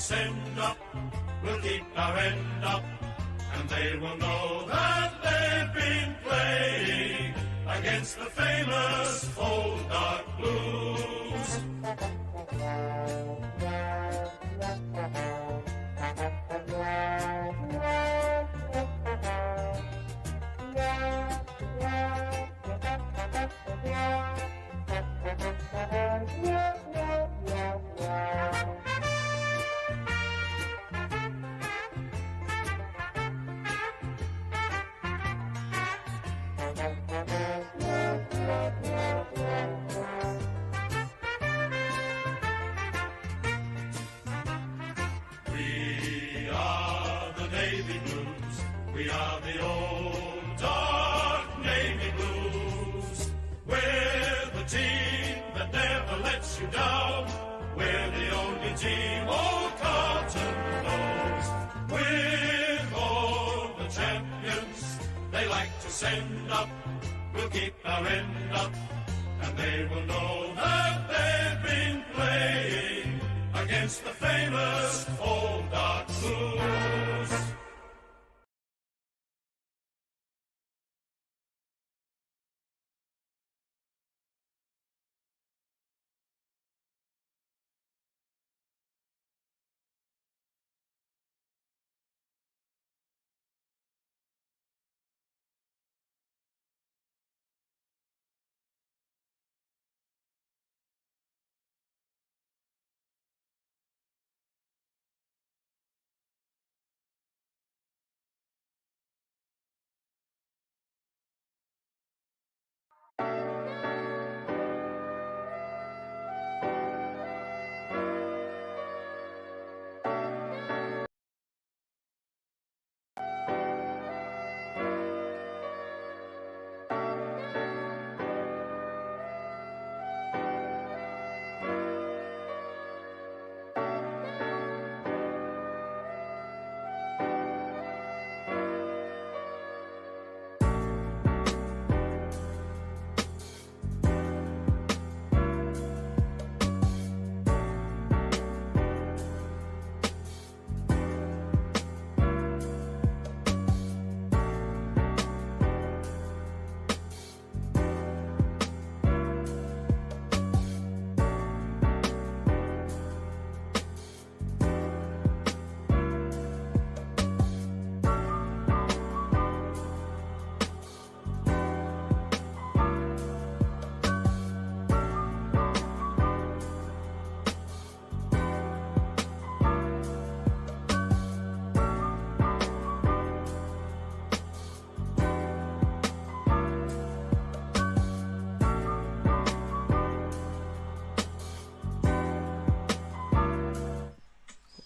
send up, we'll keep our end up, and they will know that they've been playing against the famous Old Dark Blues. We are the Navy Blues. We are the old dark Navy Blues. We're the team that never lets you down. We're the only team old Carlton knows. With all the champions they like to send up, we'll keep our end up, and they will know that they've been playing against the famous Old Dark Blues.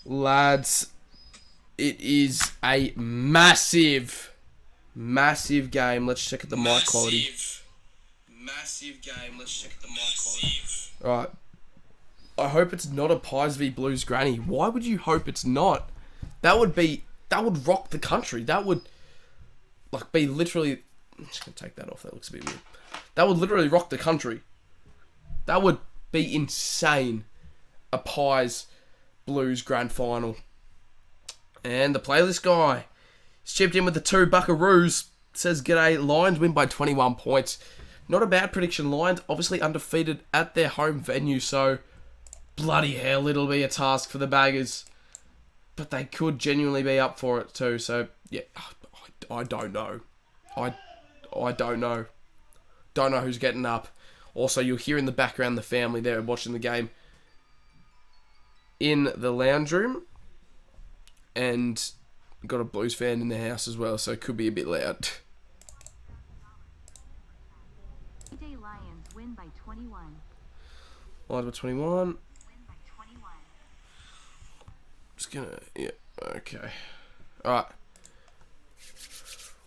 Lads, it is a massive game. Let's check at the mic quality. Massive game. Let's check at the mic quality. Alright. I hope it's not a Pies v Blues granny. Why would you hope it's not? That would rock the country. That would be literally... I'm just going to take that off. That looks a bit weird. That would literally rock the country. That would be insane. A Pies Blues grand final. And the playlist guy has chipped in with the 2 Buckaroos. Says, g'day, Lions win by 21 points. Not a bad prediction. Lions obviously undefeated at their home venue, so bloody hell, it'll be a task for the Baggers. But they could genuinely be up for it too, so yeah, I don't know. I don't know. Don't know who's getting up. Also, you'll hear in the background the family there watching the game in the lounge room. And got a Blues fan in the house as well, so it could be a bit loud. Lions win by 21. Lions by 21. Win by 21. Just gonna, yeah, okay. Alright.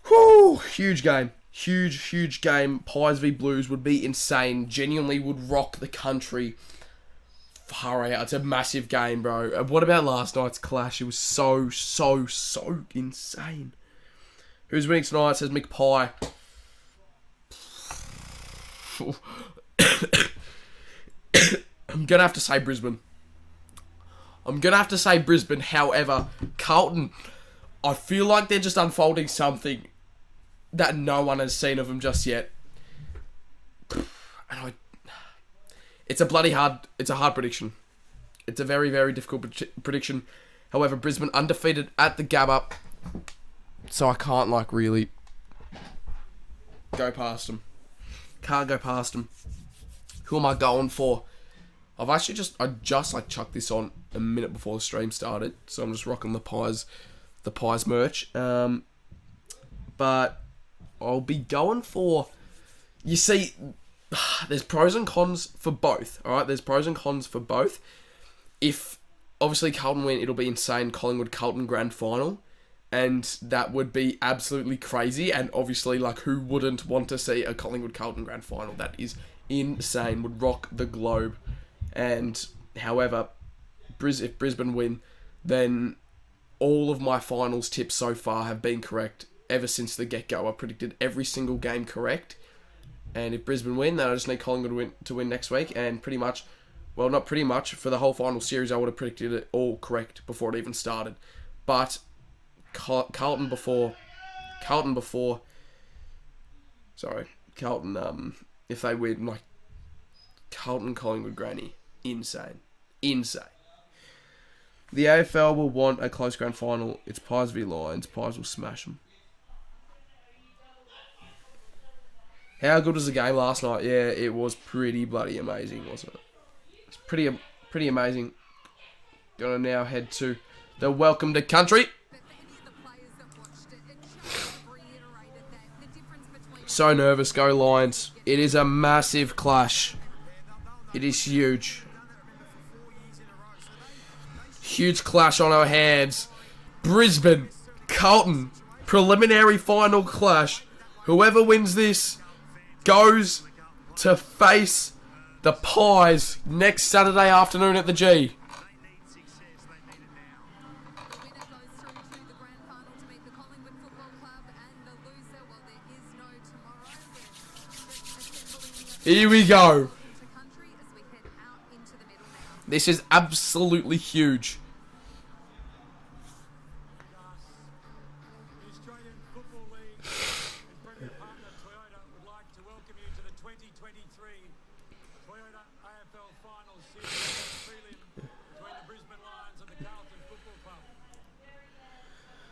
Whew, huge game. Huge game. Pies v Blues would be insane. Genuinely would rock the country. Far out. It's a massive game, bro. What about last night's clash? It was so insane. Who's winning tonight? Says McPie. I'm going to have to say Brisbane. I'm going to have to say Brisbane. However, Carlton, I feel like they're just unfolding something that no one has seen of them just yet. And it's a hard prediction. It's a very, very difficult prediction. However, Brisbane undefeated at the Gabba, so I can't really go past them. Can't go past them. Who am I going for? I just chucked this on a minute before the stream started, so I'm just rocking the Pies merch. But I'll be going for. You see, there's pros and cons for both. All right, there's pros and cons for both. If obviously Carlton win, it'll be insane. Collingwood Carlton grand final, and that would be absolutely crazy. And obviously, who wouldn't want to see a Collingwood Carlton grand final? That is insane. Would rock the globe. And however, if Brisbane win, then all of my finals tips so far have been correct ever since the get-go. I predicted every single game correct. And if Brisbane win, then I just need Collingwood to win next week. And pretty much, well, not pretty much, for the whole final series, I would have predicted it all correct before it even started. But Carlton, if they win, Carlton, Collingwood, Granny, insane. The AFL will want a close grand final. It's Pies v Lions. Pies will smash them. How good was the game last night? Yeah, it was pretty bloody amazing, wasn't it? It's pretty amazing. Gonna now head to the Welcome to Country. So nervous, go Lions. It is a massive clash. It is huge. Huge clash on our hands. Brisbane, Carlton, preliminary final clash. Whoever wins this goes to face the Pies next Saturday afternoon at the G. Here we go. This is absolutely huge. The Australian Football League and Premier partner Toyota would like to welcome you to the 2023 Toyota AFL Final Series prelim between the Brisbane Lions and the Carlton Football Club.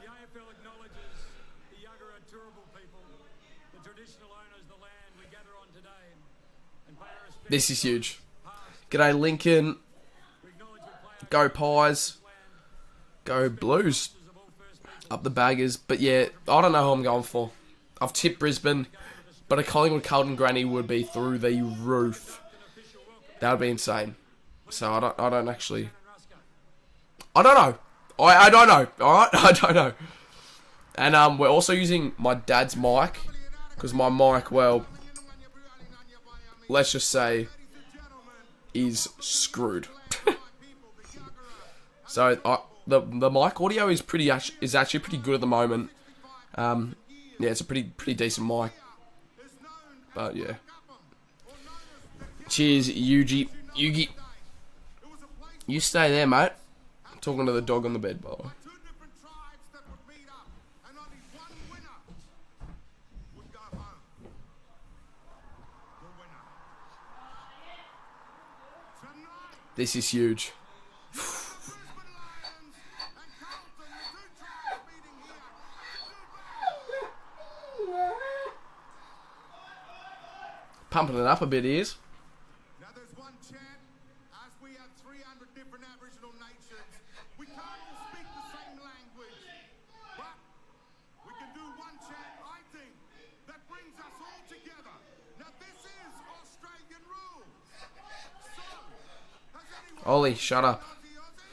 The AFL acknowledges the Yagara Turrbal people, the traditional owners of the land we gather on today, and pay our respect. This is huge. G'day Lincoln. Go Pies. Go Blues. Up the baggers. But yeah, I don't know who I'm going for. I've tipped Brisbane, but a Collingwood Carlton granny would be through the roof. That would be insane. So I don't know. I don't know. Alright? I don't know. And we're also using my dad's mic. Because my mic, well, let's just say, is screwed. So the mic audio is actually pretty good at the moment. Yeah, it's a pretty decent mic. But yeah. Cheers, Yugi. You stay there, mate. I'm talking to the dog on the bed, by the way. This is huge. Pumping it up a bit, is. Now there's one chant. As we have 300 different Aboriginal nations, we can't all speak the same language. But we can do one chant, I think, that brings us all together. Now this is Australian rules. So, has anyone... Ollie, shut up. Aussie, Aussie?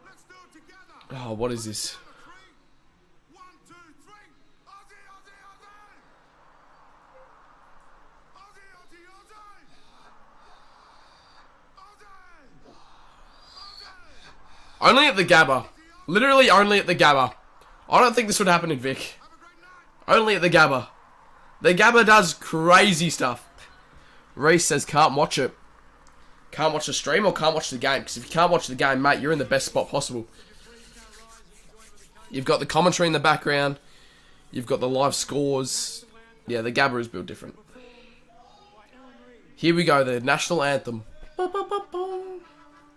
Let's do it together. Oh, what is this? 1, 2, 3. Aussie, Aussie, Aussie! Aussie, Aussie, Aussie! Aussie! Aussie! Only at the Gabba. Literally only at the Gabba. I don't think this would happen in Vic. Have a great night! Only at the Gabba. The Gabba does crazy stuff. Reese says can't watch it. can't watch the stream or can't watch the game. Because if you can't watch the game, mate, you're in the best spot possible. You've got the commentary in the background. You've got the live scores. Yeah, the Gabba is built different. Here we go, the national anthem.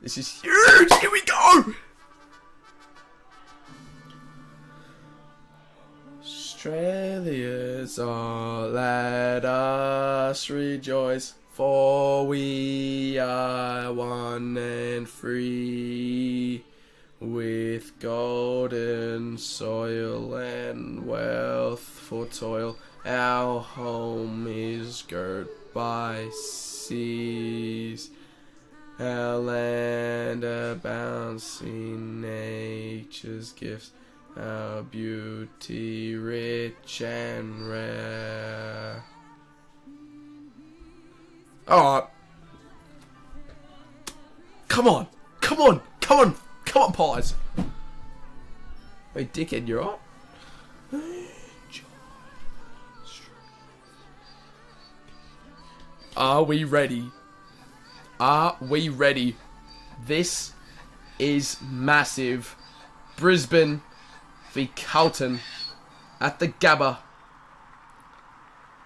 This is huge. Here we go. Australia's all, let us rejoice, for we are one and free, with golden soil and wealth for toil. Our home is girt by seas, our land abounds in nature's gifts, our beauty rich and rare. Alright. Come on, pies. Hey, dickhead, you're right. Are we ready? Are we ready? This is massive. Brisbane v Carlton at the Gabba.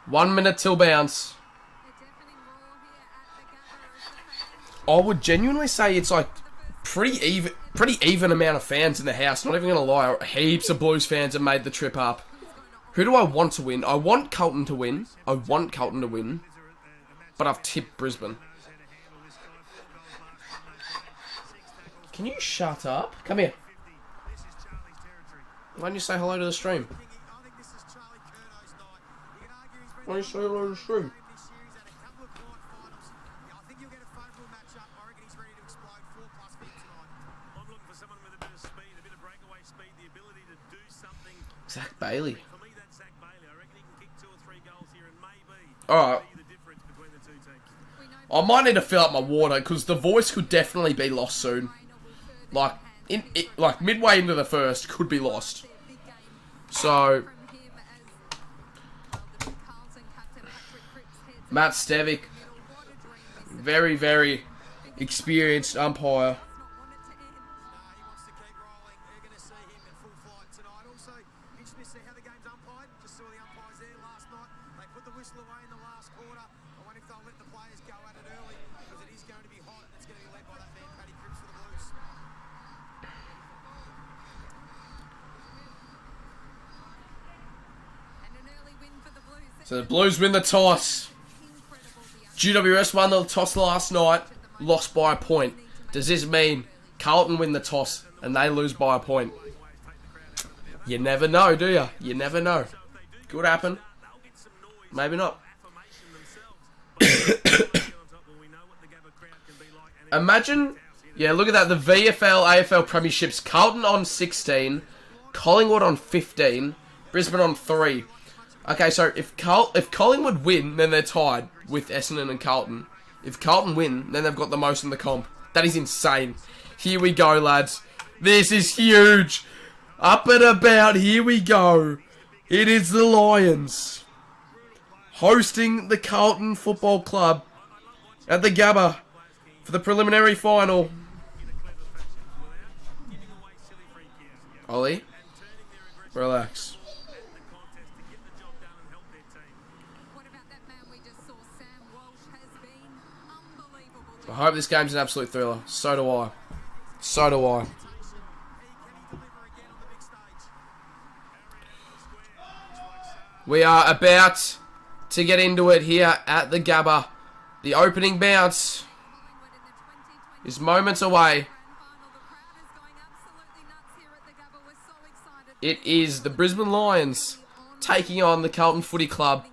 1 minute till bounce. I would genuinely say it's like pretty even amount of fans in the house. Not even gonna lie, heaps of Blues fans have made the trip up. Who do I want to win? I want Carlton to win. But I've tipped Brisbane. Can you shut up? Come here. Why don't you say hello to the stream? Why don't you say hello to the stream? Zach Bailey. Alright. I might need to fill up my water because the voice could definitely be lost soon. Like midway into the first could be lost. So Matt Stevic, very, very experienced umpire. So the Blues win the toss. GWS won the toss last night, lost by a point. Does this mean Carlton win the toss and they lose by a point? You never know, do you? You never know. Could happen. Maybe not. Imagine, yeah, look at that. The VFL, AFL premierships. Carlton on 16, Collingwood on 15, Brisbane on 3. Okay, so if Collingwood win, then they're tied with Essendon and Carlton. If Carlton win, then they've got the most in the comp. That is insane. Here we go, lads. This is huge. Up and about, here we go. It is the Lions hosting the Carlton Football Club at the Gabba for the preliminary final. Ollie, relax. I hope this game's an absolute thriller. So do I. So do I. We are about to get into it here at the Gabba. The opening bounce is moments away. It is the Brisbane Lions taking on the Carlton Footy Club.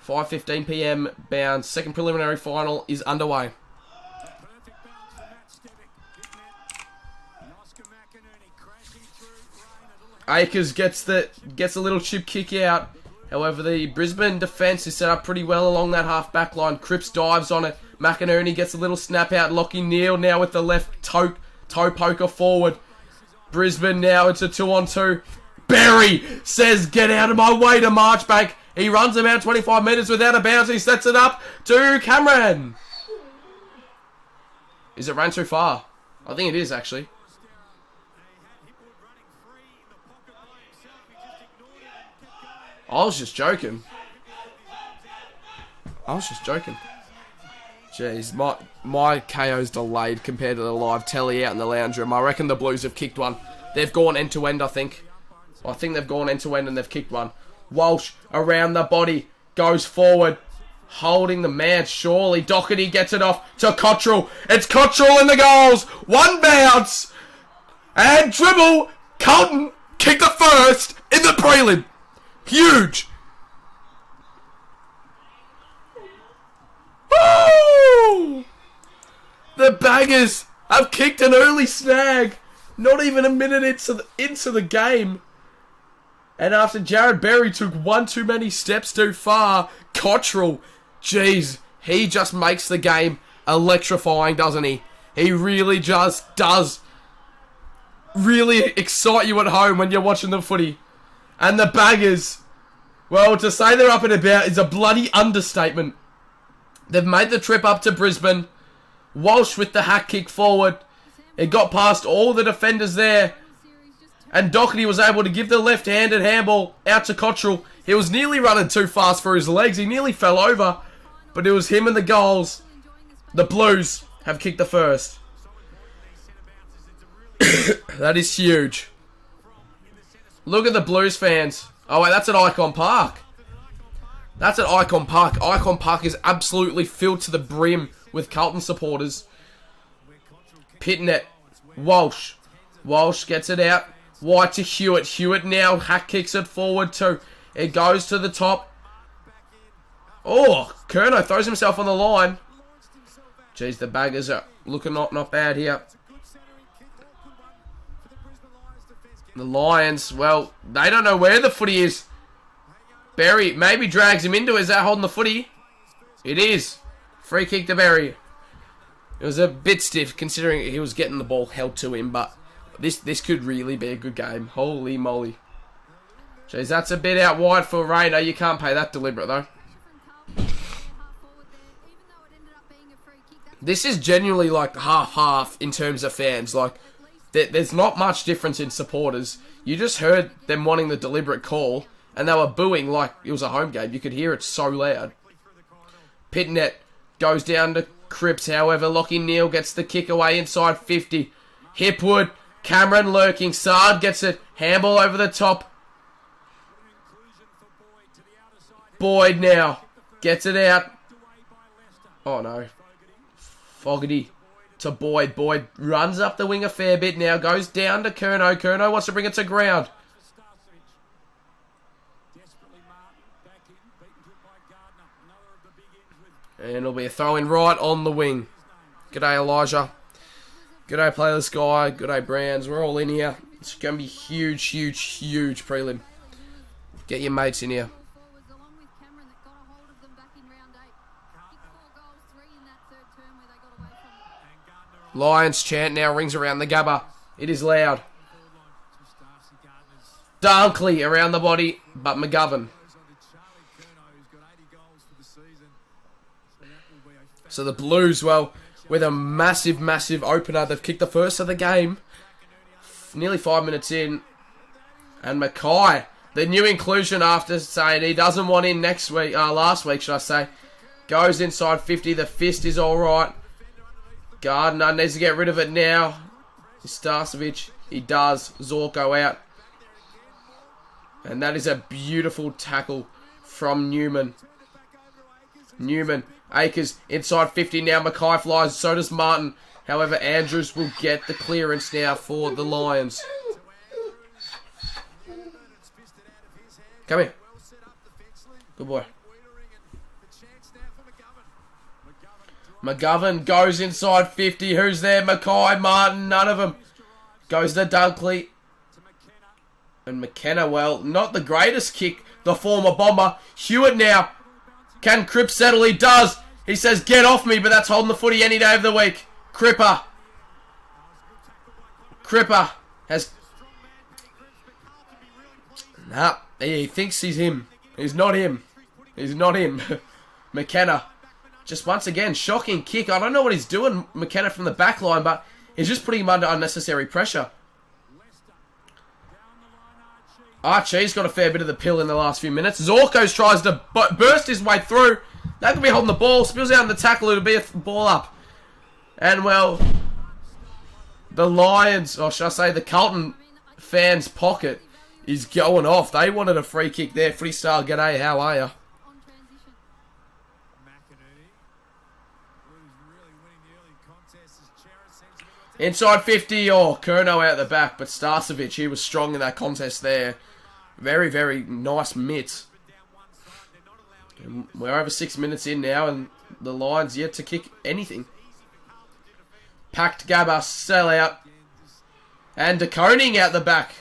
5:15 p.m. bounce. Second preliminary final is underway. Akers gets a little chip kick out. However, the Brisbane defence is set up pretty well along that half-back line. Cripps dives on it. McInerney gets a little snap out. Lockie Neal now with the left toe poker forward. Brisbane now, it's a 2-on-2. Berry says, get out of my way to Marchbank. He runs about 25 metres without a bounce. He sets it up to Cameron. Is it ran too far? I think it is, actually. I was just joking. Jeez, my KO's delayed compared to the live telly out in the lounge room. I reckon the Blues have kicked one. They've gone end to end, I think. I think they've gone end to end and they've kicked one. Walsh around the body, goes forward, holding the man, surely. Doherty gets it off to Cottrell. It's Cottrell in the goals. One bounce. And dribble. Carlton kick the first in the prelim. Huge. Woo! The Baggers have kicked an early snag. Not even a minute into the game. And after Jared Berry took one too many steps too far, Cottrell, geez, he just makes the game electrifying, doesn't he? He really just does really excite you at home when you're watching the footy. And the Baggers, well, to say they're up and about is a bloody understatement. They've made the trip up to Brisbane. Walsh with the hack kick forward. It got past all the defenders there. And Doherty was able to give the left-handed handball out to Cottrell. He was nearly running too fast for his legs. He nearly fell over. But it was him and the goals. The Blues have kicked the first. That is huge. Look at the Blues fans. Oh, wait, that's at Icon Park. That's at Icon Park. Icon Park is absolutely filled to the brim with Carlton supporters. Pitnet. Walsh. Walsh gets it out. Wide to Hewitt. Hewitt now hack kicks it forward too. It goes to the top. Oh, Curnow throws himself on the line. Jeez, the Baggers are looking not bad here. The Lions, well, they don't know where the footy is. Berry maybe drags him into it. Is that holding the footy? It is. Free kick to Berry. It was a bit stiff considering he was getting the ball held to him, but this could really be a good game. Holy moly. Jeez, that's a bit out wide for Rayner. You can't pay that deliberate, though. This is genuinely like half-half in terms of fans. Like, there's not much difference in supporters. You just heard them wanting the deliberate call, and they were booing like it was a home game. You could hear it so loud. Pitnet goes down to Cripps, however. Lockie Neal gets the kick away inside 50. Hipwood, Cameron lurking. Sard gets it. Handball over the top. Boyd now gets it out. Oh no. Fogarty to Boyd. Boyd runs up the wing a fair bit now. Goes down to Curnow. Curnow wants to bring it to ground. And it'll be a throw-in right on the wing. G'day, Elijah. G'day, Playlist Guy. G'day, Brands. We're all in here. It's going to be huge, huge, huge prelim. Get your mates in here. Lions chant now rings around the Gabba. It is loud. Dunkley around the body, but McGovern. So the Blues, well, with a massive, massive opener. They've kicked the first of the game. Nearly 5 minutes in. And Mackay, the new inclusion after saying he doesn't want in last week, should I say, goes inside 50. The fist is all right. Gardner needs to get rid of it now. Starcevic, he does. Zorko out. And that is a beautiful tackle from Newman. Akers inside 50 now. Mackay flies. So does Martin. However, Andrews will get the clearance now for the Lions. Come here. Good boy. McGovern goes inside 50. Who's there? Mackay, Martin, none of them. Goes to Dunkley. And McKenna, well, not the greatest kick. The former Bomber. Hewitt now. Can Cripps settle? He does. He says, get off me, but that's holding the footy any day of the week. Cripper has... Nah, he thinks he's him. He's not him. McKenna just once again, shocking kick. I don't know what he's doing, McKenna, from the back line, but he's just putting him under unnecessary pressure. Archie's got a fair bit of the pill in the last few minutes. Zorkos tries to burst his way through. That could be holding the ball. Spills out in the tackle. It'll be a ball up. And, well, the Lions, or should I say the Carlton fans' pocket is going off. They wanted a free kick there. Footy Star, g'day, how are you? Inside 50, Kurno out the back, but Starcevic, he was strong in that contest there. Very, very nice mitt. And we're over 6 minutes in now, and the Lions yet to kick anything. Packed Gabba, sell out. And De Koning out the back.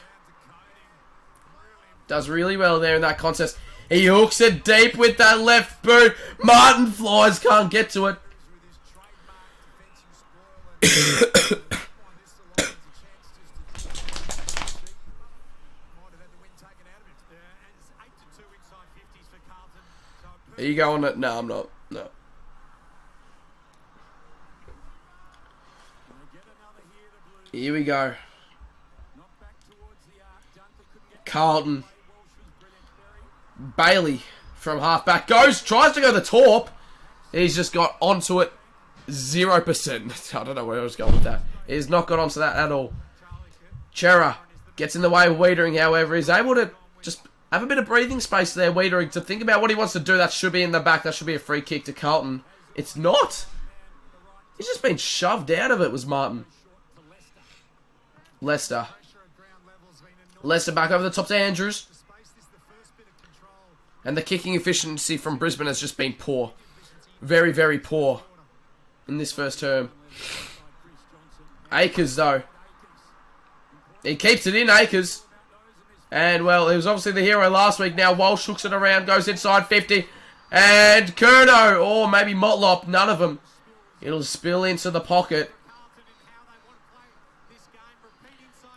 Does really well there in that contest. He hooks it deep with that left boot. Martin flies, can't get to it. Are you going to... No, I'm not. No. Here we go. Carlton. Bailey from halfback goes, tries to go the top. He's just got onto it 0%. I don't know where I was going with that. He's not got onto that at all. Chera gets in the way of Wiedering, however. He's able to just have a bit of breathing space there, Wiedering, to think about what he wants to do. That should be in the back. That should be a free kick to Carlton. It's not. He's just been shoved out of it, was Martin. Leicester. Leicester back over the top to Andrews. And the kicking efficiency from Brisbane has just been poor. Very, very poor in this first term. Akers, though. He keeps it in, Akers. And, well, he was obviously the hero last week. Now Walsh hooks it around, goes inside 50. And Kurno, or maybe Motlop, none of them. It'll spill into the pocket.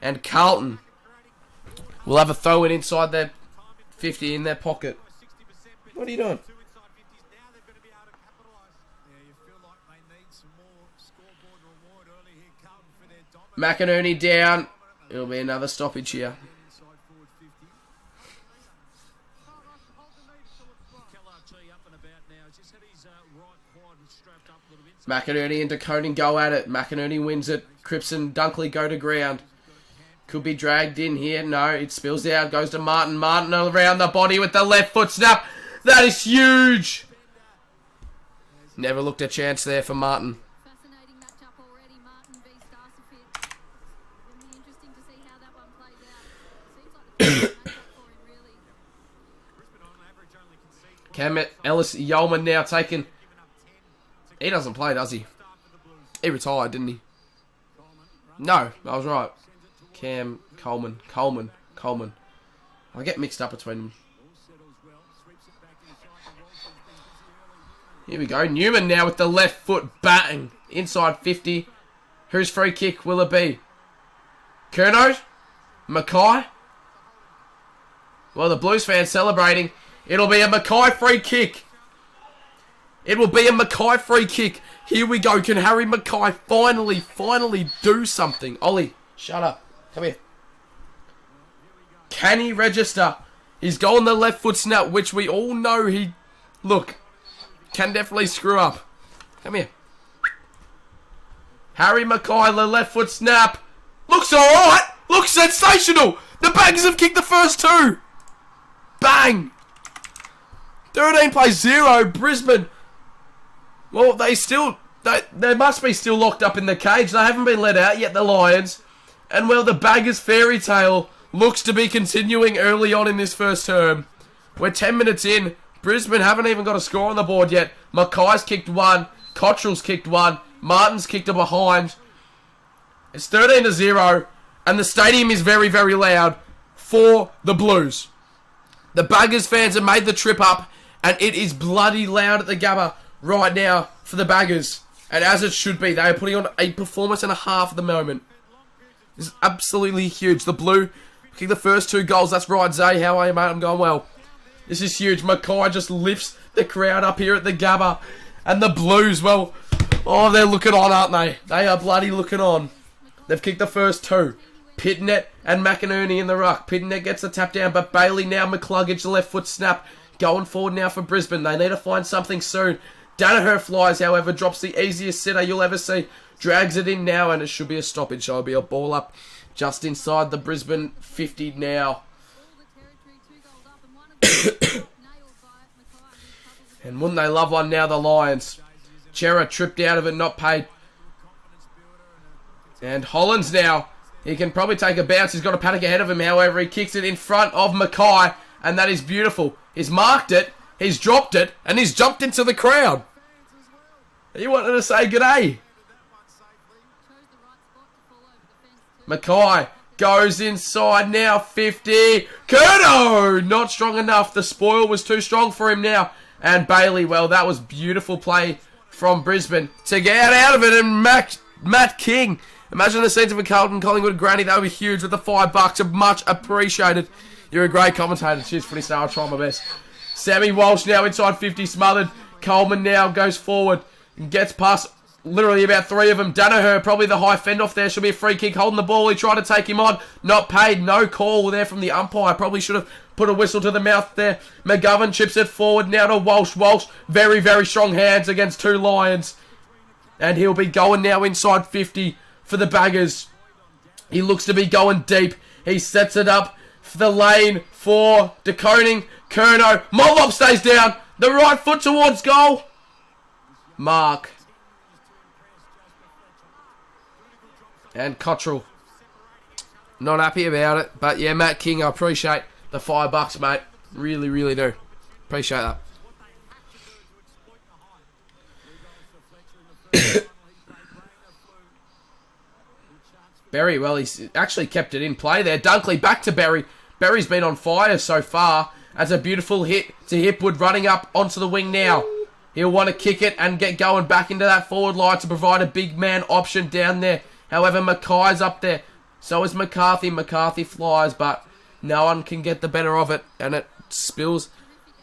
And Carlton will have a throw in inside their 50 in their pocket. What are you doing? McInerney down. It'll be another stoppage here. McInerney and De Koning go at it. McInerney wins it. Cripps and Dunkley go to ground. Could be dragged in here. No, it spills out. Goes to Martin. Martin around the body with the left foot snap. That is huge. Never looked a chance there for Martin. Fascinating matchup already, Martin v Starcevic. It'll be interesting to see how that one plays out. Seems like the perfect matchup for him, really. Cam Ellis Yeoman now taken. He doesn't play, does he? He retired, didn't he? No, I was right. Cam, Coleman. I get mixed up between them. Here we go. Newman now with the left foot batting. Inside 50. Whose free kick will it be? Kurno? Mackay? Well, the Blues fans celebrating. It'll be a Mackay free kick. It will be a Mackay free kick. Here we go. Can Harry Mackay finally do something? Ollie, shut up. Come here. Can he register his goal on the left foot snap, which we all know he... Look, can definitely screw up. Come here. Harry Mackay, the left foot snap. Looks alright. Looks sensational. The Baggers have kicked the first two. Bang. 13 plays 0. Brisbane. Well, they must be still locked up in the cage. They haven't been let out yet, the Lions. And, well, the Baggers fairy tale looks to be continuing early on in this first term. We're 10 minutes in. Brisbane haven't even got a score on the board yet. Mackay's kicked one. Cottrell's kicked one. Martin's kicked a behind. It's 13-0. And the stadium is very, very loud for the Blues. The Baggers fans have made the trip up. And it is bloody loud at the Gabba right now for the Baggers. And as it should be, they are putting on a performance and a half at the moment. This is absolutely huge. The Blue kick the first 2 goals. That's right, Zay. How are you, mate? I'm going well. This is huge. Mackay just lifts the crowd up here at the Gabba. And the Blues, well, oh, they're looking on, aren't they? They are bloody looking on. They've kicked the first two. Pitnet and McInerney in the ruck. Pitnet gets the tap down, but Bailey now McCluggage, the left foot snap. Going forward now for Brisbane. They need to find something soon. Danaher flies, however, drops the easiest sitter you'll ever see. Drags it in now, and it should be a stoppage. So it'll be a ball up just inside the Brisbane 50 now. And wouldn't they love one now, the Lions? Chera tripped out of it, not paid. And Hollands now. He can probably take a bounce. He's got a paddock ahead of him. However, he kicks it in front of Mackay. And that is beautiful. He's marked it. He's dropped it. And he's jumped into the crowd. He wanted to say good day. Mackay goes inside now. 50. Curto! Not strong enough. The spoil was too strong for him now. And Bailey, well, that was beautiful play from Brisbane to get out of it. And Matt King. Imagine the scenes of a Carlton, Collingwood, Granny. That would be huge with the $5. Much appreciated. You're a great commentator. Cheers, Footy Star. I'll try my best. Sammy Walsh now inside 50, smothered. Coleman now goes forward and gets past literally about three of them. Danaher, probably the high fend off there. Should be a free kick. Holding the ball. He tried to take him on. Not paid. No call there from the umpire. Probably should have put a whistle to the mouth there. McGovern chips it forward now to Walsh. Walsh, very, very strong hands against two Lions. And he'll be going now inside 50 for the Baggers. He looks to be going deep. He sets it up for the lane for DeConing. Curnow. Mollop stays down. The right foot towards goal. Mark. And Cottrell. Not happy about it. But yeah, Matt King, I appreciate the $5, mate. Really, really do. Appreciate that. Berry, well, he's actually kept it in play there. Dunkley back to Berry. Berry's been on fire so far. As a beautiful hit to Hipwood, running up onto the wing now. He'll want to kick it and get going back into that forward line to provide a big man option down there. However, Mackay's up there. So is McCarthy. McCarthy flies, but no one can get the better of it. And it spills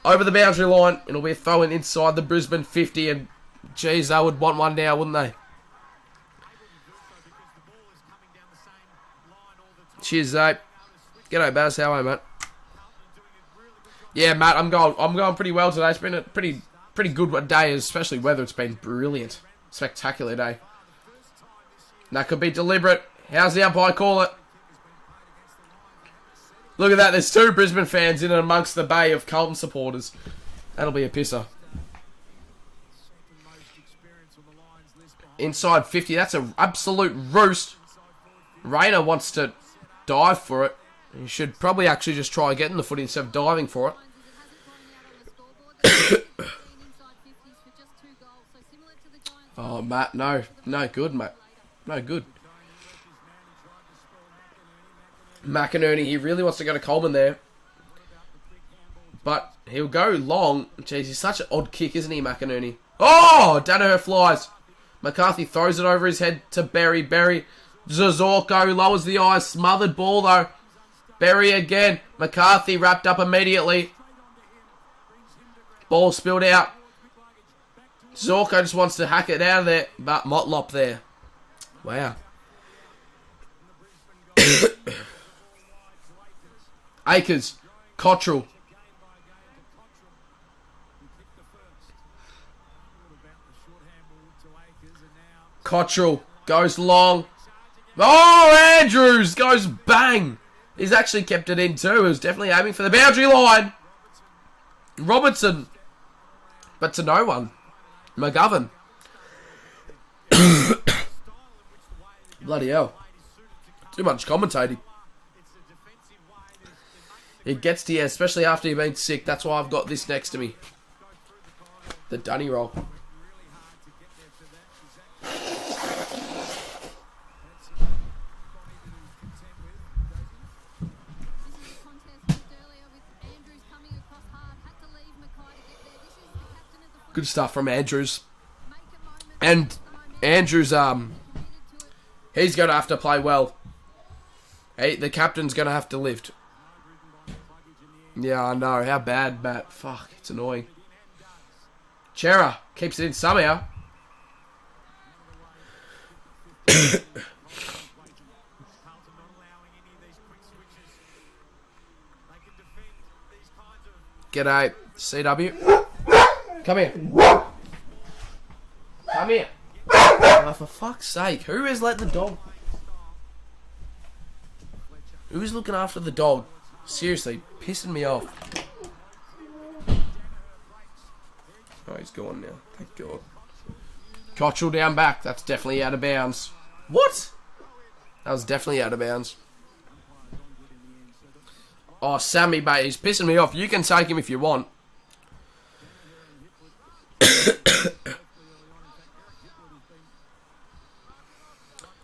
over the boundary line. It'll be a throw in inside the Brisbane 50. And, geez, they would want one now, wouldn't they? Cheers, Zape. G'day, Baz. How are you, mate? Yeah, Matt, I'm going pretty well today. It's been a pretty good day, especially weather. It's been brilliant. Spectacular day. That could be deliberate. How's the umpire call it? Look at that. There's two Brisbane fans in and amongst the bay of Carlton supporters. That'll be a pisser. Inside 50. That's an absolute roost. Rayner wants to dive for it. He should probably actually just try getting the footy instead of diving for it. Oh, Matt, no good, mate. No good. McInerney, he really wants to go to Coleman there. But he'll go long. Jeez, he's such an odd kick, isn't he, McInerney? Oh, Danaher flies. McCarthy throws it over his head to Berry. Berry, Zazorko lowers the eyes. Smothered ball, though. Berry again. McCarthy wrapped up immediately. Ball spilled out. Zorko just wants to hack it out of there. But Motlop there. Wow. Akers. Cottrell. Cottrell goes long. Oh, Andrews goes bang. He's actually kept it in too. He was definitely aiming for the boundary line. Robertson. But to no one. McGovern. Bloody hell. Too much commentating. It gets to you, especially after you've been sick. That's why I've got this next to me. The Dunny roll. Good stuff from Andrews. And Andrews, he's going to have to play well. Hey, the captain's going to have to lift. Yeah, I know. How bad, Matt. Fuck, it's annoying. Chera Keeps it in somehow. Carlton not allowing any of these quick switches. They can defend these kinds of... G'day, CW. Come here. Come here. Oh, for fuck's sake, who has let the dog... Who's looking after the dog? Seriously, pissing me off. Oh, he's gone now. Thank God. Cottrell down back. That's definitely out of bounds. What? That was definitely out of bounds. Oh, Sammy, mate, he's pissing me off. You can take him if you want.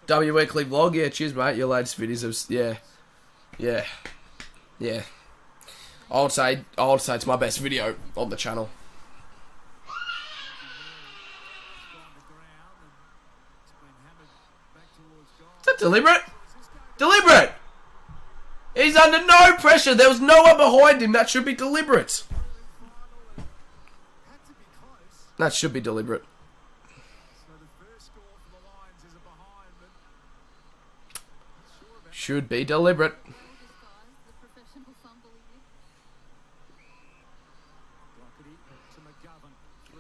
W Weekly Vlog. Yeah, cheers, mate. Your latest videos of... Yeah. I would say it's my best video on the channel. Is that deliberate? Deliberate! He's under no pressure. There was no one behind him. That should be deliberate. That should be deliberate. Should be deliberate. The professional fumble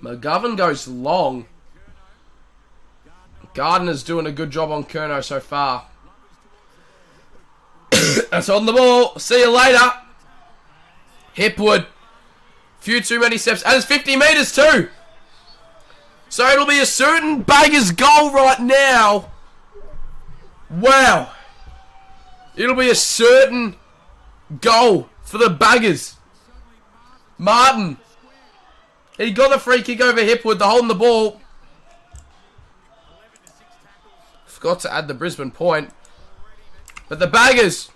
here. McGovern goes long. Gardner's doing a good job on Kerno so far. That's on the ball. See you later. Hipwood. Few too many steps. And it's 50 metres too. So it'll be a certain Baggers goal right now. Wow. It'll be a certain goal for the Baggers. Martin. He got a free kick over Hipwood. They're holding the ball. Forgot to add the Brisbane point. But the Baggers,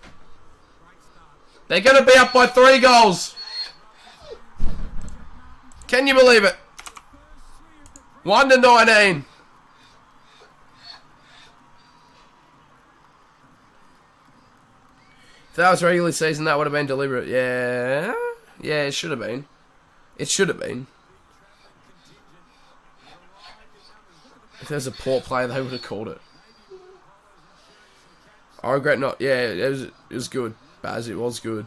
they're going to be up by 3 goals. Can you believe it? 1-19. If that was regular season, that would have been deliberate. Yeah, it should have been. It should have been. If there's a poor play, they would have called it. I regret not. Yeah, it was good, Baz. It was good.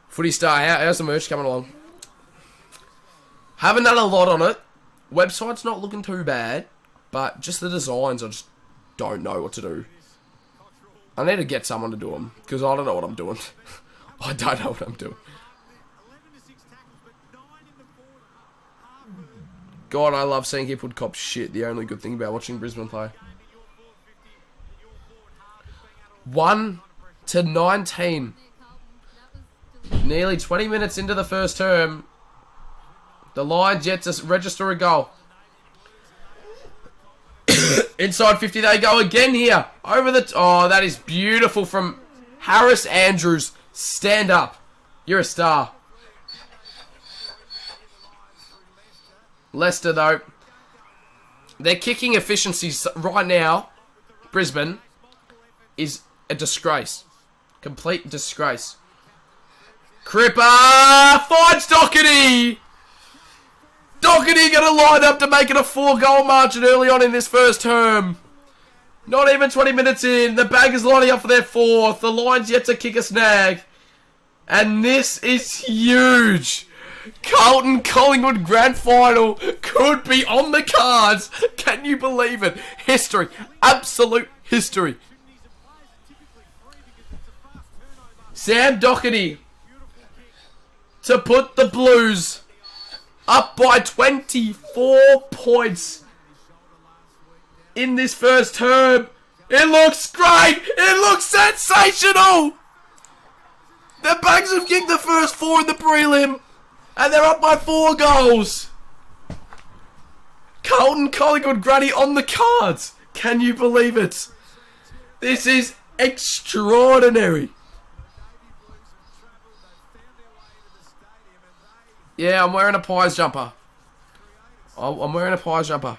Footy Star, how's the merch coming along? Haven't done a lot on it. Website's not looking too bad, but just the designs, I just don't know what to do. I need to get someone to do them, because I don't know what I'm doing. I don't know what I'm doing. God, I love seeing Hipwood cop shit. The only good thing about watching Brisbane play. 1-19. Nearly 20 minutes into the first term. The Lions yet to register a goal. Inside 50 they go again here. Over the... Oh, that is beautiful from Harris Andrews. Stand up. You're a star. Leicester, though. Their kicking efficiency right now, Brisbane, is a disgrace. Complete disgrace. Cripper finds Doherty. Doherty going to line up to make it a 4-goal margin early on in this first term. Not even 20 minutes in. The Baggers lining up for their 4th. The Lions yet to kick a snag. And this is huge. Carlton Collingwood grand final could be on the cards. Can you believe it? History. Absolute history. Sam Doherty to put the Blues up by 24 points in this first term. It looks great. It looks sensational. The Bags have kicked the first 4 in the prelim. And they're up by 4 goals. Carlton Collingwood granny on the cards. Can you believe it? This is extraordinary. Yeah, I'm wearing a Pies jumper. I'm wearing a Pies jumper.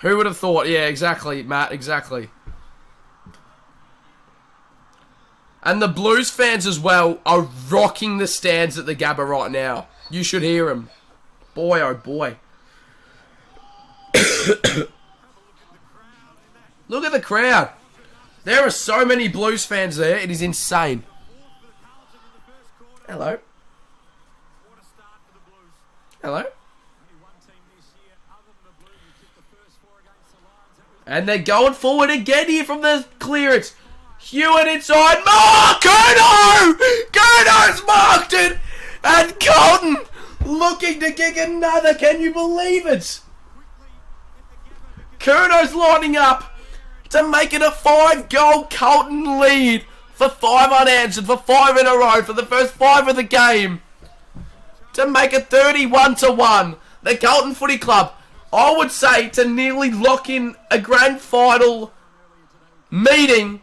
Who would have thought? Yeah, exactly, Matt, exactly. And the Blues fans as well are rocking the stands at the Gabba right now. You should hear him. Boy, oh boy. Look at the crowd. There are so many Blues fans there. It is insane. Hello. Hello. And they're going forward again here from the clearance. Hewitt inside. Mark! Curnow! Curno's marked it! And Carlton looking to kick another. Can you believe it? Curnow's lining up to make it a 5-goal Carlton lead for 5 unanswered, for 5 in a row, for the first 5 of the game. To make it 31-1. The Carlton Footy Club, I would say, to nearly lock in a grand final meeting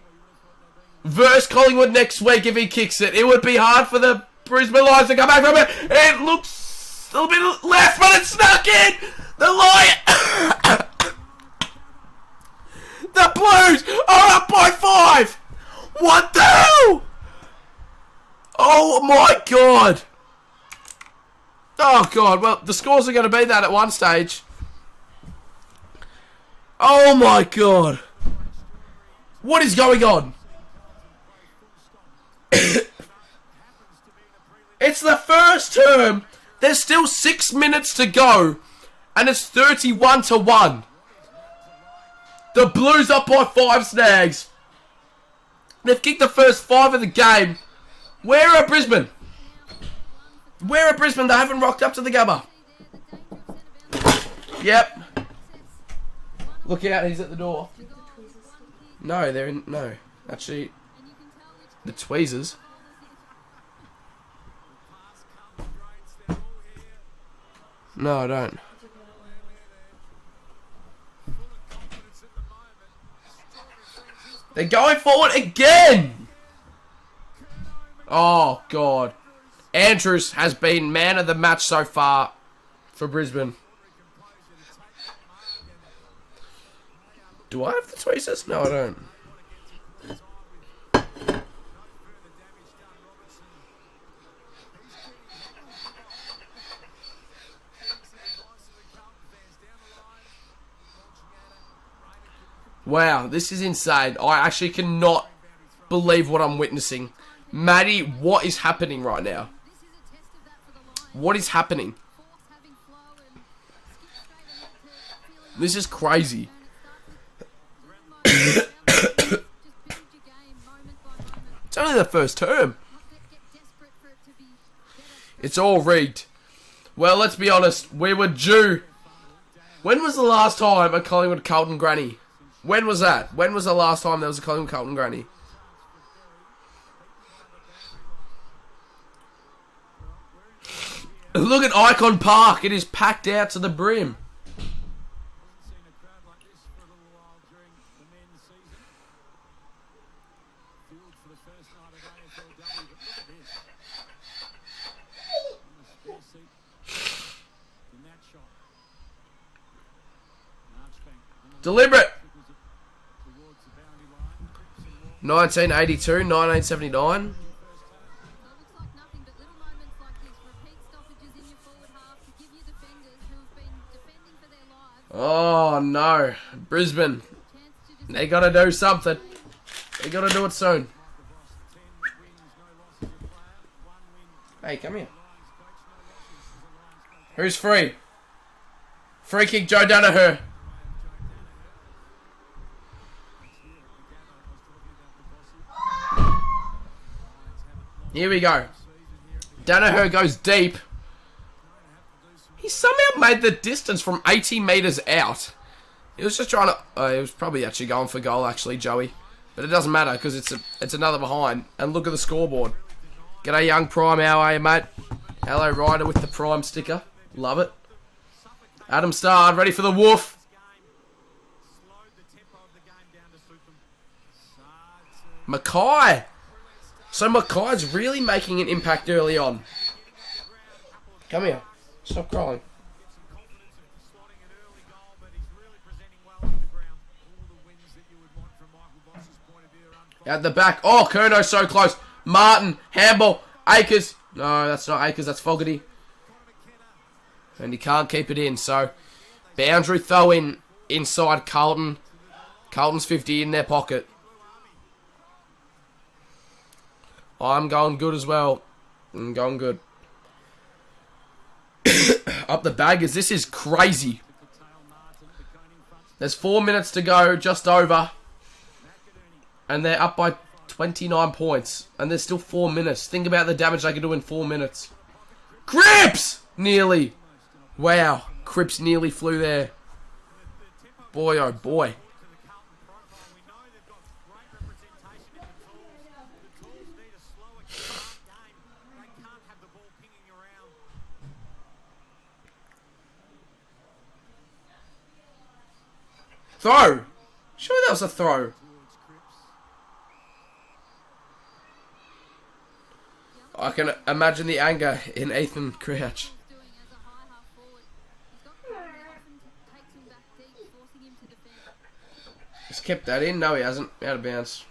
versus Collingwood next week if he kicks it. It would be hard for the Brisbane Lions to come back from it. It looks a little bit left, but it snuck in. The Lions... The Blues are up by 5. What the hell? Oh my God. Oh God. Well, the scores are going to be that at one stage. Oh my God. What is going on? It's the first term. There's still 6 minutes to go. And it's 31-1. The Blues up by 5 snags. They've kicked the first 5 of the game. Where are Brisbane? Where are Brisbane? They haven't rocked up to the Gabba. Yep. Look out, he's at the door. No, they're in... No. Actually, the Tweezers. No, I don't. They're going forward again! Oh, God. Andrews has been man of the match so far for Brisbane. Do I have the tweezers? No, I don't. Wow, this is insane. I actually cannot believe what I'm witnessing. Maddie, what is happening right now? What is happening? This is crazy. It's only the first term. It's all rigged. Well, let's be honest. We were due. When was the last time a Collingwood Carlton granny? When was that? When was the last time there was a Collingwood Carlton granny? Look at Icon Park. It is packed out to the brim. Deliberate. 1982, 1979. Oh no, Brisbane. They gotta do something. They gotta do it soon. Hey, come here. Who's free? Free kick, Joe Danaher. Here we go. Danaher goes deep. He somehow made the distance from 80 metres out. He was just trying to... he was probably actually going for goal, actually, Joey. But it doesn't matter, because it's another behind. And look at the scoreboard. G'day, young Prime. How are you, mate? Hello, Ryder with the Prime sticker. Love it. Adam Starr, ready for the woof. Mackay. So Mackay's really making an impact early on. Come here. Stop crying. At the back. Oh, Curnow so close. Martin. Handball. Akers. No, that's not Akers. That's Fogarty. And he can't keep it in. So, boundary throw in inside Carlton. Carlton's 50 in their pocket. I'm going good as well. I'm going good. Up the baggers. This is crazy. There's 4 minutes to go, just over. And they're up by 29 points. And there's still 4 minutes. Think about the damage they can do in 4 minutes. Cripps! Nearly. Wow. Cripps nearly flew there. Boy, oh boy. Throw! Sure that was a throw. I can imagine the anger in Ethan Crouch. doing as a high half forward. He's got Carlton that often takes him back deep, forcing him to defend. He's kept that in. No, he hasn't. Out of bounds.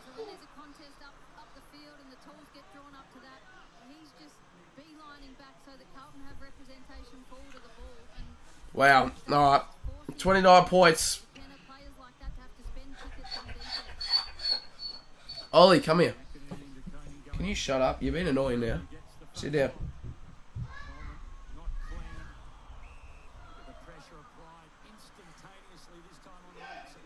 So when there's a contest up the field and the tools get drawn up to that, he's just beelining back so that Carlton have representation forward of the ball. And Wow. Alright. 29 points. can players like that to have to spend tickets on defense? Ollie, come here. Can you shut up? You've been annoying now. Sit down. Not clean. The pressure applied instantaneously this time on Robertson.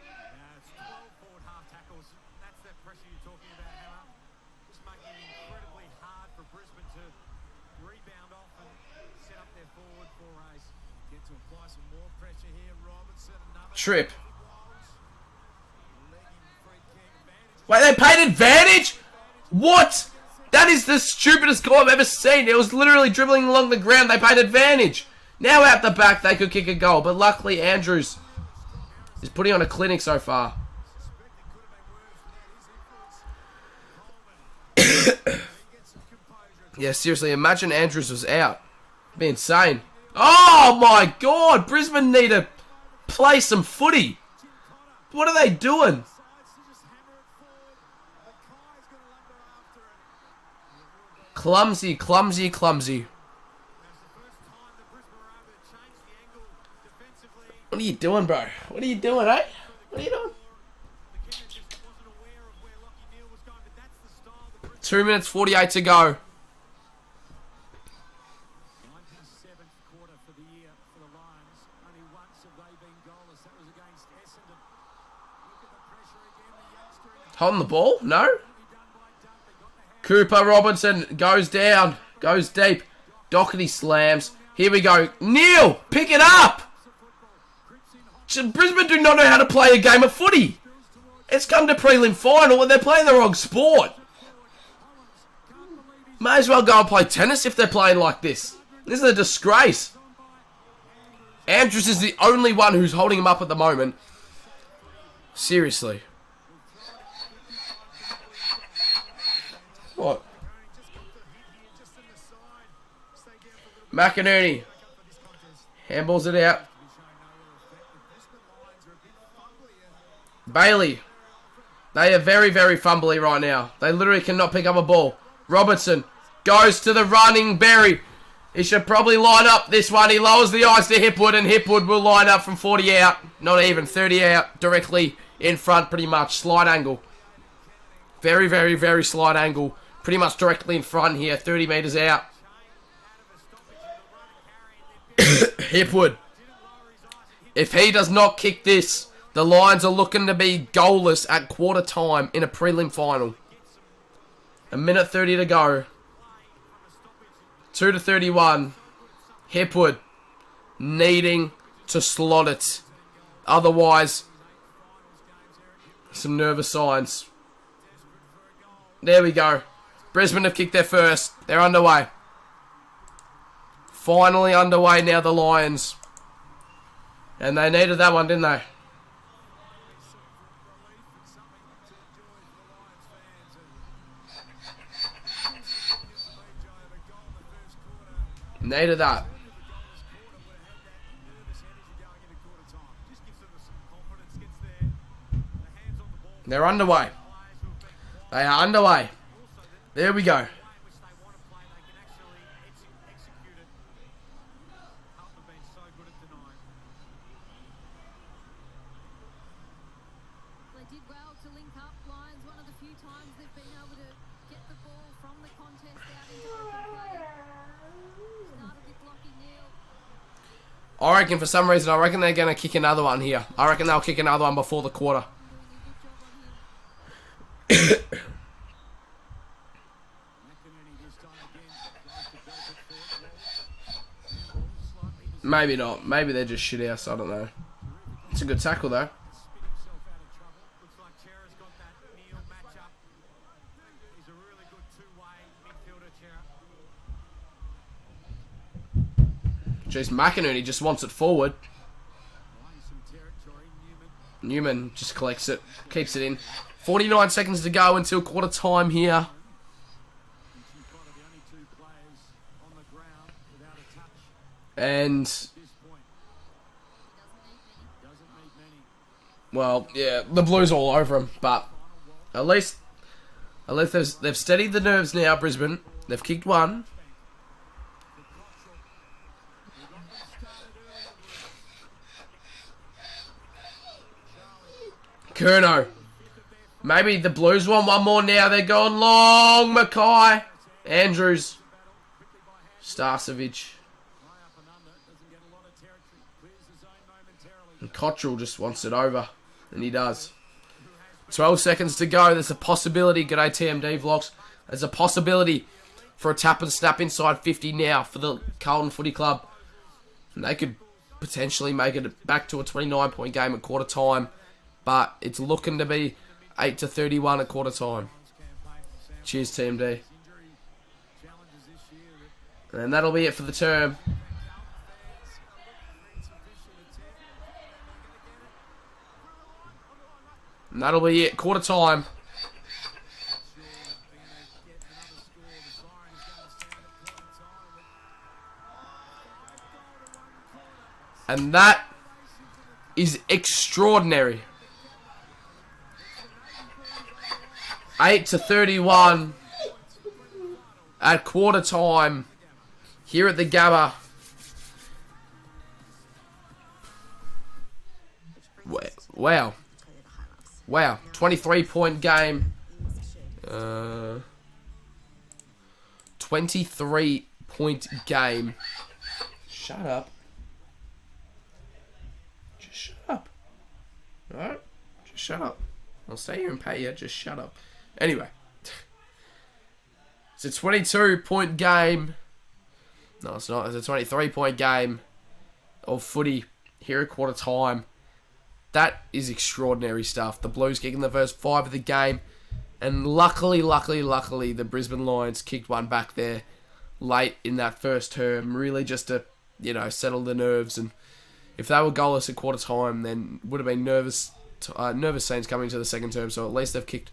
It's 12 forward half tackles. That's that pressure you're talking about, Hammer. Just making it incredibly hard for Brisbane to rebound off and set up their forward forays. Get to apply some more pressure here. Robertson, another Trip. legging free kick advantage. Wait, they paid advantage? What? That is the stupidest goal I've ever seen. It was literally dribbling along the ground. They paid advantage. Now out the back, they could kick a goal. But luckily, Andrews is putting on a clinic so far. Yeah, seriously, imagine Andrews was out. It'd be insane. Oh my god, Brisbane need to play some footy. What are they doing? Clumsy, clumsy, clumsy. What are you doing, bro? What are you doing, eh? What are you doing? 2 minutes 48 to go. 97th quarter for the year for the Lions. Only once have they been goalless. That was against Essendon. Look at the pressure again. The youngster in Holding the ball? No? done by Duff. They got the hand. Cooper Robinson goes down. Goes deep. Doherty slams. Here we go. Neil, pick it up. Brisbane do not know how to play a game of footy. It's come to prelim final and they're playing the wrong sport. May as well go and play tennis if they're playing like this. This is a disgrace. Andrews is the only one who's holding him up at the moment. Seriously. What? McInerney. Handballs it out. Bailey. They are very, very fumbly right now. They literally cannot pick up a ball. Robertson goes to the running Berry. He should probably line up this one. He lowers the eyes to Hipwood, and Hipwood will line up from 40 out. Not even 30 out. Directly in front, pretty much. Slight angle. Very, very, very slight angle. Pretty much directly in front here. 30 metres out. Hipwood. If he does not kick this, the Lions are looking to be goalless at quarter time in a prelim final. A minute 30 to go. 2 to 31. Hipwood needing to slot it. Otherwise, some nervous signs. There we go. Brisbane have kicked their first. They're underway. Finally underway now, the Lions. And they needed that one, didn't they? Needed that. They're underway. They are underway. There we go. did well to link up. Lions, one of the few times they've been able to get the ball from the contest out into open play. Started with Lockie Neal. I reckon for some reason, I reckon they're going to kick another one here. I reckon they'll kick another one before the quarter. Doing a good job on him. Maybe not. Maybe they're just shit house. I don't know. It's a good tackle, though. Spit himself out of trouble. Looks like Chera's got that Neal matchup. He's a really good two-way midfielder, Chera. Jeez, McInerney just wants it forward. Buying some territory. Newman just collects it. Keeps it in. 49 seconds to go until quarter time here. She's one of the only two players on the ground without a touch And, at this point. Doesn't need many. well, yeah, the Blues all over him. But at least they've steadied the nerves now, Brisbane. They've kicked one. Curnow. Maybe the Blues want one more now. They're going long. Mackay. Andrews. Starcevic. High up and under. Doesn't get a lot of territory. Clears the zone momentarily. And Cottrell just wants it over. And he does. 12 seconds to go. There's a possibility. G'day TMD Vlogs. There's a possibility for a tap and snap inside 50 now for the Carlton Footy Club. And they could potentially make it back to a 29-point game at quarter time. But it's looking to be 8-31 at quarter time. Cheers, TMD. Injury challenges this year. And that'll be it for the term. And that'll be it. Quarter time. And that is extraordinary. 8-31 at quarter time here at the Gabba. Wow. Wow. 23-point game. 23-point game. Shut up. Just shut up. Alright? Just shut up. I'll stay here and pay you. Just shut up. Anyway. It's a 22-point game. No, it's not. It's a 23-point game of footy here at quarter time. That is extraordinary stuff. The Blues kicking the first 5 of the game. And luckily, the Brisbane Lions kicked one back there late in that first term. Really just to, settle the nerves. And if they were goalless at quarter time, then would have been nervous scenes coming to the second term. So at least they've kicked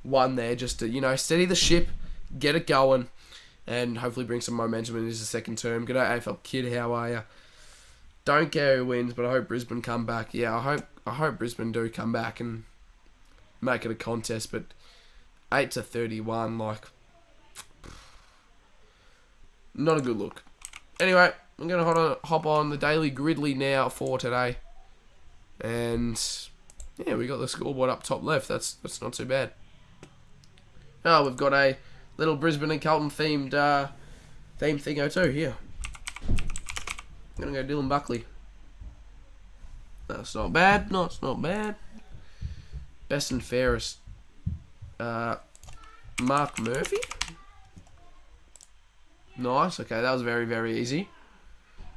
one there just to, steady the ship, get it going, and hopefully bring some momentum into the second term. G'day AFL Kid, how are you? Don't care who wins, but I hope Brisbane come back. Yeah, I hope Brisbane do come back and make it a contest, but 8-31, not a good look. Anyway, I'm going to hop on the Daily Gridley now for today. And, yeah, we got the scoreboard up top left. That's not too bad. Oh, we've got a little Brisbane and Carlton themed thingo too here. I'm going to go Dylan Buckley. That's not bad. No, it's not bad. Best and fairest. Mark Murphy. Nice. Okay, that was very, very easy.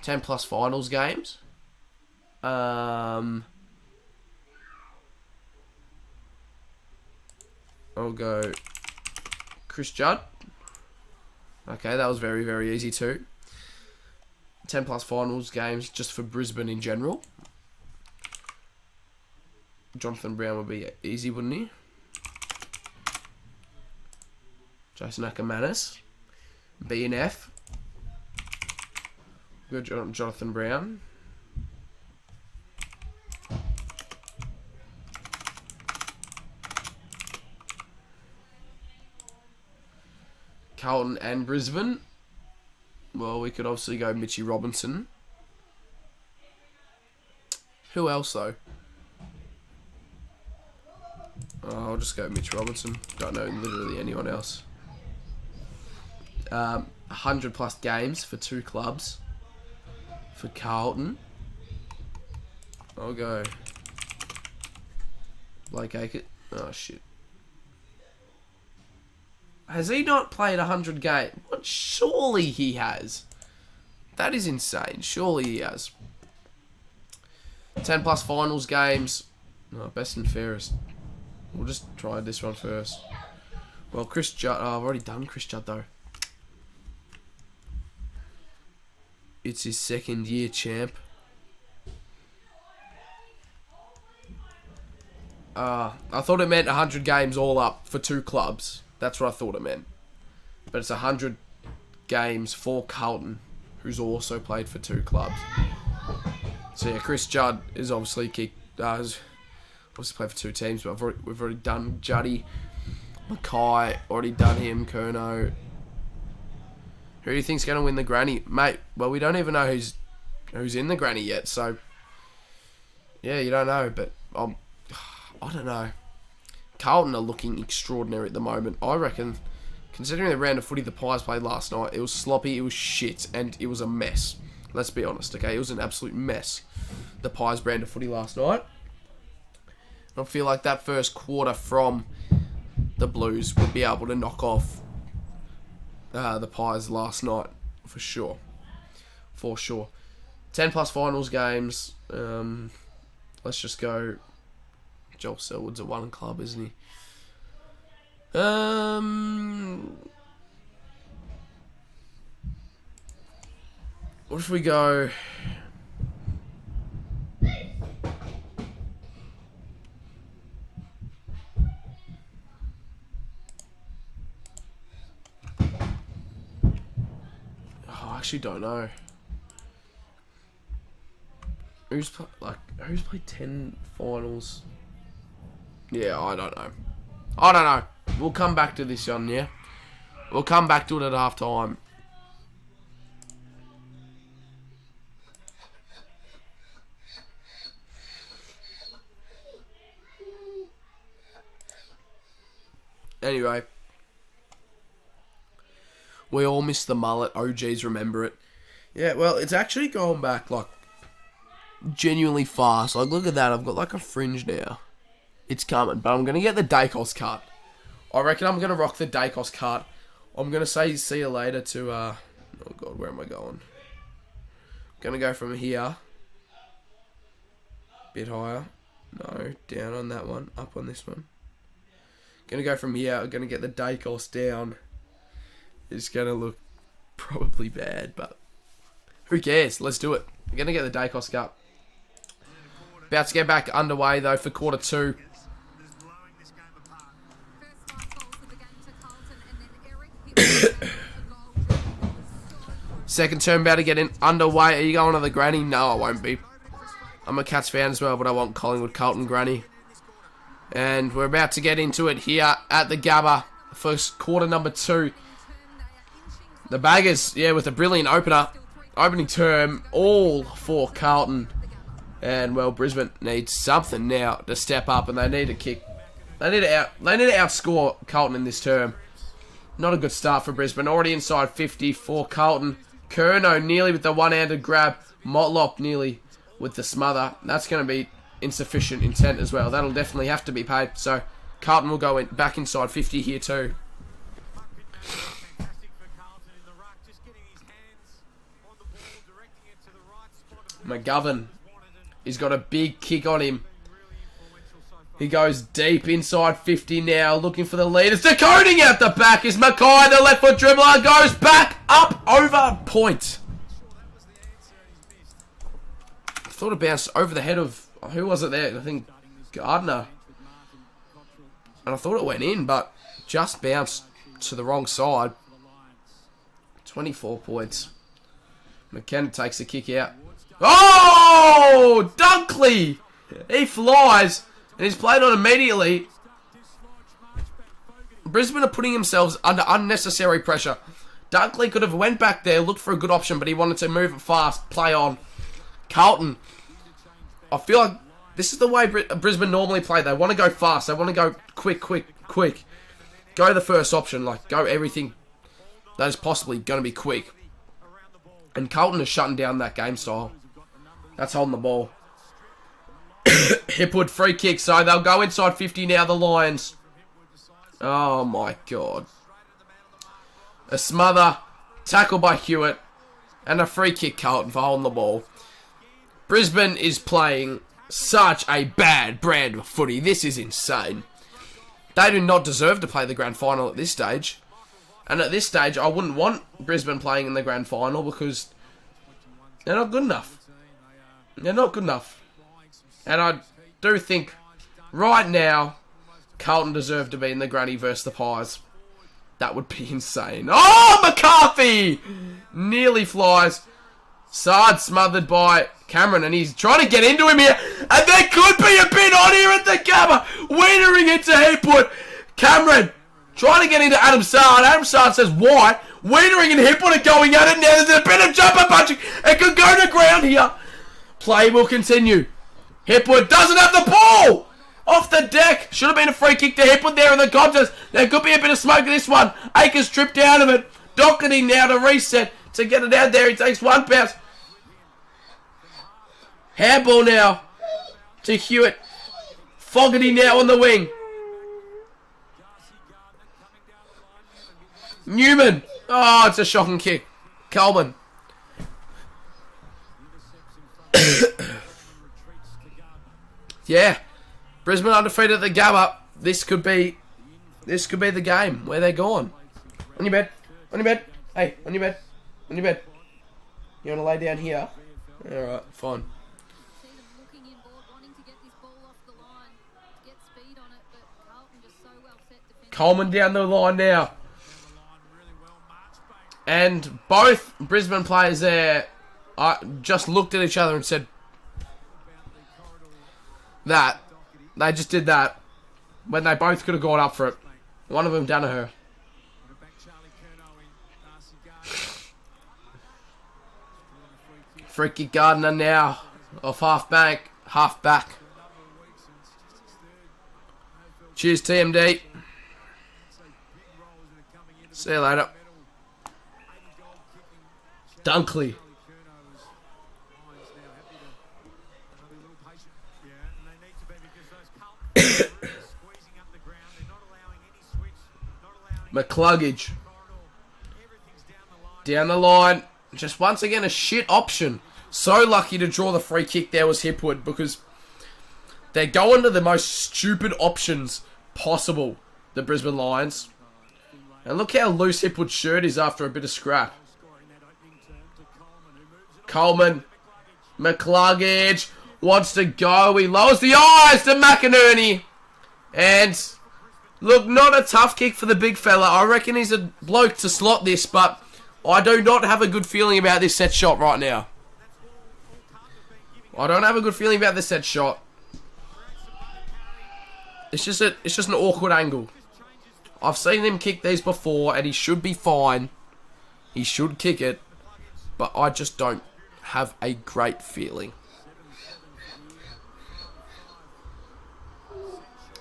10 plus finals games. I'll go Chris Judd. Okay, that was very, very easy too. 10 plus finals games just for Brisbane in general. Jonathan Brown would be easy, wouldn't he? Jason Ackermanis. B and F. Good Jonathan Brown. Carlton and Brisbane. Well, we could obviously go Mitchy Robinson. Who else, though? I'll just go Mitch Robinson. Don't know literally anyone else. 100 plus games for 2 clubs. For Carlton, I'll go Blake Acre. Oh shit. Has he not played 100 games? What? Surely he has. That is insane. Surely he has. 10 plus finals games. No, best and fairest. We'll just try this one first. Well, Chris Judd. Oh, I've already done Chris Judd though. It's his 2nd year, champ. I thought it meant 100 games all up for 2 clubs. That's what I thought it meant. But it's 100 games for Carlton, who's also played for 2 clubs. So yeah, Chris Judd is obviously obviously played for 2 teams, but we've already done Juddy. Mackay, already done him. Curnow. Who do you think's going to win the granny? Mate, well, we don't even know who's in the granny yet, so... Yeah, you don't know, but... I don't know. Carlton are looking extraordinary at the moment. I reckon, considering the round of footy the Pies played last night, it was sloppy, it was shit, and it was a mess. Let's be honest, okay? It was an absolute mess. The Pies brand of footy last night. I feel like that first quarter from the Blues would be able to knock off the Pies last night, for sure. For sure. 10 plus finals games. Let's just go. Joel Selwood's at 1 club, isn't he? What if we go... I actually don't know. Who's played 10 finals? Yeah, I don't know. I don't know. We'll come back to this one, yeah? We'll come back to it at half time. Anyway. We all miss the mullet. OGs remember it. Yeah, well, it's actually going back, like, genuinely fast. Like, look at that. I've got, like, a fringe now. It's coming. But I'm going to get the Dacos cut. I reckon I'm going to rock the Dacos cut. I'm going to say see you later to, oh, God, where am I going? Going to go from here. Bit higher. No, down on that one. Up on this one. Going to go from here. I'm going to get the Dacos down. It's going to look probably bad, but who cares? Let's do it. We're going to get the Dacos Cup. About to get back underway, though, for quarter 2. Second term about to get in underway. Are you going to the granny? No, I won't be. I'm a Cats fan as well, but I want Collingwood Carlton granny. And we're about to get into it here at the Gabba for quarter number 2. The Baggers, yeah, with a brilliant opening term, all for Carlton. And, well, Brisbane needs something now to step up, and they need to kick. They need to outscore Carlton in this term. Not a good start for Brisbane. Already inside 50 for Carlton. Curnow nearly with the one-handed grab. Motlop nearly with the smother. That's going to be insufficient intent as well. That'll definitely have to be paid. So, Carlton will go back inside 50 here too. McGovern. He's got a big kick on him. He goes deep inside 50 now, looking for the leaders. Decoding out the back is Mackay. The left foot dribbler goes back up over point. I thought it bounced over the head of, who was it there? I think Gardner. And I thought it went in, but just bounced to the wrong side. 24 points. McKenna takes the kick out. Oh! Dunkley! He flies, and he's played on immediately. Brisbane are putting themselves under unnecessary pressure. Dunkley could have went back there, looked for a good option, but he wanted to move it fast, play on. Carlton. I feel like This is the way Brisbane normally play. They want to go fast. They want to go quick. Go the first option. Like, go everything that is possibly going to be quick. And Carlton is shutting down that game style. That's holding the ball. Hipwood free kick. So they'll go inside 50 now, the Lions. Oh, my God. A smother. Tackle by Hewitt. And a free kick, Carlton, for holding the ball. Brisbane is playing such a bad brand of footy. This is insane. They do not deserve to play the grand final at this stage. And at this stage, I wouldn't want Brisbane playing in the grand final because they're not good enough. They're not good enough. And I do think right now, Carlton deserve to be in the granny versus the Pies. That would be insane. Oh, McCarthy! Nearly flies. Sard smothered by Cameron, and he's trying to get into him here. And there could be a bit on here at the Gabba. Wienering into Hipwood. Cameron trying to get into Adam Sard. Adam Sard says, why? Wienering and Hipwood are going at it now. There's a bit of jumper punching. It could go to ground here. Play will continue. Hipwood doesn't have the ball. Off the deck. Should have been a free kick to Hipwood there in the contest. There could be a bit of smoke in this one. Akers tripped out of it. Doherty now to reset. To get it out there, he takes one bounce. Handball now to Hewitt. Fogarty now on the wing. Newman. Oh, it's a shocking kick. Coleman. Yeah. Brisbane undefeated at the Gabba. This could be the game where they're gone. On your bed. On your bed. Hey, on your bed. On your bed. You want to lay down here? Alright, fine. See them looking inboard, wanting to get this ball off the line, get speed on it, but Carlton just so well set defensively. Coleman down the line now. And both Brisbane players there just looked at each other and said that. They just did that when they both could have gone up for it. One of them Danaher. Free kick Gardner now. Off half back. Cheers, TMD. See you later. Dunkley. McCluggage. Down the line. Just once again a shit option. So lucky to draw the free kick there was Hipwood because they're going to the most stupid options possible, the Brisbane Lions. And look how loose Hipwood's shirt is after a bit of scrap. Coleman. McCluggage wants to go. He lowers the eyes to McInerney. And look, not a tough kick for the big fella. I reckon he's a bloke to slot this, but I do not have a good feeling about this set shot right now. I don't have a good feeling about this set shot. It's just an awkward angle. I've seen him kick these before, and he should be fine. He should kick it, but I just don't have a great feeling.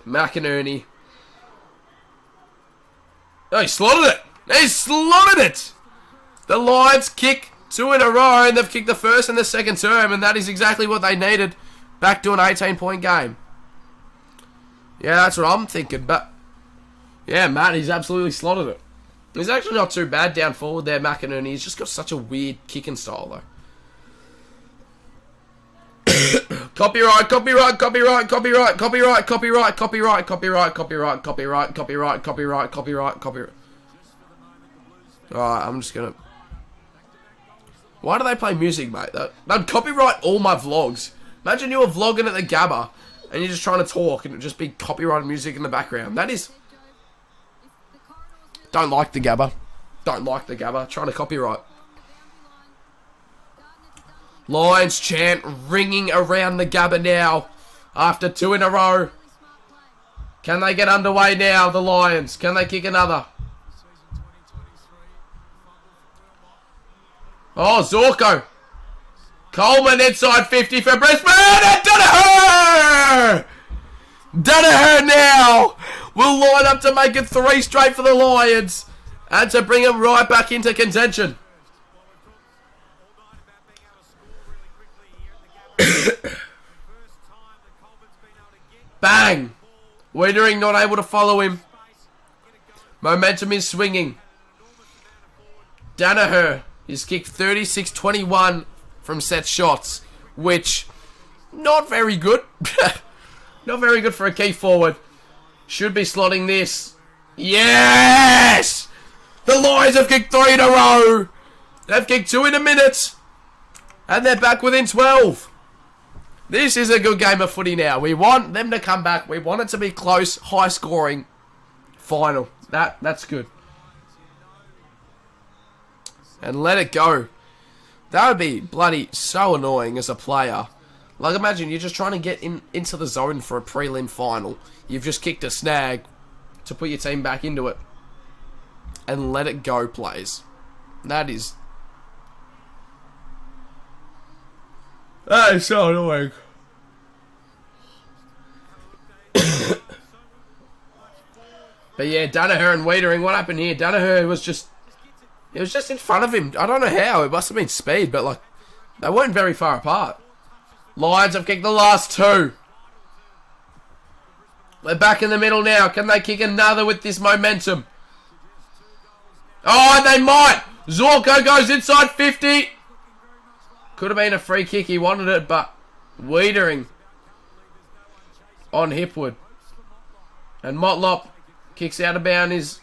McInerney. Oh, he slotted it. He slotted it. The Lions kick 2 in a row, and they've kicked the first and the second term, and that is exactly what they needed. Back to an 18-point game. Yeah, that's what I'm thinking, but yeah, Matt, he's absolutely slotted it. He's actually not too bad down forward there, McInerney. He's just got such a weird kicking style, though. Copyright. Alright, I'm just gonna... Why do they play music, mate? They'd copyright all my vlogs. Imagine you were vlogging at the Gabba and you're just trying to talk and it'd just be copyrighted music in the background. That is... Don't like the Gabba. Trying to copyright. Lions chant ringing around the Gabba now. After 2 in a row. Can they get underway now, the Lions? Can they kick another? Oh, Zorko. Coleman inside 50 for Brisbane. And Danaher! Danaher! Danaher now will line up to make it 3 straight for the Lions and to bring them right back into contention. Bang! Wiedering not able to follow him. Momentum is swinging. Danaher is kicked 36-21 from set shots, which not very good. Not very good for a key forward. Should be slotting this. Yes! The Lions have kicked 3 in a row. They've kicked 2 in a minute. And they're back within 12. This is a good game of footy now. We want them to come back. We want it to be close, high scoring final. That's good. And let it go. That would be bloody so annoying as a player. Like, imagine you're just trying to get into the zone for a prelim final. You've just kicked a snag to put your team back into it. And let it go, plays. That is so annoying. But yeah, Danaher and Wiedering, what happened here? Danaher was just... It was just in front of him. I don't know how. It must have been speed, but like... They weren't very far apart. Lions have kicked the last 2. They're back in the middle now. Can they kick another with this momentum? Oh, they might! Zorko goes inside 50. Could have been a free kick. He wanted it, but... Wiedering on Hipwood. And Motlop kicks out of bound is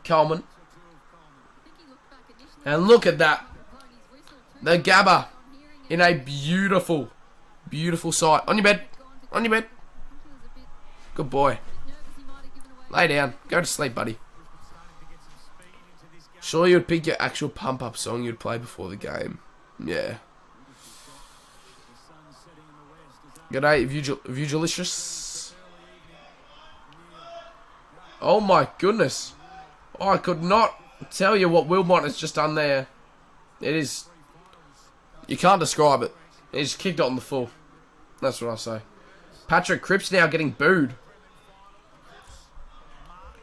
Coleman. And look at that. The Gabba in a beautiful, beautiful sight. On your bed. On your bed. Good boy. Lay down. Go to sleep, buddy. Sure you would pick your actual pump-up song you'd play before the game. Yeah. G'day, Vigilicious. Oh my goodness. Oh, I could not tell you what Wilmot has just done there. It is... You can't describe it. He's kicked it on the full. That's what I say. Patrick Cripps now getting booed.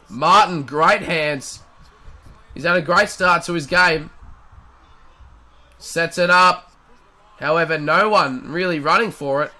Martin, great hands. He's had a great start to his game. Sets it up. However, no one really running for it.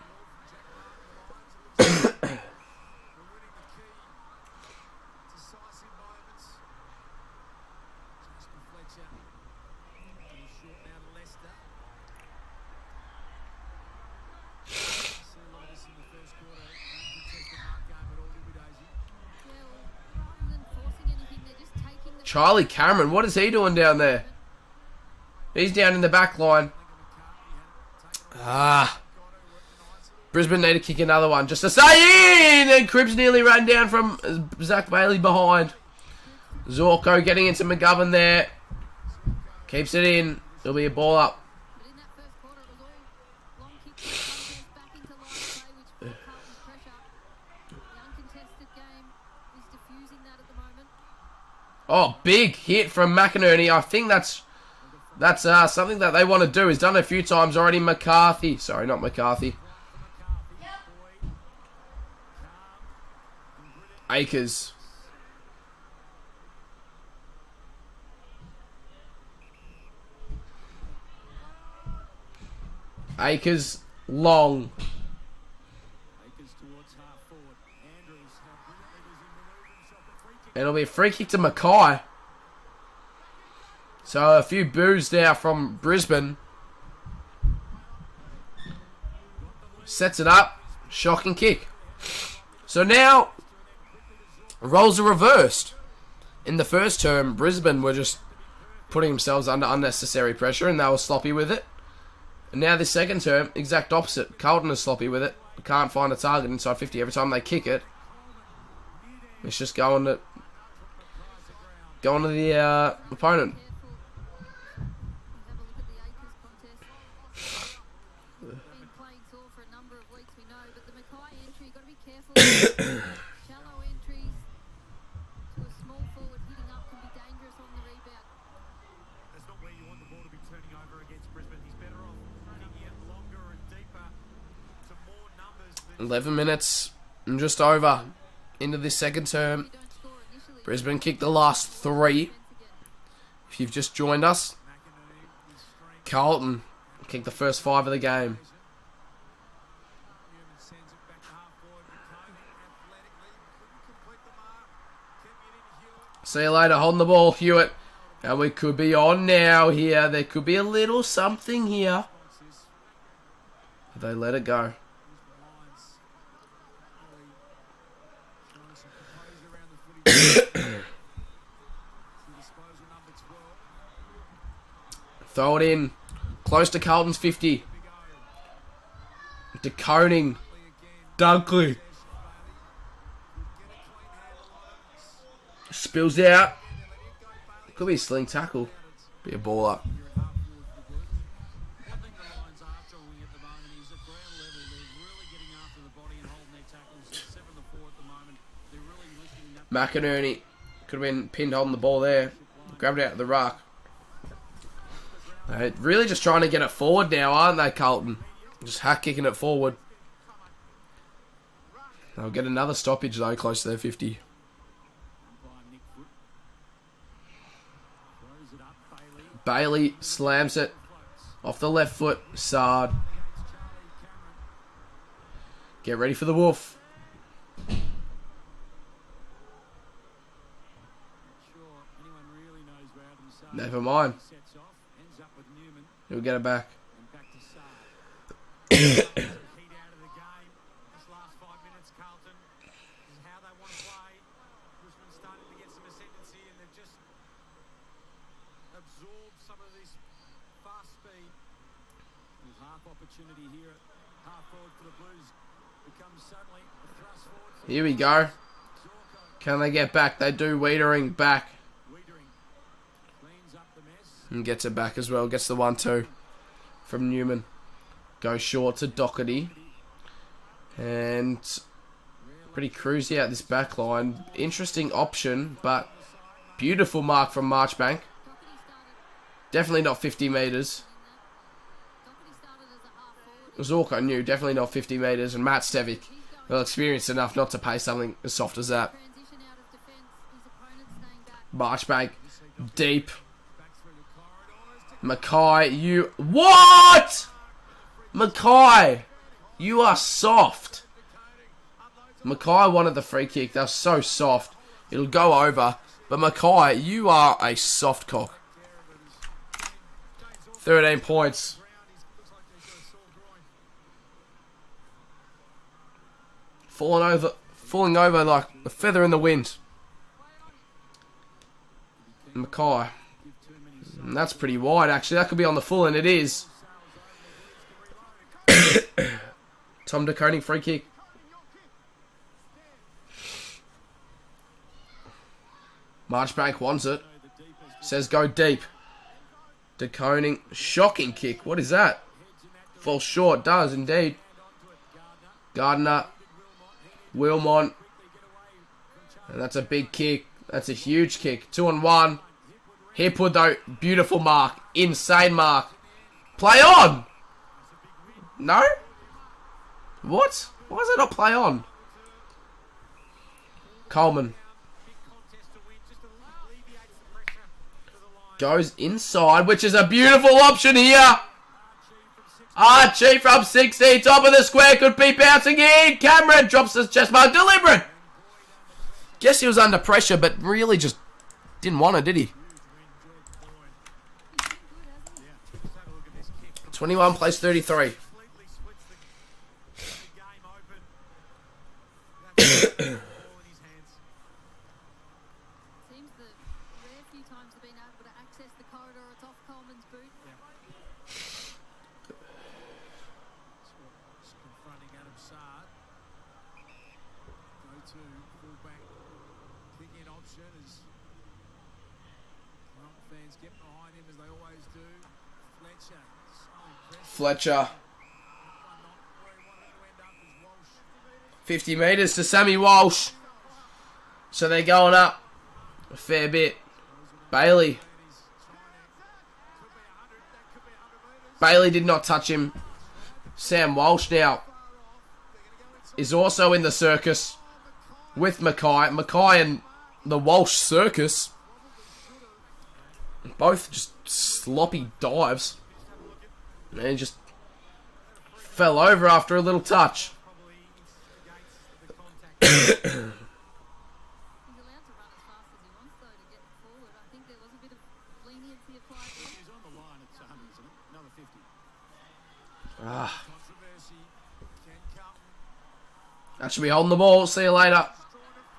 Charlie Cameron, what is he doing down there? He's down in the back line. Brisbane need to kick another one just to stay in! And Cripps nearly ran down from Zach Bailey behind. Zorko getting into McGovern there. Keeps it in. There'll be a ball up. Oh, big hit from McInerney. I think that's something that they want to do. He's done it a few times already. McCarthy. Sorry, not McCarthy. Akers. Akers, long. And it'll be a free kick to Mackay. So a few boos now from Brisbane. Sets it up. Shocking kick. So now, roles are reversed. In the first term, Brisbane were just putting themselves under unnecessary pressure and they were sloppy with it. And now this second term, exact opposite. Carlton is sloppy with it. Can't find a target inside 50 every time they kick it. It's just going to the opponent. Shallow entries to a small forward hitting up can be dangerous on the rebound. That's not where you want the ball to be turning over against Brisbane. He's better off running it longer and deeper to more numbers. 11 minutes and just over into this second term. Don't score initially. Brisbane kicked the last 3. If you've just joined us, Carlton kicked the first 5 of the game. See you later, holding the ball, Hewitt. And we could be on now here. There could be a little something here. They let it go. Throw it in. Close to Carlton's 50. Decoding. Dunkley. Spills out. Could be a sling tackle. Be a ball up. McInerney could have been pinned holding the ball there. Grabbed it out of the ruck. They're really just trying to get it forward now, aren't they, Carlton? Just hack kicking it forward. They'll get another stoppage though, close to their 50. Bailey slams it off the left foot. Sard. Get ready for the Wolf. Never mind. He'll get it back. Here we go. Can they get back? They do. Wiedering back. And gets it back as well. Gets the 1-2 from Newman. Goes short to Doherty. And pretty cruisy out this back line. Interesting option, but beautiful mark from Marchbank. Definitely not 50 metres. Zorko knew, definitely not 50 metres. And Matt Stevic, well experienced enough not to pay something as soft as that. Marchbank, deep. Mackay, you... What?! Mackay, you are soft. Mackay wanted the free kick. That was so soft. It'll go over. But Mackay, you are a soft cock. 13 points. Falling over like a feather in the wind. Mackay. And that's pretty wide, actually. That could be on the full, and it is. Tom DeConing free kick. Marchbank wants it. Says go deep. DeConing. Shocking kick. What is that? Falls short. Does indeed. Gardner. Wilmont. And that's a big kick. That's a huge kick. 2-on-1. Hipwood though, beautiful mark. Insane mark. Play on! No? What? Why is it not play on? Coleman. Goes inside, which is a beautiful option here. Archie from 60, top of the square, could be bouncing in. Cameron drops his chest mark, deliberate. Guess he was under pressure, but really just didn't want it, did he? 21 plays 33. Seems the rare few times they've been able to access the corridor, it's off Coleman's boot. Just confronting Adam Sard. Go to fullback. Kick in option as Carlton fans get behind him as they always do. Fletcher. So impressive. Fletcher. Not where he wanted to end up as Walsh. 50 metres to Sammy Walsh. So they're going up a fair bit. Bailey. Bailey did not touch him. Sam Walsh now. is also in the circus with Mackay. Mackay and the Walsh circus. Both just sloppy dives. And he just fell over after a little touch. He's allowed to run as fast as he wants, though, to get forward. I think there was a bit of leniency applied there. He's on the line at 100, isn't it? Another 50. Ah, Controversy can come. that should be holding the ball. See you later.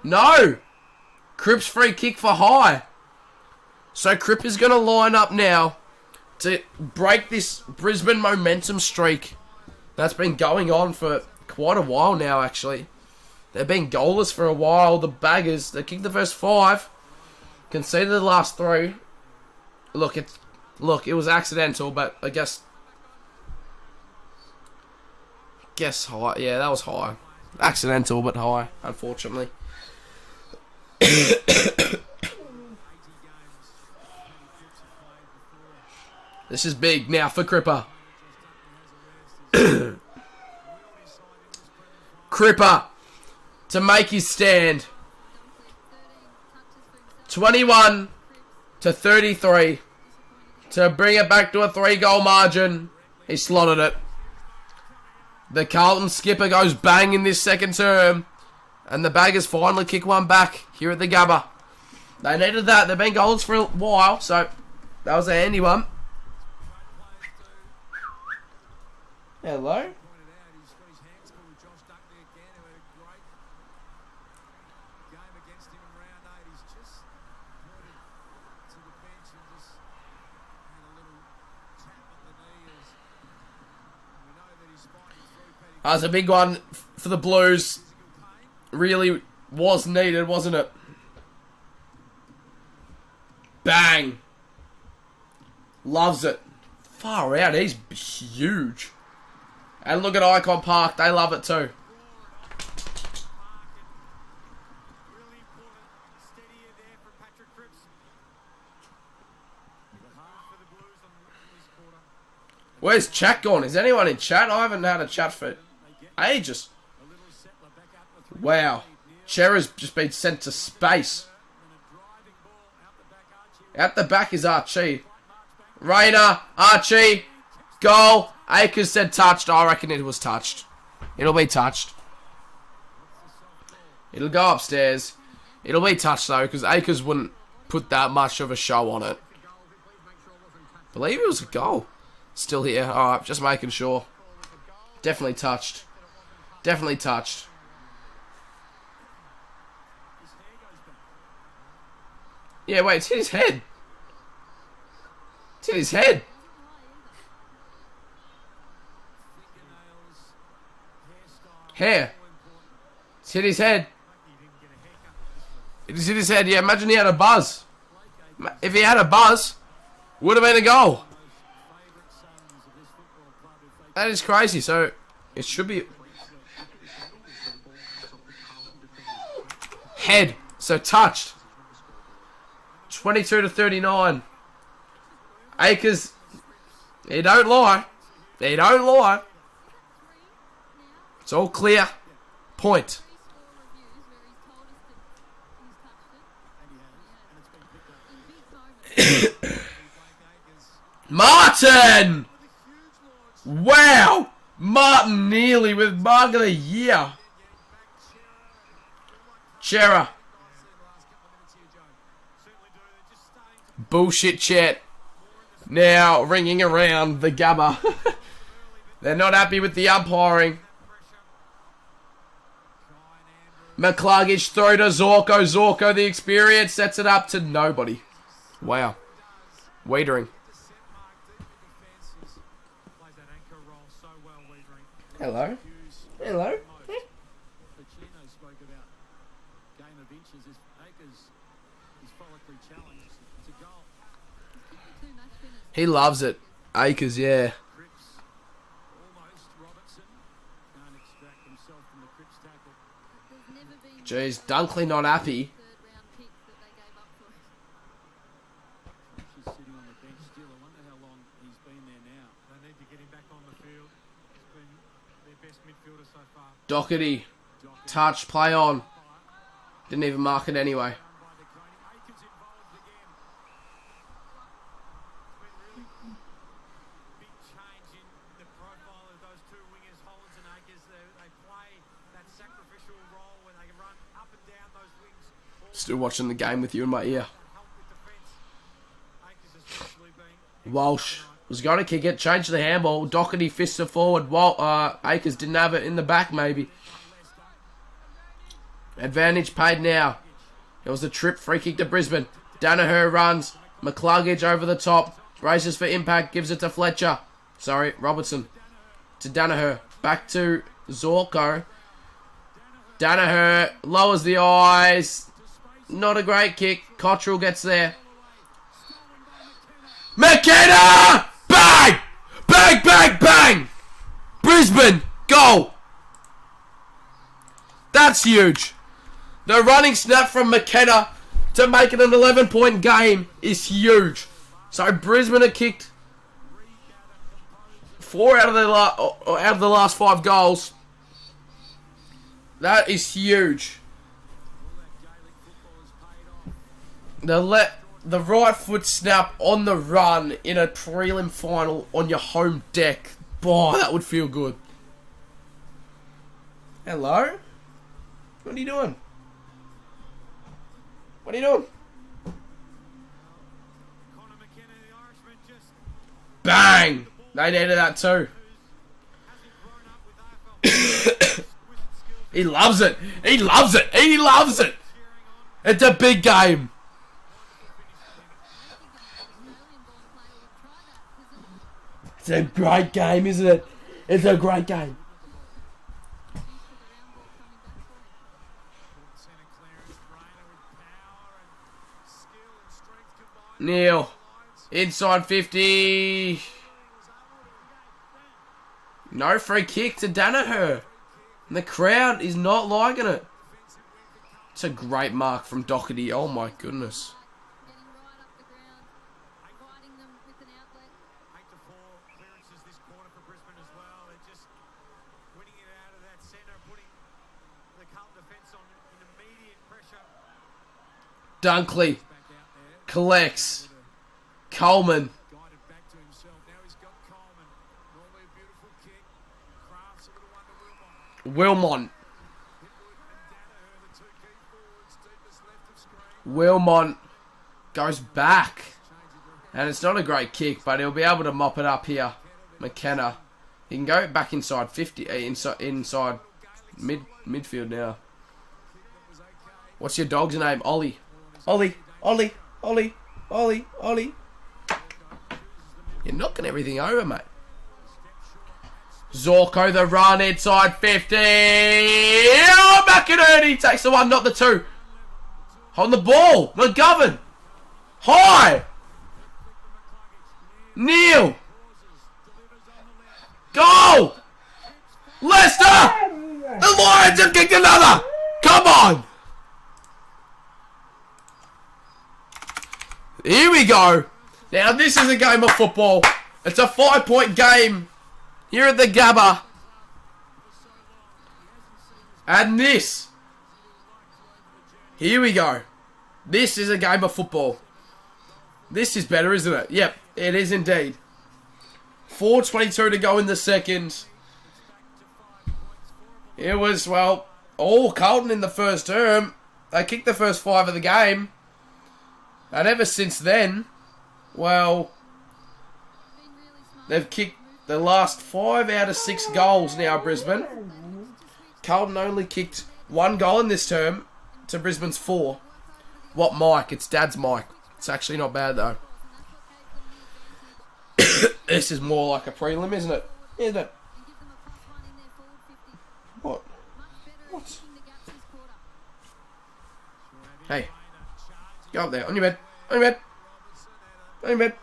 No! Cripps free kick for high. So Crip is going to line up now to break this Brisbane momentum streak that's been going on for quite a while now, actually. They've been goalless for a while. The Baggers, they kicked the first 5, conceded the last 3. Look, it was accidental, but I guess high. Yeah, that was high. Accidental, but high, unfortunately. This is big now for Cripper. Cripper to make his stand. 21 to 33 to bring it back to a 3-goal margin. He slotted it. The Carlton skipper goes bang in this second term. And the Baggers finally kick one back here at the Gabba. They needed that. They've been goals for a while, so that was a handy one. Hello? Pointed out, he's got his hands full with Josh Dunkley again, who had a great game against him in round 8. He's just pointed to the bench and just had a little tap at the knee as we know that he's fighting through Petty. That was a big one for the Blues. Physical pain. Really was needed, wasn't it? Bang. Loves it. Far out. He's huge. And look at Icon Park. They love it too. Really important steady there for Patrick Cripps. The half for the Blues on this quarter. Where's chat gone? Is anyone in chat? I haven't had a chat for ages. A little settler back up the 3. Wow. Chera's just been sent to space. And a driving ball out the back. Archie Out the back is Archie. Rayner, Archie, goal. Akers said touched. I reckon it was touched. It'll be touched. It'll go upstairs. It'll be touched though, because Akers wouldn't put that much of a show on it. Believe it was a goal. Still here. Alright, just making sure. Definitely touched. Definitely touched. Yeah, wait, it's hit his head. It's hit his head. Hair. It's hit his head. It just hit his head. Yeah, imagine he had a buzz. If he had a buzz, would have been a goal. That is crazy. So, it should be... Head. So, touched. 22 to 39. Akers. He don't lie. He don't lie. It's all clear. Point. Martin! Wow! Martin nearly with mark of the year. Chera. Bullshit chat. Now ringing around the Gabba. They're not happy with the umpiring. McCluggage throw to Zorko. Zorko, the experience, sets it up to nobody. Wow. Waitering. Hello. Hello. Pacino spoke about game of inches. Akers is follically challenged to goal. He loves it. Akers, yeah. Cripps almost. Robertson can't extract himself from the Cripps tackle. Jeez, Dunkley not happy. She's sitting on the bench still. I wonder how long he's been there now. They need to get him back on the field. It's been their best best midfielder so far. Doherty. Touch, play on. Didn't even mark it anyway. By the Coney. Akers involved again. It's been really big change in the profile of those two wingers, Hollins and Akers. They play that sacrificial role when they run up and down those wings. Still watching the game with you in my ear. Help with defence. Akers especially being Walsh was going to kick it. Changed the handball. Doherty fists it forward. Akers didn't have it in the back maybe. Advantage paid now. It was a trip. Free kick to Brisbane. Danaher runs. McCluggage over the top. Races for impact. Gives it to Fletcher. Sorry, Robertson. To Danaher. Back to Zorko. Danaher lowers the eyes. Not a great kick. Cottrell gets there. McKenna! Bang! Bang, bang, bang! Brisbane, goal! That's huge. The running snap from McKenna to make it an 11-point game is huge. So Brisbane have kicked 4 out of the last 5 goals. That is huge. The right foot snap on the run in a prelim final on your home deck. Boy, that would feel good. Hello? What are you doing? What are you doing? Connor McKenna, the Irishman, just Bang! They needed that too. hasn't grown up with AFL skills. He loves it. He loves it. He loves it. It's a big game. It's a great game, isn't it? It's a great game. Centre clearance, Rayner with power and skill and strength combined. Neil. Inside 50. No free kick to Danaher. And the crowd is not liking it. It's a great mark from Doherty. Oh my goodness. Getting right up the ground, fighting them with an outlet. 8 to 4 clearances this quarter for Brisbane as well. They're just winning it out of that centre, putting the Carlton defence on in immediate pressure. Dunkley Back out there, collects. Coleman. guided back to himself. Now he's got Coleman. Normally a beautiful kick. Crafts a little one to Wilmont. Wilmot. Hitwood and Danaher, the two key forwards, deepest left of screen. Wilmont goes back. And it's not a great kick, but he'll be able to mop it up here. McKenna. He can go back inside 50, inside midfield now. What's your dog's name? Ollie. Ollie. Ollie. Ollie. Ollie. Ollie. You're knocking everything over, mate. Zorko, the run inside 50. Oh, McInerney takes the 1, not the 2. On the ball. McGovern. High. Neil. Goal. Leicester. The Lions have kicked another. Come on. Here we go. Now this is a game of football. It's a 5-point game here at the Gabba. And this. Here we go. This is a game of football. This is better, isn't it? Yep, it is indeed. 4:22 to go in the second. It was, well, all Carlton in the first term. They kicked the first 5 of the game. And ever since then, well, they've kicked the last 5 out of 6 goals now, Brisbane. Carlton only kicked 1 goal in this term to Brisbane's 4. What mic? It's Dad's mic. It's actually not bad, though. This is more like a prelim, isn't it? Isn't it? What? What? Hey. Go up there. On your bed. On your bed. On your bed.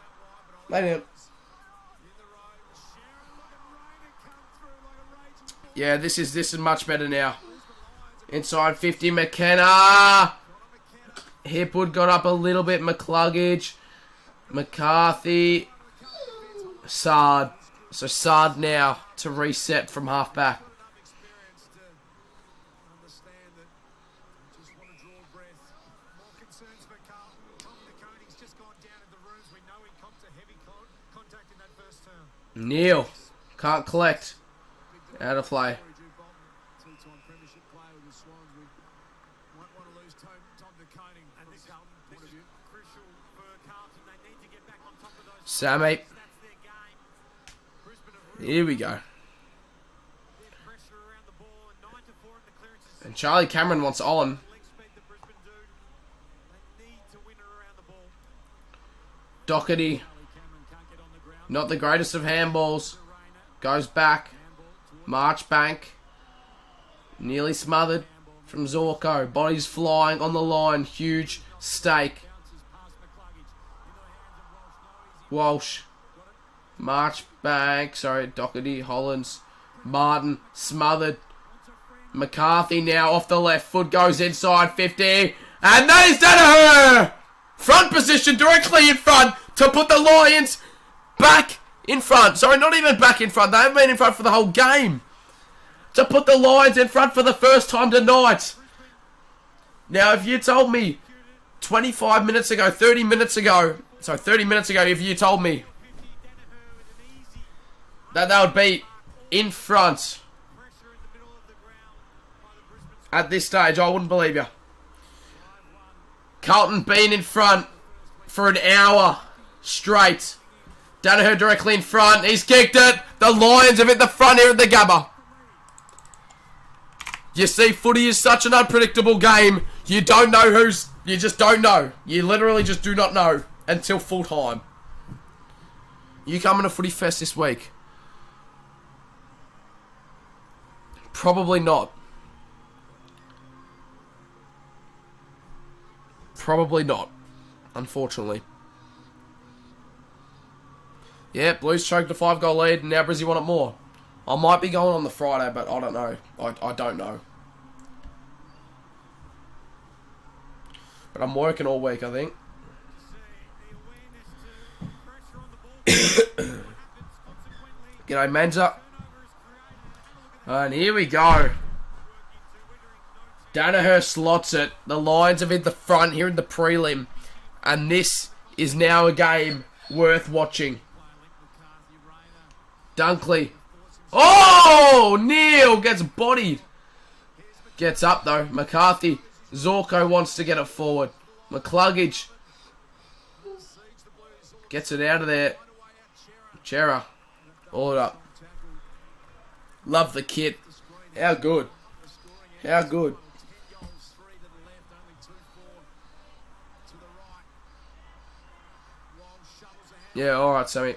Lay down. Yeah, this is much better now. Inside 50, McKenna. Hipwood got up a little bit. McCluggage. McCarthy. Sard. So Sard now to reset from half back. Neil. Can't collect. Out of play. Two-time premiership player with the Swans. We won't want to lose Tom de Koning. And this is crucial for Carlton. They need to get back on top of those. Sammy. That's their game. Brisbane have Here we go. really pressure around the ball. 9-4 in the clearances. And Charlie Cameron wants on. Leg speed that Brisbane do. They need to win it around the ball. Doherty. Cameron can't get on the ground. Not the greatest of handballs. Goes back. Marchbank. Nearly smothered from Zorko. Bodies flying on the line. Huge stake. Walsh. Marchbank. Sorry, Doherty. Hollands. Martin. Smothered. McCarthy now off the left foot. Goes inside 50. And there's Danaher! Front position directly in front to put the Lions back in front. Sorry, not even back in front. They haven't been in front for the whole game. To put the Lions in front for the first time tonight. Now, if you told me 25 minutes ago, 30 minutes ago, if you told me that they would be in front at this stage, I wouldn't believe you. Carlton been in front for an hour straight. Danaher directly in front. He's kicked it. The Lions have hit the front here at the Gabba. You see, footy is such an unpredictable game. You don't know who's... You just don't know. You literally just do not know until full time. You coming to Footy Fest this week? Probably not. Probably not. Unfortunately. Yeah, Blues choked a 5-goal lead, and now Brizzy want it more. I might be going on the Friday, but I don't know. I don't know. But I'm working all week, I think. G'day, Menza. And here we go. Danaher slots it. The Lions have hit the front here in the prelim. And this is now a game worth watching. Dunkley. Oh! Neil gets bodied. Gets up though. McCarthy. Zorko wants to get it forward. McCluggage. Gets it out of there. Chera. All it up. Love the kit. How good. How good. Yeah, alright, Sammy.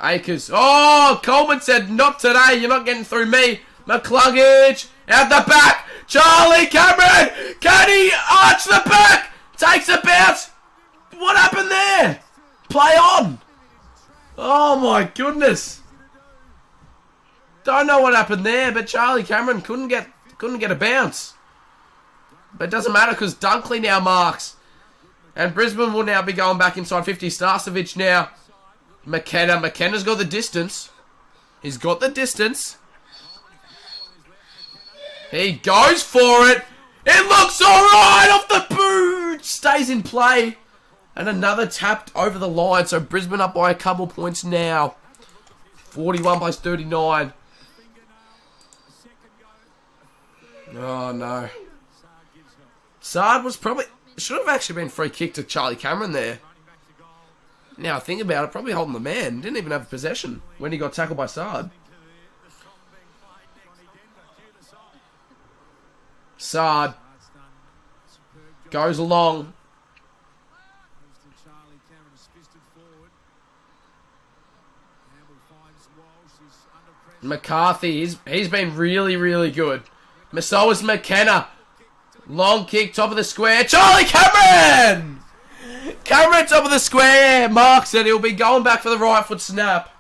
Akers. Oh, Coleman said, not today. You're not getting through me. McCluggage. Out the back. Charlie Cameron. Can he arch the back? Takes a bounce. What happened there? Play on. Oh, my goodness. Don't know what happened there, but Charlie Cameron couldn't get a bounce. But it doesn't matter because Dunkley now marks. And Brisbane will now be going back inside 50. Starcevic now. McKenna. McKenna's got the distance. He's got the distance. He goes for it. It looks alright off the boot. Stays in play. And another tapped over the line. So Brisbane up by a couple points now. 41-39. Oh no. Saad was probably... Should have actually been free kick to Charlie Cameron there. Now I think about it, probably holding the man. Didn't even have possession when he got tackled by Saad. Saad goes along. McCarthy, he's been really, really good. So is McKenna. Long kick, top of the square. Charlie Cameron! Cameron, top of the square. Marks it. He'll be going back for the right foot snap.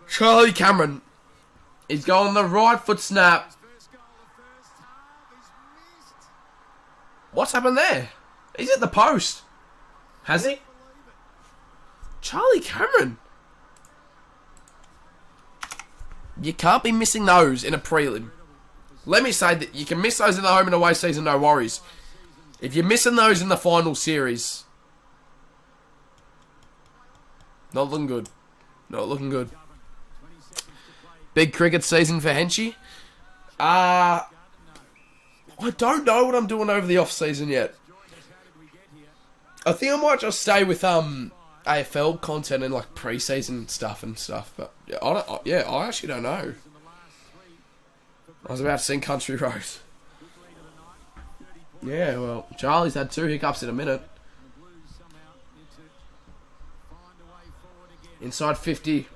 Charlie Cameron. He's going the right foot snap. What's happened there? He's at the post. Has he? Charlie Cameron. You can't be missing those in a prelim. Let me say that you can miss those in the home and away season, no worries. If you're missing those in the final series, not looking good. Not looking good. Big cricket season for Henchy. I don't know what I'm doing over the off season yet. I think I might just stay with AFL content and like pre-season stuff and stuff. But I actually don't know. I was about to sing Country Road. Yeah, well, Charlie's had 2 hiccups in a minute. Inside 50.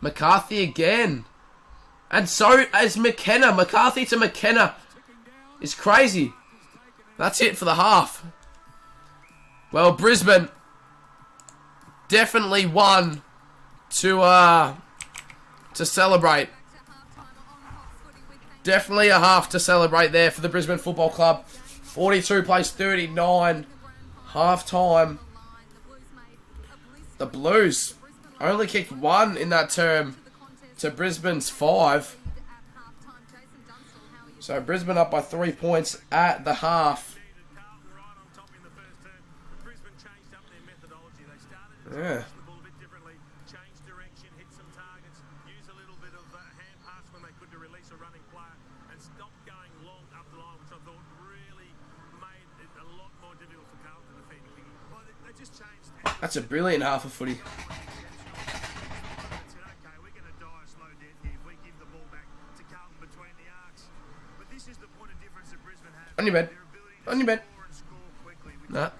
McCarthy again. And so as McKenna. McCarthy to McKenna is crazy. That's it for the half. Well, Brisbane definitely won to celebrate. Definitely a half to celebrate there for the Brisbane Football Club. 42 plays 39. Half time. The Blues only kicked 1 in that term to Brisbane's 5. So Brisbane up by 3 points at the half. Yeah. That's a brilliant half of footy. On your bed. On your bed. Nah.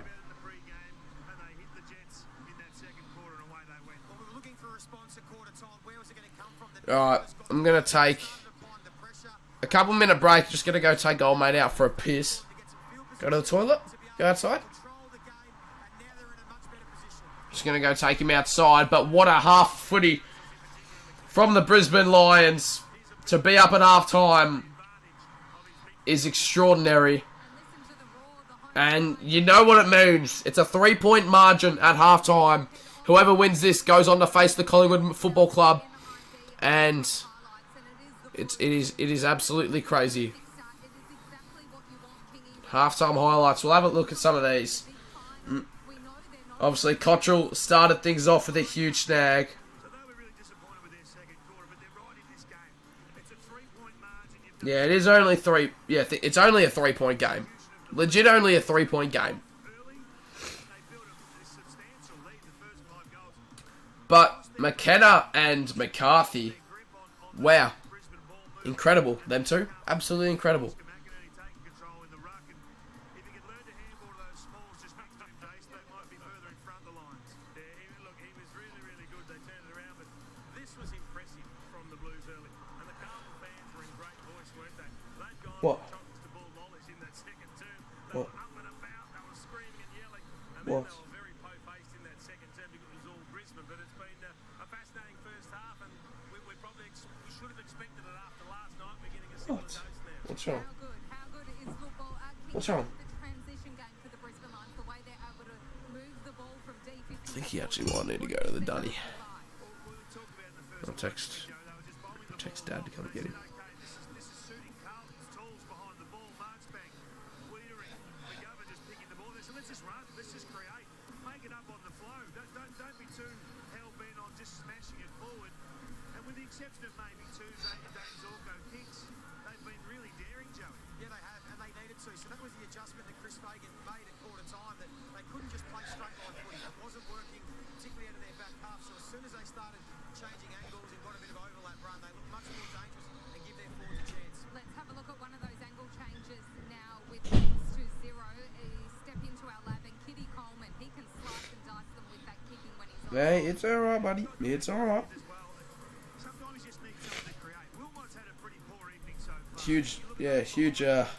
Alright, I'm going to take a couple minute break. Just going to go take old mate out for a piss. Go to the toilet. Go outside. Just going to go take him outside. But what a half footy from the Brisbane Lions to be up at half time is extraordinary. And you know what it means. It's a 3-point margin at half time. Whoever wins this goes on to face the Collingwood Football Club. And it is absolutely crazy. Halftime highlights. We'll have a look at some of these. Obviously, Cottrell started things off with a huge snag. Yeah, it is only 3. Yeah, it's only a 3-point game. Legit only a 3-point game. But McKenna and McCarthy, wow. Incredible. Them two, absolutely incredible. What? What? What? What? What's wrong? What's wrong? I think he actually might need to go to the dunny. I'll text Dad to come get him. Hey, it's alright, buddy. It's alright. Huge, yeah, huge, half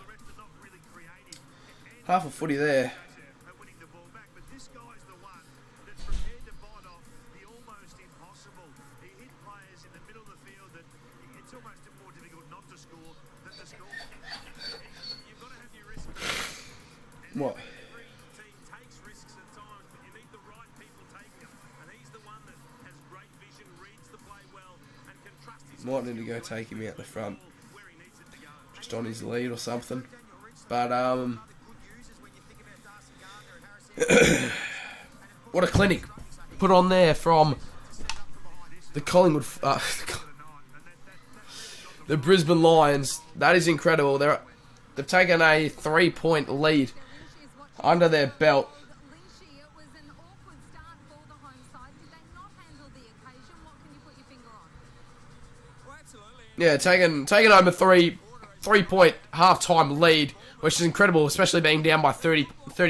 a footy there. What? Might need to go take him out the front. Just on his lead or something. But, what a clinic put on there from the Collingwood... the Brisbane Lions. That is incredible. They've taken a 3-point lead under their belt. Lynchy, it was an awkward start for the home side. Did they not handle the occasion? What can you put your finger on? Well, absolutely. Yeah, taking home a 3-point half-time lead, which is incredible, especially being down by 30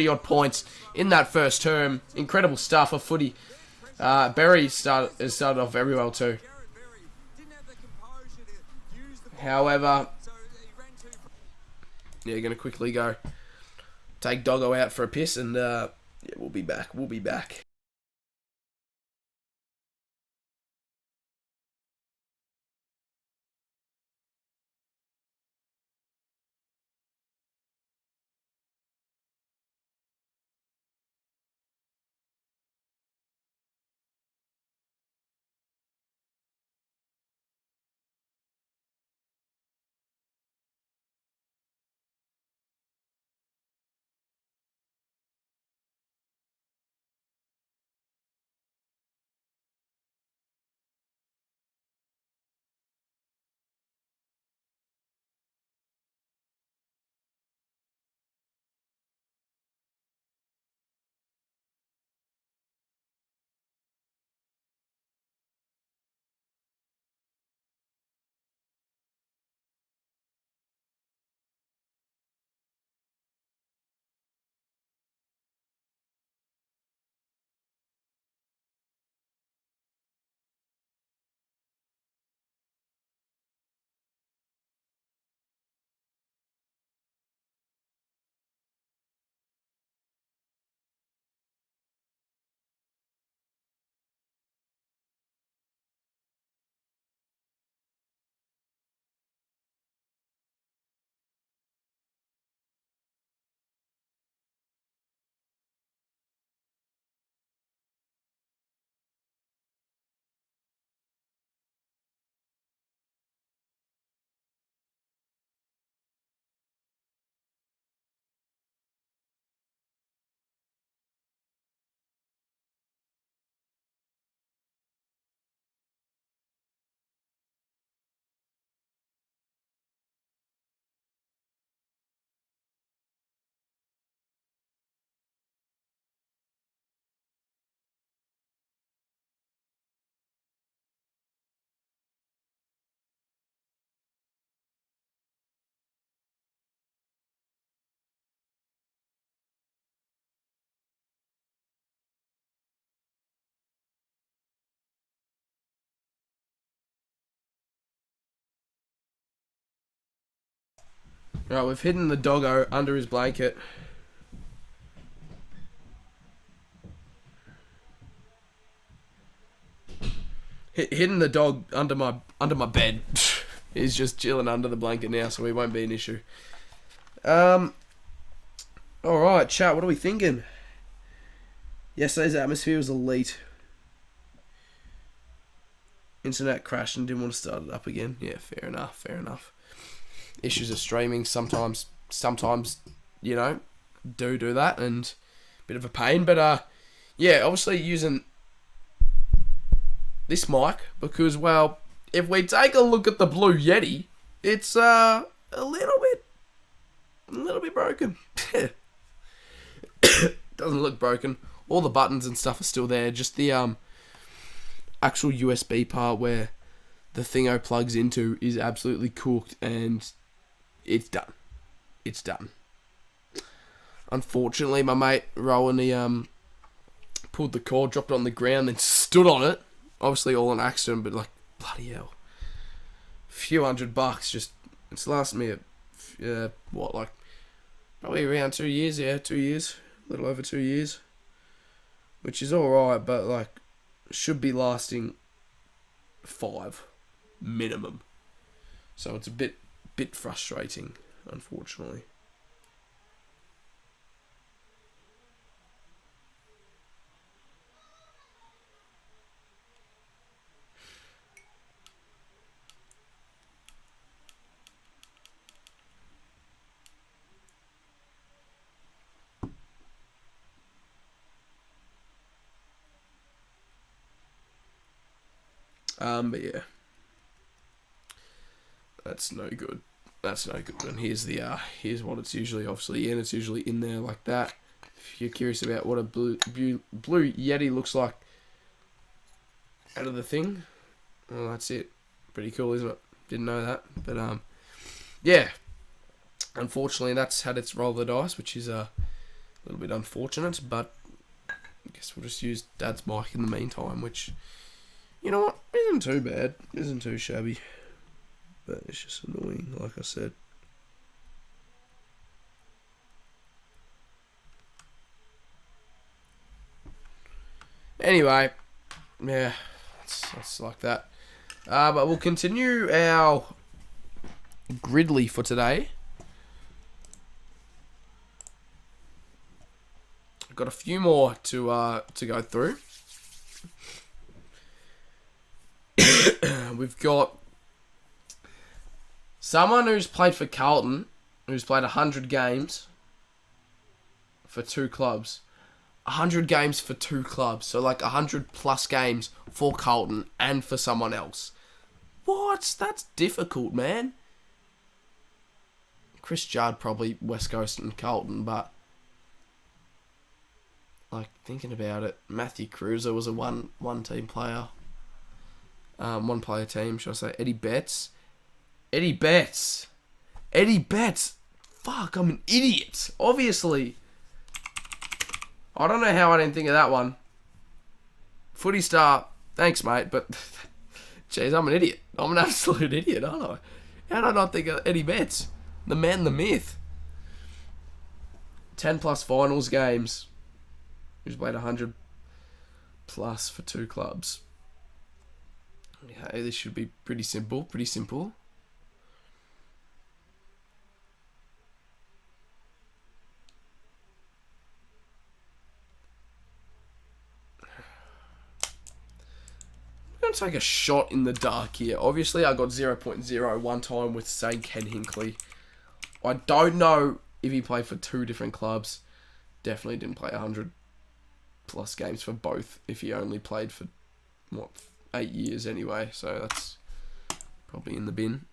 odd points in that first term. Incredible stuff of footy. Berry has started off very well too. Garrett Berry didn't have the composure to use the ball. However, So he ran too far. yeah, going to quickly go take Doggo out for a piss, and yeah, we'll be back. We'll be back. Right, we've hidden the Doggo under his blanket. Hidden the dog under my bed. He's just chilling under the blanket now, so he won't be an issue. Alright, chat, what are we thinking? Yesterday's atmosphere was elite. Internet crashed and didn't want to start it up again. Yeah, fair enough. Issues of streaming sometimes, you know, do that, and a bit of a pain. But, yeah, obviously using this mic because, well, if we take a look at the Blue Yeti, it's a little bit broken. Doesn't look broken. All the buttons and stuff are still there. Just the actual USB part where the thingo plugs into is absolutely cooked, and it's done. Unfortunately, my mate Rowan, he pulled the cord, dropped it on the ground, then stood on it. Obviously all on accident, but like, bloody hell. A few $100 just, it's lasted me probably around 2 years, 2 years. A little over 2 years. Which is alright, but like, should be lasting 5 minimum. So it's a bit frustrating, unfortunately. But yeah, that's no good. That's no good. And here's what it's usually obviously in. It's usually in there like that. If you're curious about what a blue Yeti looks like out of the thing, well, that's it. Pretty cool, isn't it? Didn't know that, but yeah. Unfortunately, that's had its roll of the dice, which is a little bit unfortunate. But I guess we'll just use Dad's mic in the meantime, which, you know what, isn't too bad, isn't too shabby, but it's just annoying, like I said. Anyway, yeah, that's like that. But we'll continue our Gridley for today. I've got a few more to go through. We've got someone who's played for Carlton, who's played 100 games for 2 clubs. 100 games for 2 clubs. So like 100 plus games for Carlton and for someone else. What? That's difficult, man. Chris Judd probably West Coast and Carlton, but like thinking about it, Matthew Cruiser was a one team player. One player team, should I say. Eddie Betts. Fuck, I'm an idiot. Obviously. I don't know how I didn't think of that one. Footy Star, thanks, mate, but jeez, I'm an idiot. I'm an absolute idiot, aren't I? How did I not think of Eddie Betts? The man, the myth. 10 plus finals games. Who's played 100 plus for 2 clubs. Okay, this should be pretty simple. I'm going to take a shot in the dark here. Obviously, I got 0.0 one time with, say, Ken Hinkley. I don't know if he played for 2 different clubs. Definitely didn't play 100 plus games for both if he only played for, 8 years anyway. So that's probably in the bin.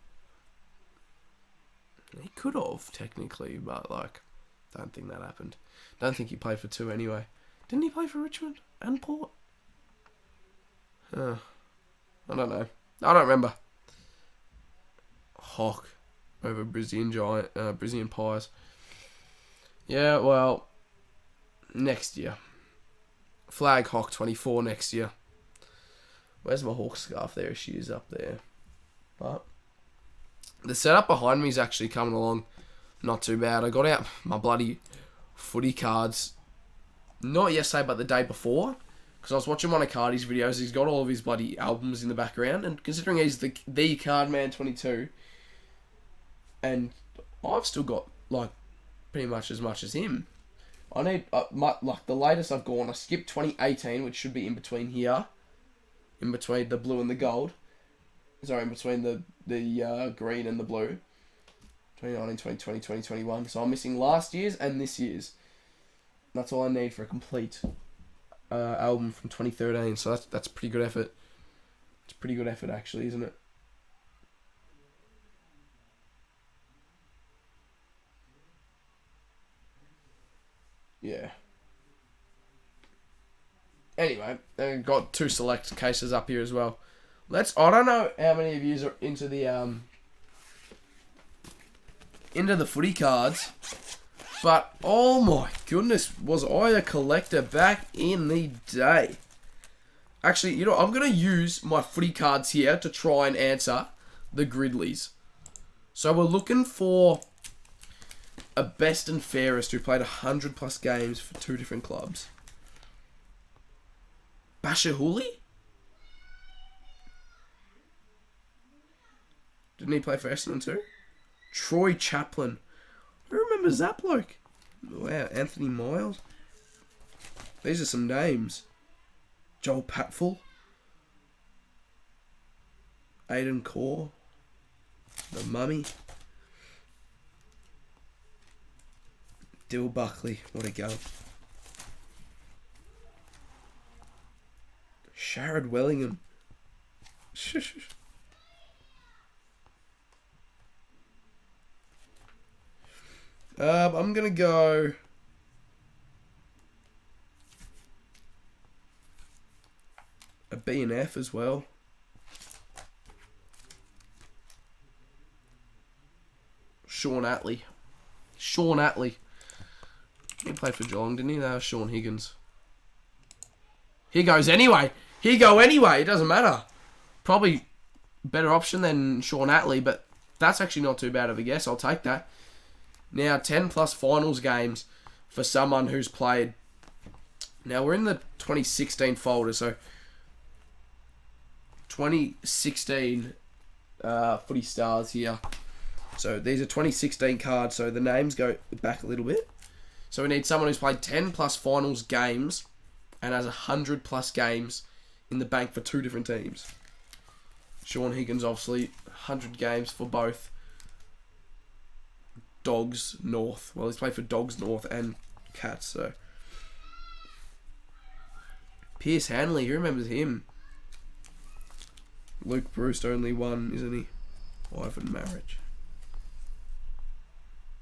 He could have, technically, but, like, don't think that happened. Don't think he played for 2 anyway. Didn't he play for Richmond and Port? I don't know. I don't remember. Hawk over Brisbane Pies. Yeah, well, next year. Flag Hawk 24 next year. Where's my Hawk scarf? There she is up there. But the setup behind me is actually coming along not too bad. I got out my bloody footy cards, not yesterday, but the day before. Because I was watching one of Cardi's videos. He's got all of his bloody albums in the background. And considering he's the Card Man 22. And I've still got, like, pretty much as much as him. I need, the latest I've gone, I skipped 2018, which should be in between here. In between the blue and the gold. Sorry, in between the green and the blue. 2019, 2020, 2021. So I'm missing last year's and this year's. That's all I need for a complete album from 2013, so that's a pretty good effort. It's a pretty good effort, actually, isn't it? Yeah. Anyway, I've got 2 select cases up here as well. I don't know how many of you are into the footy cards. But, oh my goodness, was I a collector back in the day. Actually, you know, I'm going to use my footy cards here to try and answer the Gridleys. So we're looking for a best and fairest who played 100 plus games for 2 different clubs. Bashahuli? Didn't he play for Essendon too? Troy Chaplin. Who remembers that bloke? Wow, Anthony Miles. These are some names. Joel Patfull. Aidan Core. The Mummy. Dill Buckley. What a go. Sharad Wellingham. I'm going to go... a B and F as well. Sean Atlee. He played for Geelong, didn't he? That was Sean Higgins. He goes anyway. He go anyway. It doesn't matter. Probably better option than Sean Atlee, but that's actually not too bad of a guess. I'll take that. Now, 10 plus finals games for someone who's played. Now, we're in the 2016 folder, so 2016 footy stars here. So these are 2016 cards, so the names go back a little bit. So we need someone who's played 10 plus finals games and has 100 plus games in the bank for two different teams. Sean Higgins, obviously, 100 games for both Dogs North. Well, he's played for Dogs North and Cats, so. Pierce Hanley, who remembers him? Luke Bruce, only one, isn't he? Ivan Marriage.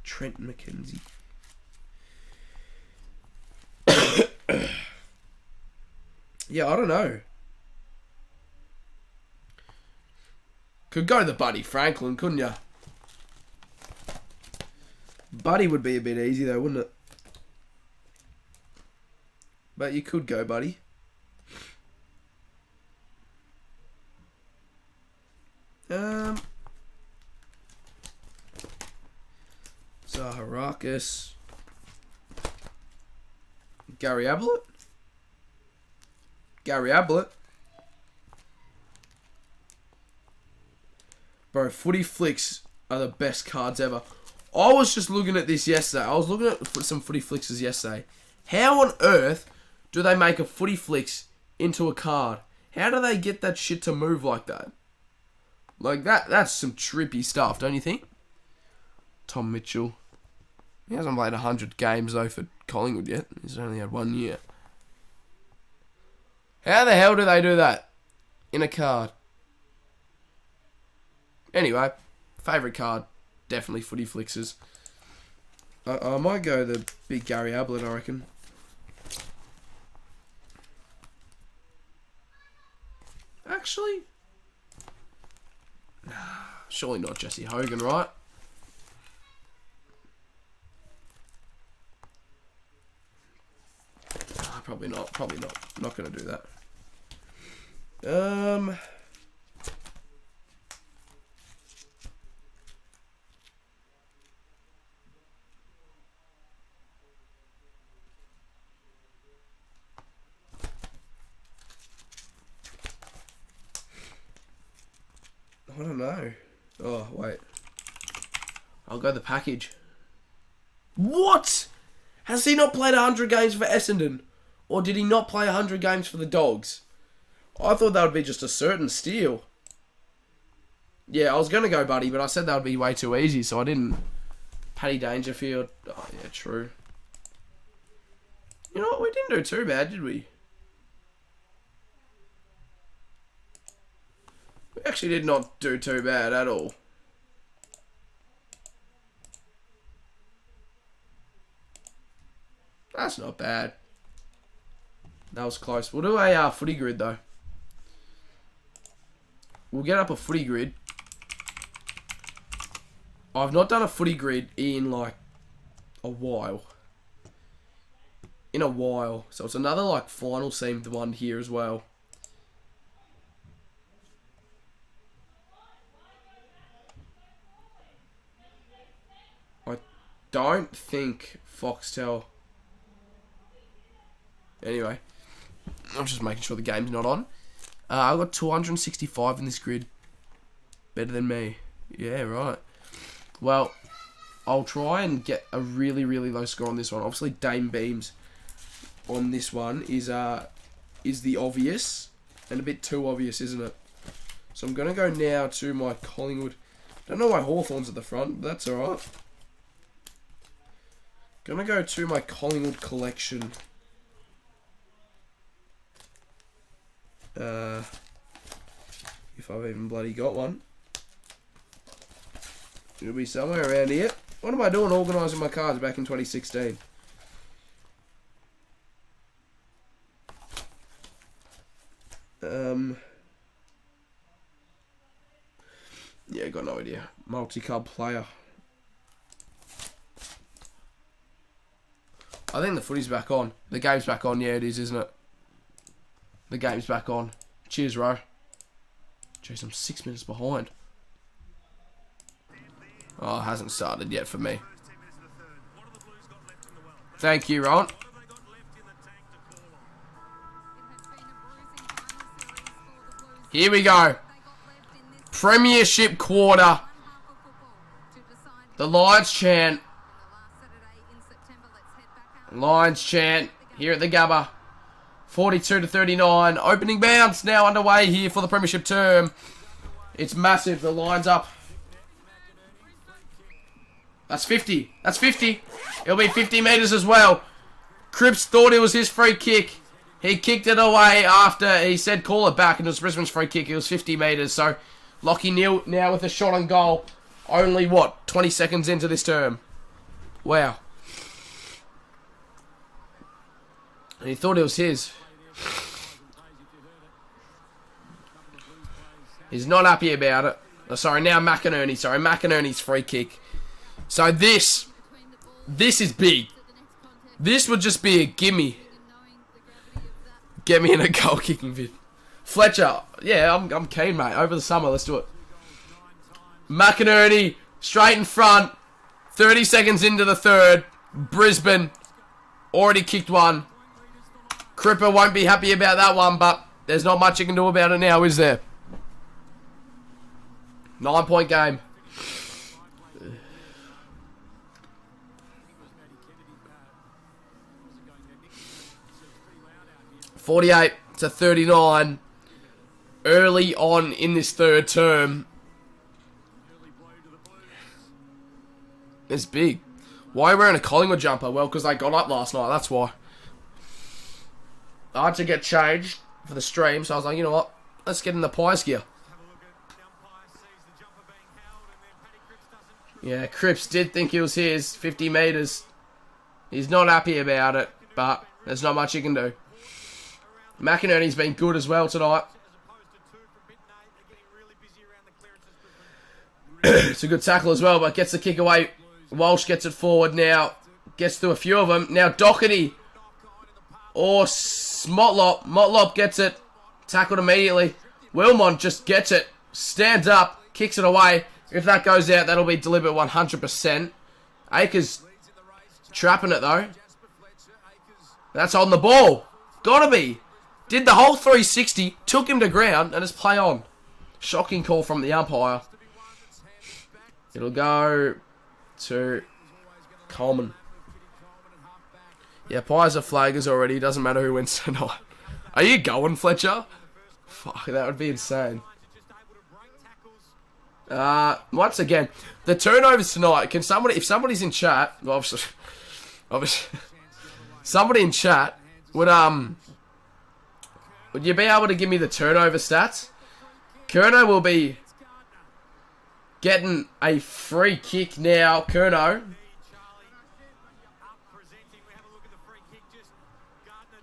Trent McKenzie. Yeah, I don't know. Could go the Buddy Franklin, couldn't ya? Buddy would be a bit easy though, wouldn't it? But you could go Buddy. Zaharakis. Gary Ablett. Bro, Footy Flicks are the best cards ever. I was just looking at this yesterday. I was looking at some Footy Flicks yesterday. How on earth do they make a Footy Flicks into a card? How do they get that shit to move like that? Like, that's some trippy stuff, don't you think? Tom Mitchell. He hasn't played 100 games, though, for Collingwood yet. He's only had 1 year. How the hell do they do that in a card? Anyway, favourite card, definitely Footy Flicks's. I might go the big Gary Ablett, I reckon. Actually, surely not Jesse Hogan, right? Probably not. Not going to do that. I don't know. Oh, wait. I'll go the package. What? Has he not played 100 games for Essendon? Or did he not play 100 games for the Dogs? I thought that would be just a certain steal. Yeah, I was going to go Buddy, but I said that would be way too easy, so I didn't. Paddy Dangerfield. Oh, yeah, true. You know what? We didn't do too bad, did we? We actually did not do too bad at all. That's not bad. That was close. We'll do a footy grid, though. We'll get up a footy grid. I've not done a footy grid in, like, a while. So it's another, like, final themed one here as well. I don't think Foxtel... Anyway, I'm just making sure the game's not on. I've got 265 in this grid. Better than me. Yeah, right. Well, I'll try and get a really, really low score on this one. Obviously, Dame Beams on this one is the obvious. And a bit too obvious, isn't it? So I'm going to go now to my Collingwood. Don't know why Hawthorn's at the front, but that's alright. Going to go to my Collingwood collection. If If I've even bloody got one. It'll be somewhere around here. What am I doing organising my cards back in 2016? Yeah, got no idea. Multi-club player. I think the footy's back on. The game's back on. Yeah, it is, isn't it? The game's back on. Cheers, Ro. Jeez, I'm 6 minutes behind. Oh, it hasn't started yet for me. Thank you, Ron. Here we go. Premiership quarter. The Lions chant. Lions chant here at the Gabba. 42-39. Opening bounce now underway here for the Premiership term. It's massive. The Lions up. That's 50. That's 50. It'll be 50 metres as well. Cripps thought it was his free kick. He kicked it away after he said call it back, and it was Brisbane's free kick. It was 50 metres. So, Lockie Neal now with a shot on goal. Only, what, 20 seconds into this term. Wow. And he thought it was his. He's not happy about it. Oh, sorry, now McInerney. Sorry, McInerney's free kick. So this is big. This would just be a gimme. Get me in a goal kicking vid. Fletcher, yeah, I'm keen, mate. Over the summer, let's do it. McInerney, straight in front. 30 seconds into the third. Brisbane already kicked one. Cripper won't be happy about that one, but there's not much you can do about it now, is there? 9-point game. 48-39. Early on in this third term. It's big. Why are you wearing a Collingwood jumper? Well, because they got up last night, that's why. I had to get changed for the stream, so I was like, you know what? Let's get in the Pies gear. Yeah, Cripps did think it was his. 50 metres. He's not happy about it, but there's not much he can do. McInerney's been good as well tonight. It's a good tackle as well, but gets the kick away. Walsh gets it forward now. Gets through a few of them. Now Doherty. Or Motlop. Motlop gets it. Tackled immediately. Wilmot just gets it. Stands up. Kicks it away. If that goes out, that'll be delivered 100%. Akers trapping it though. That's on the ball. Gotta be. Did the whole 360. Took him to ground and just play on. Shocking call from the umpire. It'll go to Coleman. Yeah, Pies are flaggers already. Doesn't matter who wins tonight. Are you going, Fletcher? Fuck, that would be insane. Once again, the turnovers tonight. Can somebody, if somebody's in chat, well, obviously, somebody in chat would you be able to give me the turnover stats? Curnow will be getting a free kick now. Curnow.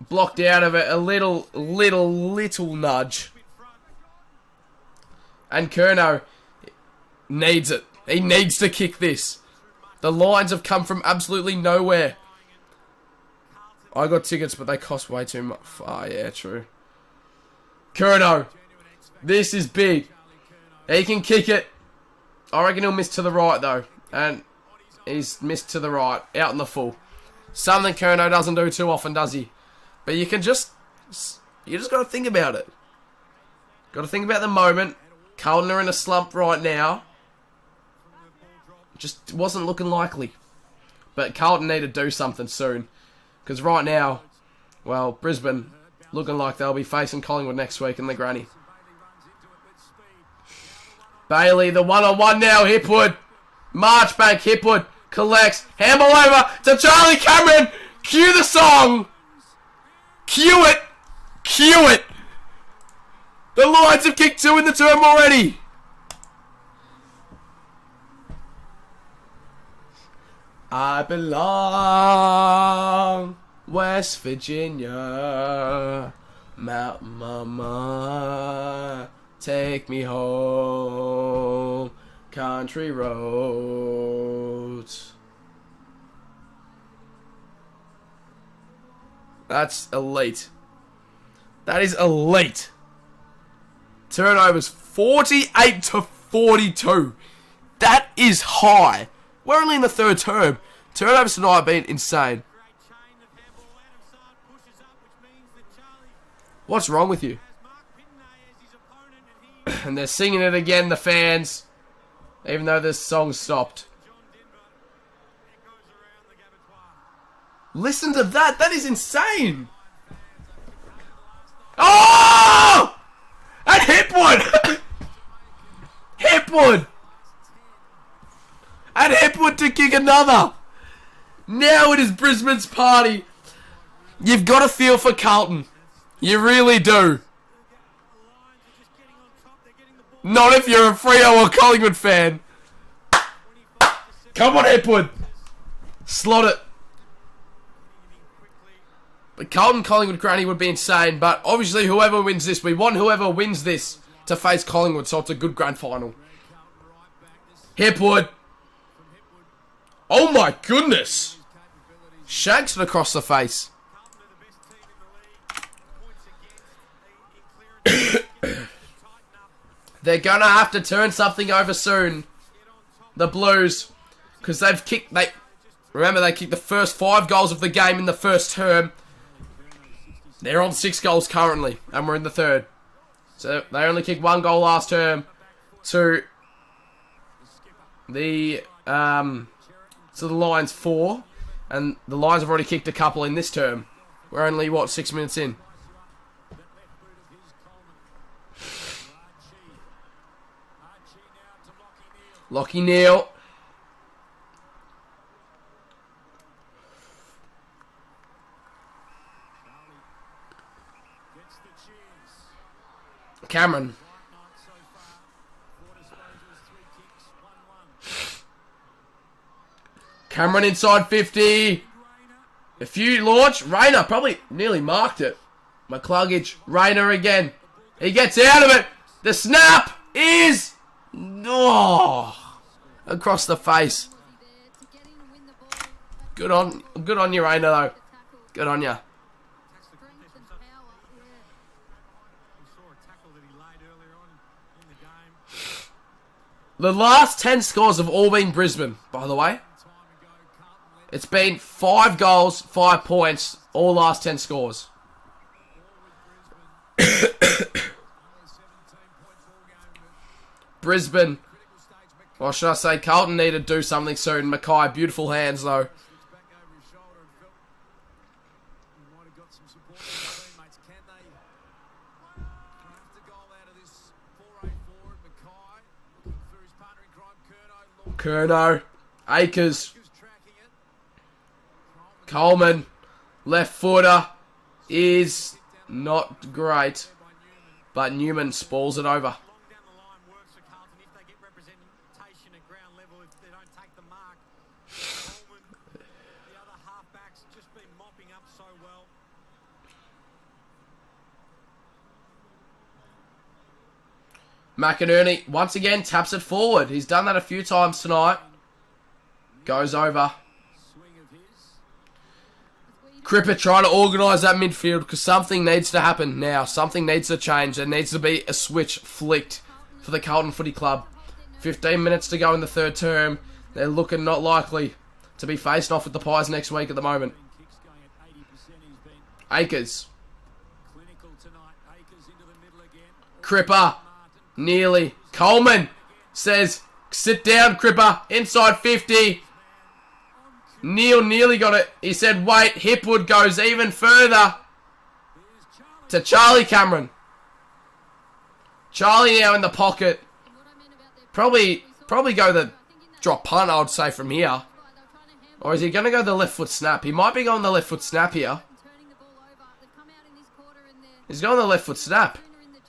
Blocked out of it. A little nudge. And Curnow needs it. He needs to kick this. The Lions have come from absolutely nowhere. I got tickets, but they cost way too much. Oh, yeah, true. Curnow. This is big. He can kick it. I reckon he'll miss to the right, though. And he's missed to the right. Out in the full. Something Curnow doesn't do too often, does he? But you can just... You just got to think about it. Got to think about the moment. Carlton are in a slump right now. Just wasn't looking likely. But Carlton need to do something soon. Because right now, well, Brisbane looking like they'll be facing Collingwood next week in the granny. Bailey, the one-on-one now. Hipwood. Marchbank, Hipwood collects. Handball over to Charlie Cameron. Cue the song. Cue it. Cue it. The Lions have kicked 2 in the term already. I belong West Virginia, Mountain Mama, take me home, country roads. That's elite. That is elite. Turnovers 48 to 42. That is high. We're only in the third term. Turnovers tonight have been insane. What's wrong with you? And they're singing it again, the fans. Even though this song stopped. Listen to that. That is insane. Oh! And Hipwood! Hipwood! And Hipwood to kick another. Now it is Brisbane's party. You've got to feel for Carlton. You really do. Not if you're a Freo or Collingwood fan. Come on, Hipwood. Slot it. But Carlton, Collingwood, Granny would be insane. But obviously, whoever wins this, we want whoever wins this to face Collingwood, so it's a good grand final. Hipwood. Oh my goodness. Shanks it across the face. They're going to have to turn something over soon. The Blues. Because they've kicked... Remember, they kicked the first 5 goals of the game in the first term. They're on 6 goals currently. And we're in the third. So they only kicked 1 goal last term. To the Lions 4. And the Lions have already kicked a couple in this term. We're only, 6 minutes in. Lockie Neal. Cameron. Cameron inside 50. A few launch. Rayner probably nearly marked it. McCluggage. Rayner again. He gets out of it. The snap is... Oh, across the face. Good on you, Rayner, though. Good on you. The last 10 scores have all been Brisbane, by the way. It's been 5 goals, 5 points, all last 10 scores. Brisbane, or should I say Carlton, need to do something soon. Mackay, beautiful hands though. Curnow, Akers, Coleman, left footer is not great, but Newman spalls it over. McInerney, once again, taps it forward. He's done that a few times tonight. Goes over. Cripper trying to organise that midfield because something needs to happen now. Something needs to change. There needs to be a switch flicked for the Carlton Footy Club. 15 minutes to go in the third term. They're looking not likely to be facing off with the Pies next week at the moment. Akers. Cripper. Nearly. Coleman says, sit down, Cripper. Inside 50. Neil nearly got it. He said, wait. Hipwood goes even further to Charlie Cameron. Charlie now in the pocket. Probably go the drop punt, I would say, from here. Or is he going to go the left foot snap? He might be going the left foot snap here. He's going the left foot snap.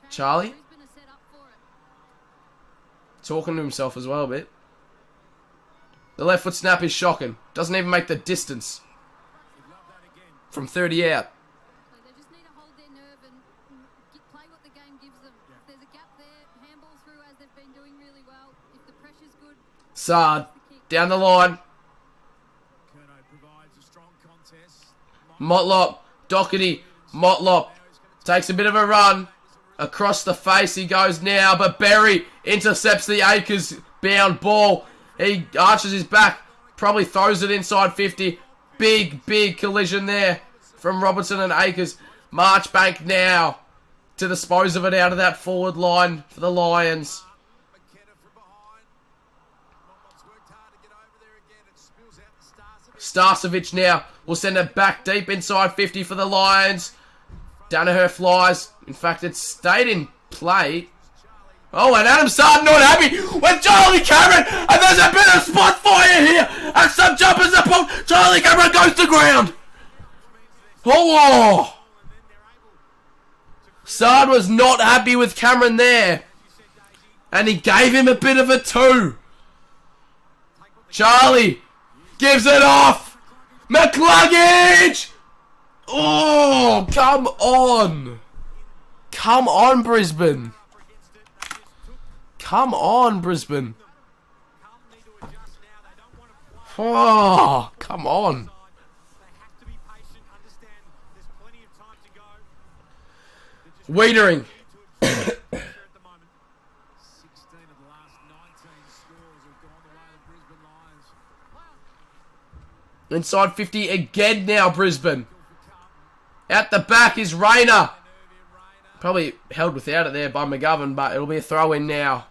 Charlie. Brisbane are set up for it. Talking to himself as well a bit. The left foot snap is shocking. Doesn't even make the distance. From 30 out. So they just need to hold their nerve and play what the game gives them. If there's a gap there, handball through as they've been doing really well. If the pressure's good, Sard. Down the line. Curnow provides a strong contest. Motlop. Doherty. Motlop. Takes a bit of a run. Across the face he goes now. But Berry intercepts the Acres bound ball. He arches his back. Probably throws it inside 50. Big collision there from Robertson and Acres. Marchbank now to dispose of it out of that forward line for the Lions. McKenna from behind. Motlop's worked hard to get over there again. It spills out to Starcevic. Starcevic now will send it back deep inside 50 for the Lions. Danaher flies. In fact, it stayed in play. Oh, and Adam Sard not happy with Charlie Cameron. And there's a bit of spot fire here. And some jumpers are pulled. Charlie Cameron goes to ground. Oh! Sard was not happy with Cameron there. And he gave him a bit of a 2. Charlie gives it off. McCluggage! Oh, come on. Come on, Brisbane. Come on, Brisbane. Oh, come on. They have to be patient, understand there's plenty of time to go. Wiedering. At the moment, 16 of the last 19 scores have gone the way of the Brisbane Lions. Inside 50 again now, Brisbane. At the back is Rayner. Probably held without it there by McGovern, but it'll be a throw in now.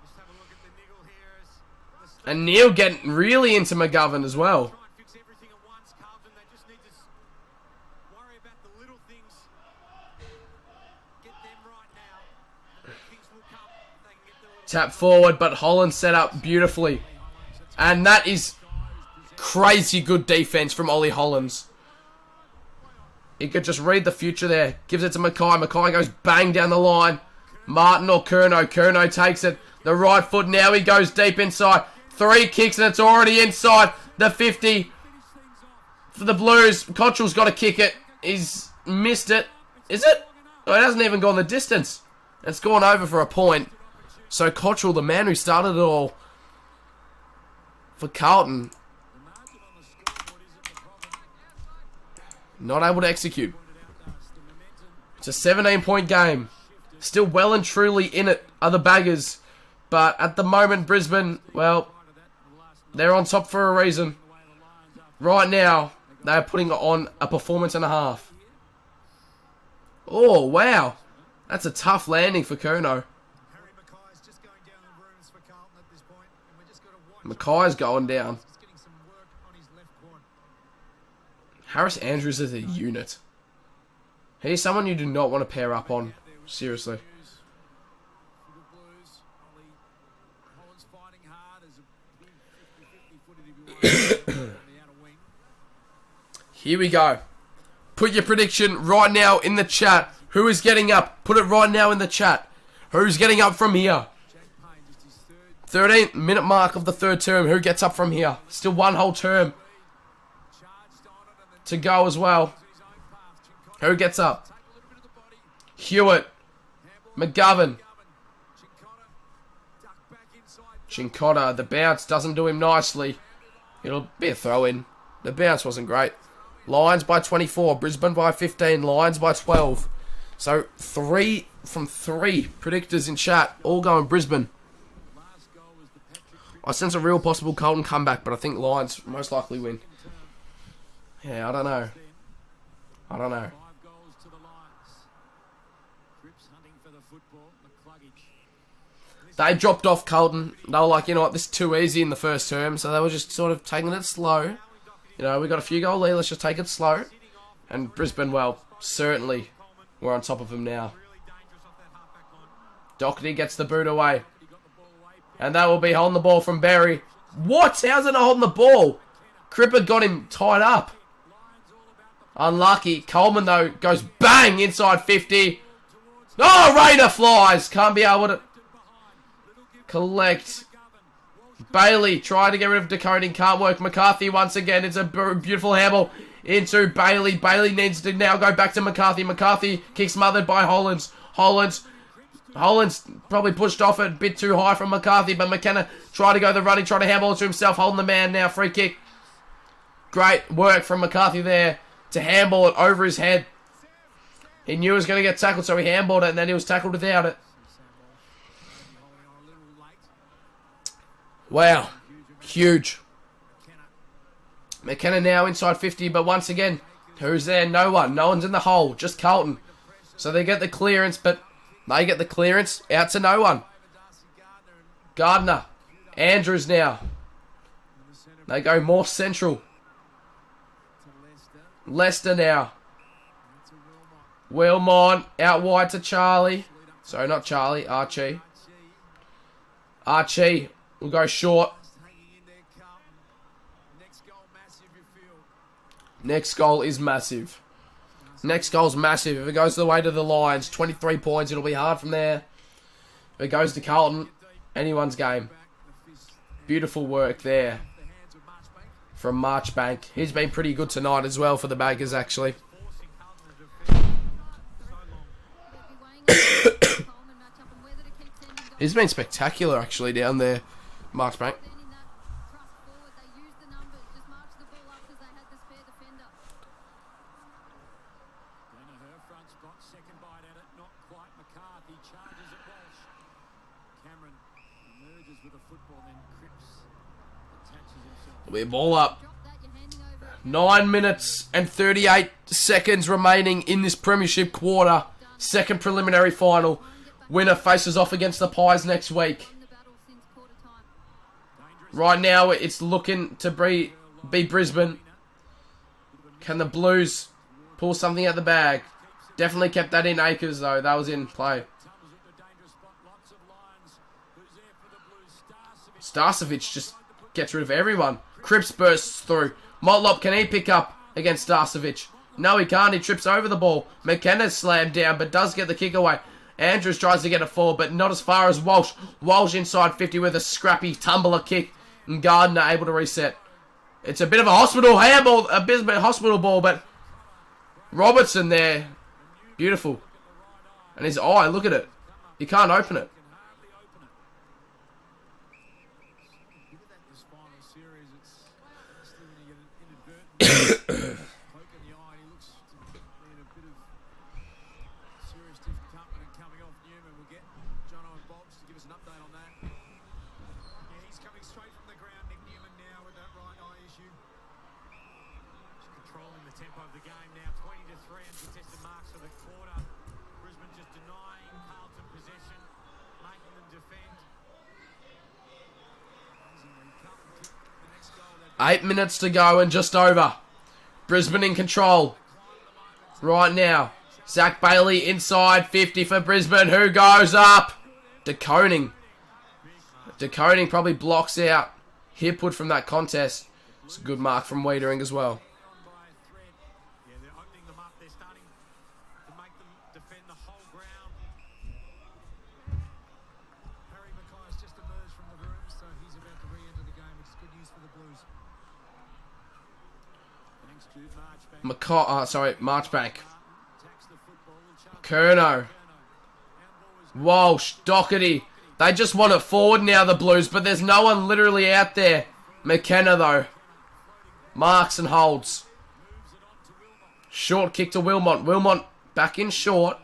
Just have a look at the niggle here as the Stars And Neil getting really into McGovern as well. try and fix everything at once. Carlton, they just need to worry about the little things. Get them right now. And then things will come. They can get the little Tap forward, but Holland set up beautifully. And that is crazy good defense from Ollie Hollands. He could just read the future there. Gives it to Mackay. Mackay goes bang down the line. Martin or Curnow. Curnow takes it. The right foot. Now he goes deep inside. 3 kicks and it's already inside the 50. For the Blues. Cottrell's got to kick it. He's missed it. Is it? Oh, it hasn't even gone the distance. It's gone over for a point. So Cottrell, the man who started it all for Carlton, not able to execute. It's a 17-point game. Still well and truly in it are the Baggers. But at the moment, Brisbane, well, they're on top for a reason. Right now, they're putting on a performance and a half. Oh, wow. That's a tough landing for Curnow. Harry Mackay's just going down the rooms for Carlton at this point, and we're just going to watch. Mackay's going down. Just getting some work on his left quad. Harris Andrews is a unit. He's someone you do not want to pair up on. Seriously. for the Blues. Ollie Holland's fighting hard as a big 50-50 footed if you want on the outer wing. Here we go. Put your prediction right now in the chat. Who is getting up? Put it right now in the chat. Who's getting up from here? Jake Payne, just his third 13th minute mark of the third term. Who gets up from here? Still one whole term charged on it and then to go as well. to his own path. Chincotta Who gets up? take a little bit of the body. Hewitt. Handball. McGovern. Chincotta duck back inside. Chincotta. The bounce doesn't do him nicely. It'll be a throw in. The bounce wasn't great. Lions by 24. Brisbane by 15. Lions by 12. So 3 from 3 predictors in chat. All going Brisbane. Last goal was the Patrick I sense a real possible Carlton comeback, but I think Lions most likely win. Yeah, I don't know. I don't know. 5 goals to the Lions. Cripps hunting for the football. McCluggage. They dropped off Carlton. They were like, you know what, this is too easy in the first term, so they were just sort of taking it slow. You know, we got a few goal lead, let's just take it slow. And Brisbane, well, certainly we're on top of them now. Really dangerous off that halfback line. Doherty gets the boot away. And that will be holding the ball from Berry. What? How's it not holding the ball? Cripper got him tied up. Unlucky. Coleman, though, goes bang inside 50. Oh, Rayner flies. Can't be able to collect. Bailey trying to get rid of decoding. Can't work. McCarthy once again. It's a beautiful handball into Bailey. Bailey needs to now go back to McCarthy. McCarthy kicks smothered by Hollands. Hollands probably pushed off it a bit too high from McCarthy, but McKenna tried to go the running, trying to handball it to himself, holding the man now. Free kick. Great work from McCarthy there to handball it over his head. He knew he was going to get tackled, so he handballed it, and then he was tackled without it. Wow. Huge. McKenna now inside 50, but once again, who's there? No one. No one's in the hole. Just Carlton. So they get the clearance, but they get the clearance out to no one. Gardner. Andrews now. They go more central. Leicester now. Wilmot out wide to Charlie. Sorry, not Charlie. Archie. Archie will go short. Next goal is massive. Next goal's massive. If it goes the way to the Lions, 23 points, it'll be hard from there. If it goes to Carlton, anyone's game. Beautiful work there from Marchbank. He's been pretty good tonight as well for the Baggers, actually. He's been spectacular, actually, down there, Marchbank. We're ball up. 9 minutes and 38 seconds remaining in this premiership quarter. Second preliminary final. Winner faces off against the Pies next week. Right now, it's looking to be Brisbane. Can the Blues pull something out the bag? Definitely kept that in Acres, though. That was in play. Starcevic just gets rid of everyone. Cripps bursts through. Motlop, can he pick up against Starcevic? No, he can't. He trips over the ball. McKenna's slammed down, but does get the kick away. Andrews tries to get it forward, but not as far as Walsh. Walsh inside 50 with a scrappy tumbler kick. And Gardner able to reset. It's a bit of a hospital handball, a bit of a hospital ball, but Robertson there. Beautiful. And his eye, look at it. You can't open it. Brisbane just denying Carlton possession, making them defend. 8 minutes to go and just over. Brisbane in control. Right now. Zach Bailey inside 50 for Brisbane. Who goes up? DeConing. DeConing probably blocks out Hipwood from that contest. It's a good mark from Wiedering as well. Yeah, they're opening them up. They're starting to make them defend the whole ground. Harry Mackay's just emerged from the room, so he's about to re-enter the game, which is good news for the Blues. Thanks to Marchbank. Curnow. Walsh. Doherty. They just want it forward now, the Blues, but there's no one literally out there. McKenna, though. Marks and holds. Short kick to Wilmot. Wilmot back in short.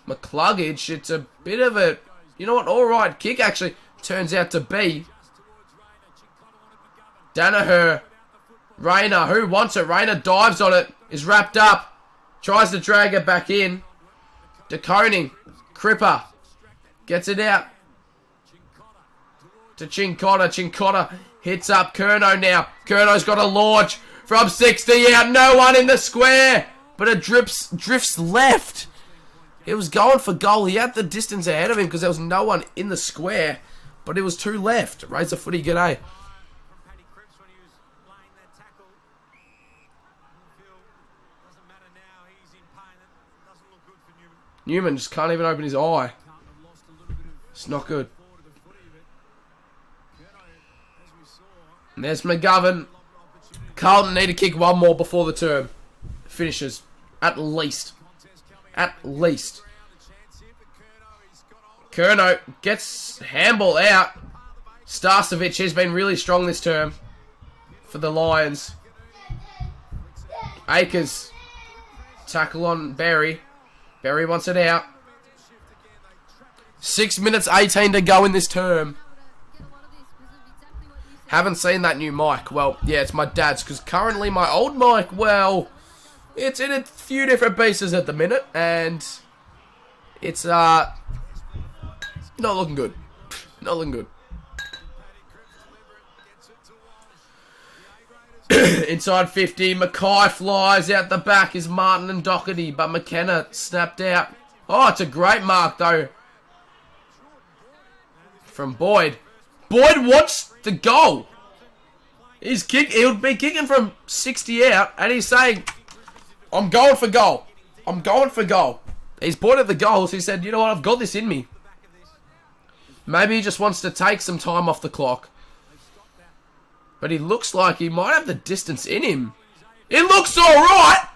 McCluggage, it's a bit of a, you know what, alright kick actually. Turns out to be. Danaher. Rayner, who wants it? Rayner dives on it. Is wrapped up. Tries to drag it back in. DeConing. Cripper. Gets it out. To Chincotta. Chincotta hits up Curnow now. Curnow's got a launch from 60 out. No one in the square. But it drifts left. He was going for goal. He had the distance ahead of him because there was no one in the square. But it was too left. Raise the footy, g'day. Newman just can't even open his eye. It's not good. And there's McGovern. Carlton need to kick one more before the term finishes. At least. At least. Kerno gets handball out. Starcevic has been really strong this term for the Lions. Akers. Tackle on Berry. Berry wants it out. 6 minutes 18 to go in this term. Haven't seen that new mic. Well, yeah, it's my dad's, because currently my old mic, well, it's in a few different pieces at the minute, and it's not looking good. Not looking good. Inside 50, Mackay flies out the back is Martin and Doherty, but McKenna snapped out. Oh, it's a great mark though from Boyd. Boyd wants the goal. He'll be kicking from 60 out, and he's saying, I'm going for goal. I'm going for goal. He's pointed at the goals. He said, you know what, I've got this in me. Maybe he just wants to take some time off the clock. But he looks like he might have the distance in him. It looks alright!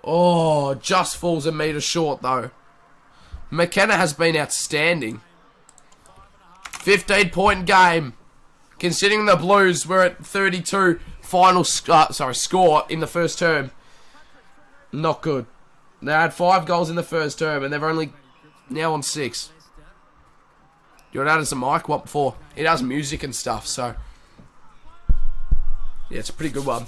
Oh, just falls a metre short though. McKenna has been outstanding. 15-point game. Considering the Blues were at 32 final score in the first term. Not good. They had 5 goals in the first term and they're only now on 6. You want to add as a mic? What before? It has music and stuff, so yeah, it's a pretty good one.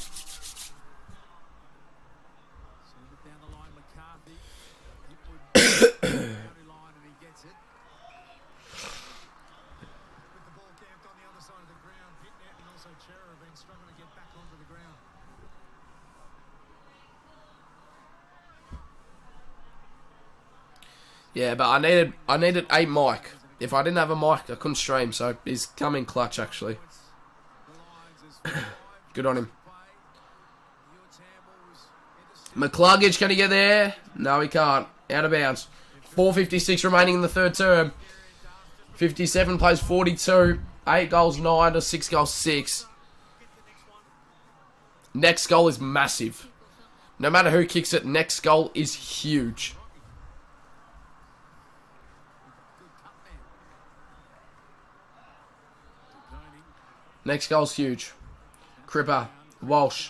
Yeah, but I needed a mic. If I didn't have a mic, I couldn't stream, so he's coming clutch, actually. Good on him. McCluggage, can he get there? No, he can't. Out of bounds. 4:56 remaining in the third term. 57 plays 42. 8 goals 9 to 6 goals 6. Next goal is massive. No matter who kicks it, next goal is huge. Next goal's huge. Cripper, Walsh,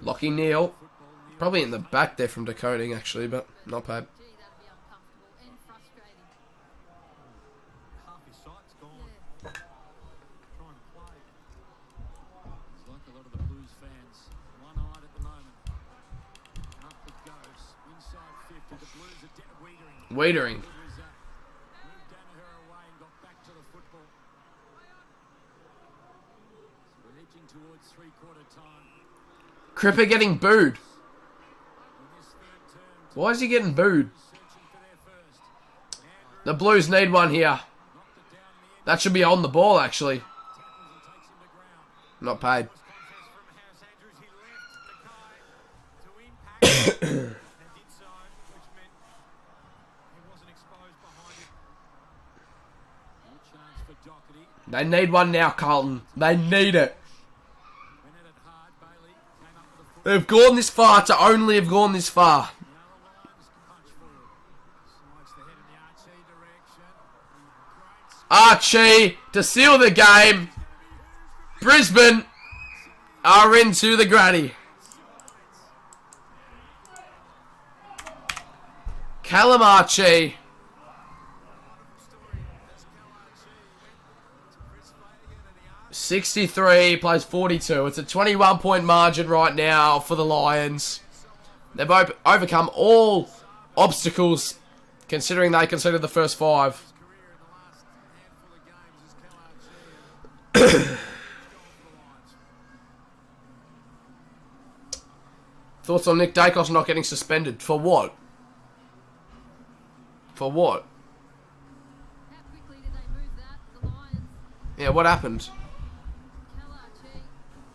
Lockie Neal. Probably in the back there from decoding, actually, but not bad. Waitering. Cripper getting booed. Why is he getting booed? The Blues need one here. That should be on the ball, actually. Not paid. They need one now, Carlton. They need it. They've gone this far to only have gone this far. Archie to seal the game. Brisbane are into the granny. Callum Archie. $63 plays 42. It's a 21-point margin right now for the Lions. They've overcome all obstacles, considering they conceded the first 5. Thoughts on Nick Dacos not getting suspended? For what? For what? How quickly did they move that, the Lions? Yeah, what happened?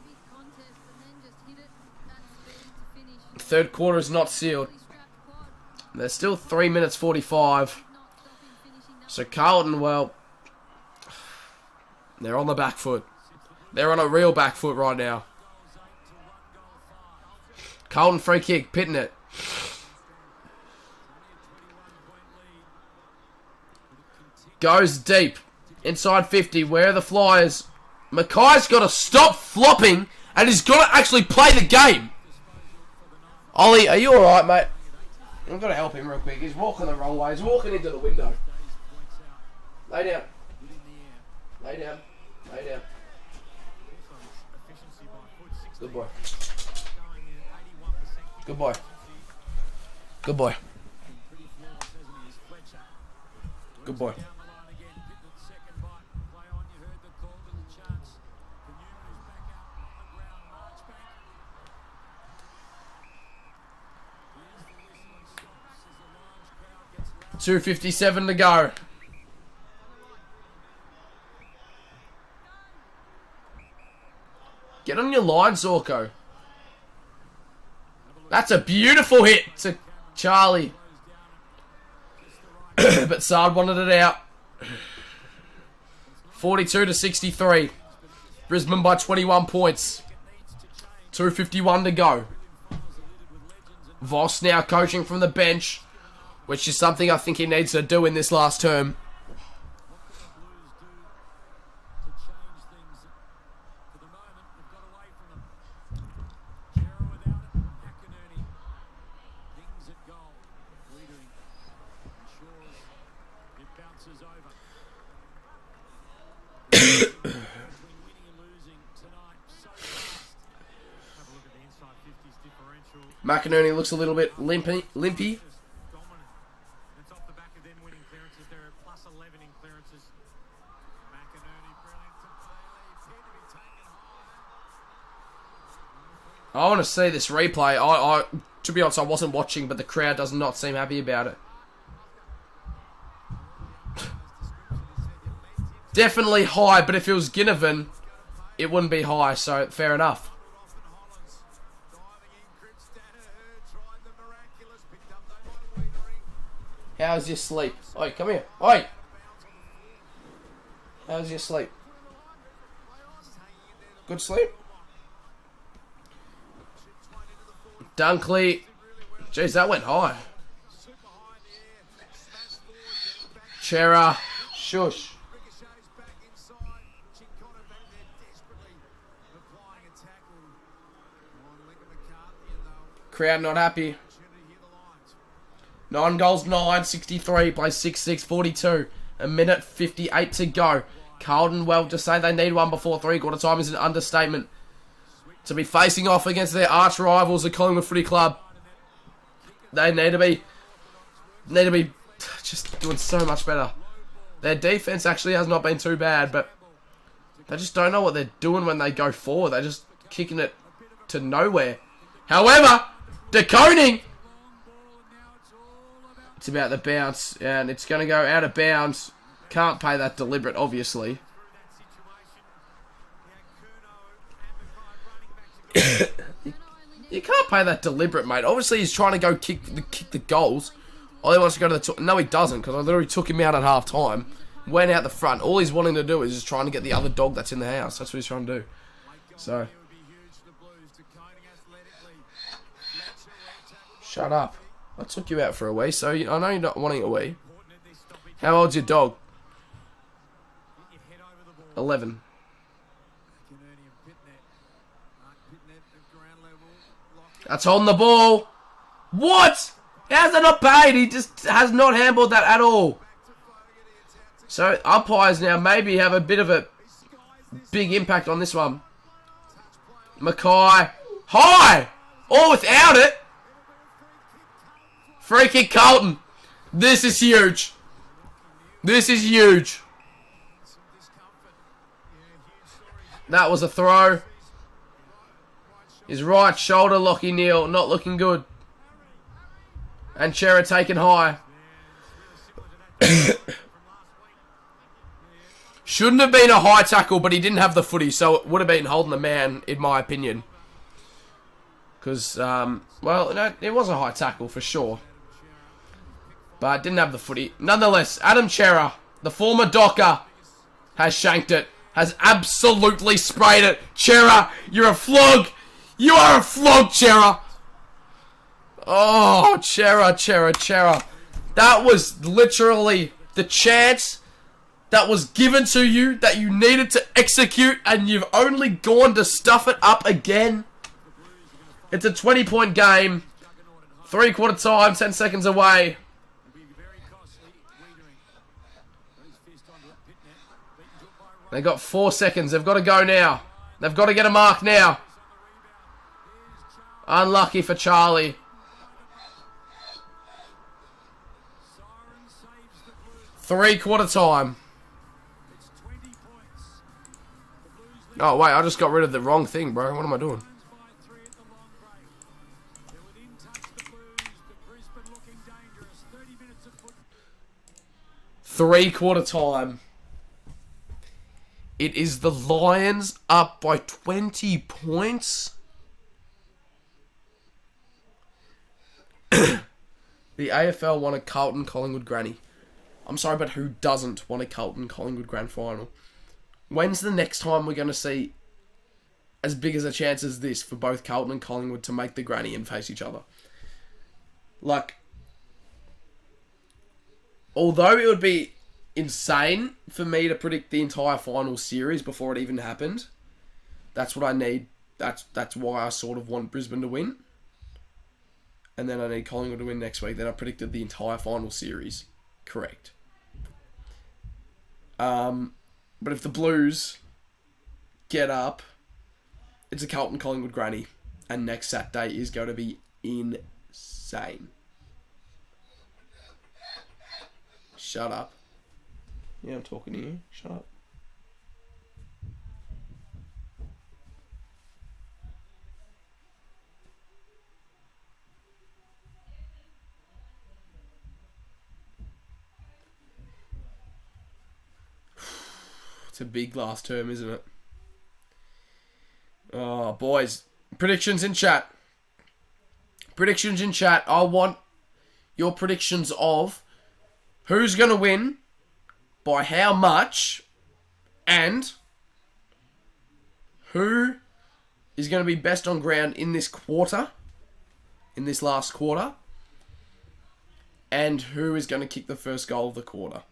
Big contest and then just hit it at speed to finish. Third quarter is not sealed. Strapped quad. There's still 3 minutes 45. So Carlton, well, they're on the back foot. They're on a real back foot right now. Carlton free kick, pitting it. Goes deep. Inside 50. Where are the Flyers? Mackay's got to stop flopping and he's got to actually play the game. Ollie, are you alright, mate? I've got to help him real quick. He's walking the wrong way. He's walking into the window. Lay down. Lay down. Lay down. Good boy. Good boy. Good boy. Good boy. $2:57 to go. Get on your line, Zorko. That's a beautiful hit to Charlie. But Sard wanted it out. 42-63. Brisbane by 21 points. 2:51 to go. Voss now coaching from the bench, which is something I think he needs to do in this last term. McInerney looks a little bit limpy. I want to see this replay. To be honest, I wasn't watching, but the crowd does not seem happy about it. Definitely high, but if it was Ginnivan, it wouldn't be high, so fair enough. How's your sleep? Oi, come here. Oi! How's your sleep? Good sleep? Dunkley. Jeez, that went high. Chera. Shush. Crowd not happy. 9 goals, 9, 63, plays 6-6, 42. A minute 58 to go. Carlton, well, just saying they need one before 3/4 time is an understatement. To be facing off against their arch rivals, the Collingwood Footy Club. They need to be just doing so much better. Their defense actually has not been too bad, but they just don't know what they're doing when they go forward. They're just kicking it to nowhere. However, DeConing, it's about the bounce, and it's going to go out of bounds. Can't pay that deliberate, obviously. You can't pay that deliberate, mate. Obviously, he's trying to go kick the goals. All he wants to go to the... No, he doesn't, because I literally took him out at half time. Went out the front. All he's wanting to do is just trying to get the other dog that's in the house. That's what he's trying to do. So... Shut up. I took you out for a wee, so I know you're not wanting a wee. How old's your dog? 11. That's holding the ball. What? How's that not paid? He just has not handled that at all. So umpires now maybe have a bit of a big impact on this one. Mackay. High! Or without it. Free kick Carlton. This is huge. This is huge. That was a throw. His right shoulder, Lockie Neal, not looking good. And Chera taken high. Shouldn't have been a high tackle, but he didn't have the footy, so it would have been holding the man, in my opinion. Because, well, no, it was a high tackle for sure. but didn't have the footy. Nonetheless, Adam Chera, the former Docker, has shanked it. Has absolutely sprayed it. Chera, you're a flog. You are a flog, Chera. Oh, Chera. That was literally the chance that was given to you that you needed to execute, and you've only gone to stuff it up again. It's a 20-point game. 3/4 time, 10 seconds away. They got 4 seconds. They've got to go now. They've got to get a mark now. Unlucky for Charlie. 3/4 time. Oh, wait. I just got rid of the wrong thing, bro. What am I doing? 3/4 time. It is the Lions up by 20 points. The AFL won a Carlton Collingwood granny. I'm sorry, but who doesn't want a Carlton Collingwood grand final? When's the next time we're going to see as big as a chance as this for both Carlton and Collingwood to make the granny and face each other? Like, although it would be insane for me to predict the entire final series before it even happened, that's what I need. That's why I sort of want Brisbane to win. And then I need Collingwood to win next week. Then I predicted the entire final series. Correct. But if the Blues get up, it's a Carlton Collingwood granny. And next Saturday is going to be insane. Shut up. Yeah, I'm talking to you. Shut up. It's a big last term, isn't it? Oh, boys. Predictions in chat. Predictions in chat. I want your predictions of who's going to win, by how much, and who is going to be best on ground in this quarter, in this last quarter, and who is going to kick the first goal of the quarter.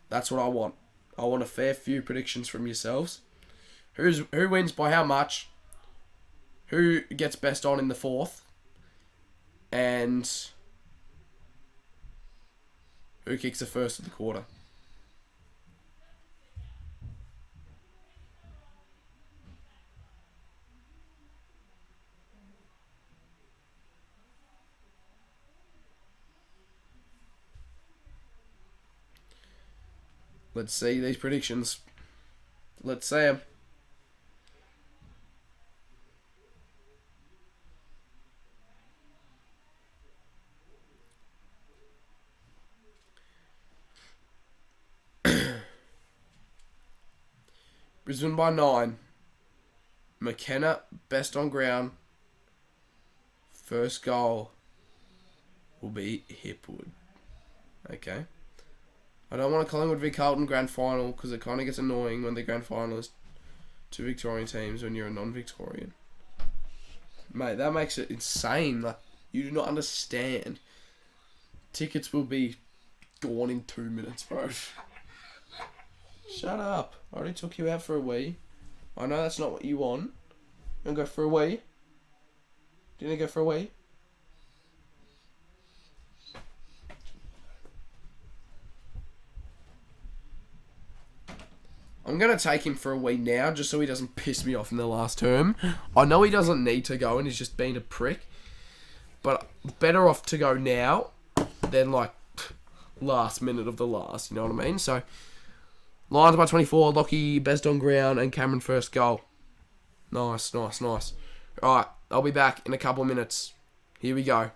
That's what I want. I want a fair few predictions from yourselves. Who wins by how much, who gets best on in the fourth, and who kicks the first of the quarter. Let's see these predictions. Let's see them. Brisbane by 9. McKenna, best on ground. First goal will be Hipwood. Okay. I don't want a Collingwood v Carlton grand final because it kind of gets annoying when the grand final is two Victorian teams when you're a non-Victorian. Mate, that makes it insane. Like, you do not understand. Tickets will be gone in 2 minutes, bro. Shut up. I already took you out for a wee. I know that's not what you want. You want to go for a wee? Do you want to go for a wee? I'm going to take him for a wee now, just so he doesn't piss me off in the last term. I know he doesn't need to go and he's just being a prick. But better off to go now than, like, last minute of the last, you know what I mean? So, Lions by 24, Lockie, best on ground, and Cameron first goal. Nice. Alright, I'll be back in a couple of minutes. Here we go.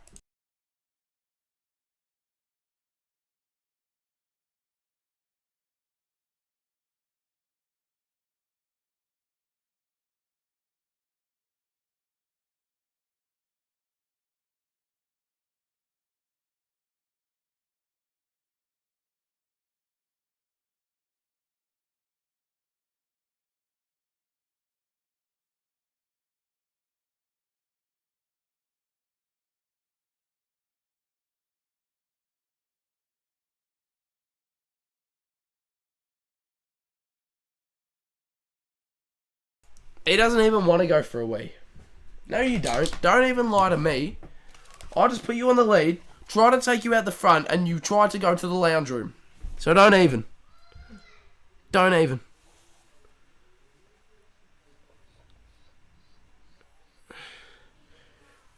He doesn't even want to go for a wee. No, you don't. Don't even lie to me. I just put you on the lead, try to take you out the front, and you try to go to the lounge room. So don't even. Don't even.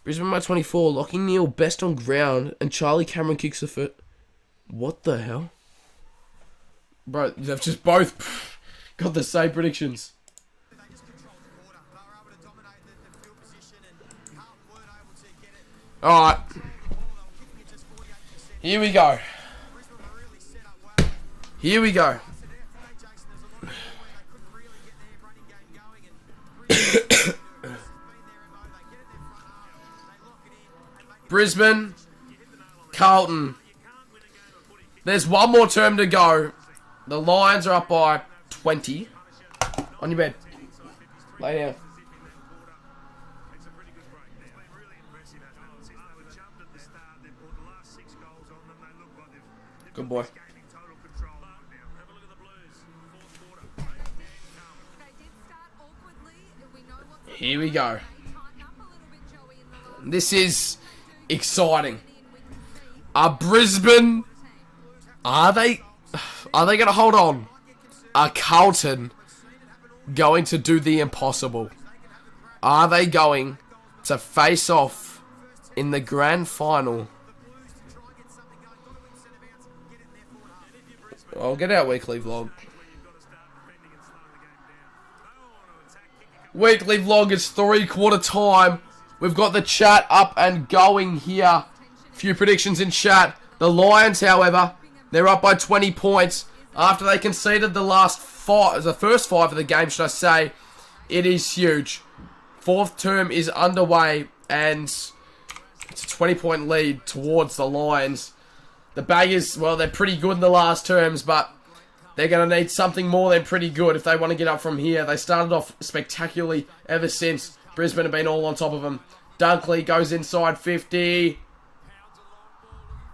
Brisbane by 24, Locking Neal best on ground, and Charlie Cameron kicks the foot. What the hell? Bro, they've just both got the same predictions. Alright. Here we go. Here we go. Brisbane, Carlton. There's one more term to go. The Lions are up by 20. On your bed. Lay down. Good boy. Here we go. This is exciting. Brisbane, are they going to hold on? Are Carlton going to do the impossible? Are they going to face off in the grand final? I'll get our weekly vlog. Weekly vlog is 3/4 time. We've got the chat up and going here. Few predictions in chat. The Lions, however, they're up by 20 points after they conceded the first 5 of the game, should I say. It is huge. Fourth term is underway, and it's a 20-point lead towards the Lions. The Baggers, well, they're pretty good in the last terms, but they're going to need something more than pretty good if they want to get up from here. They started off spectacularly ever since. Brisbane have been all on top of them. Dunkley goes inside 50.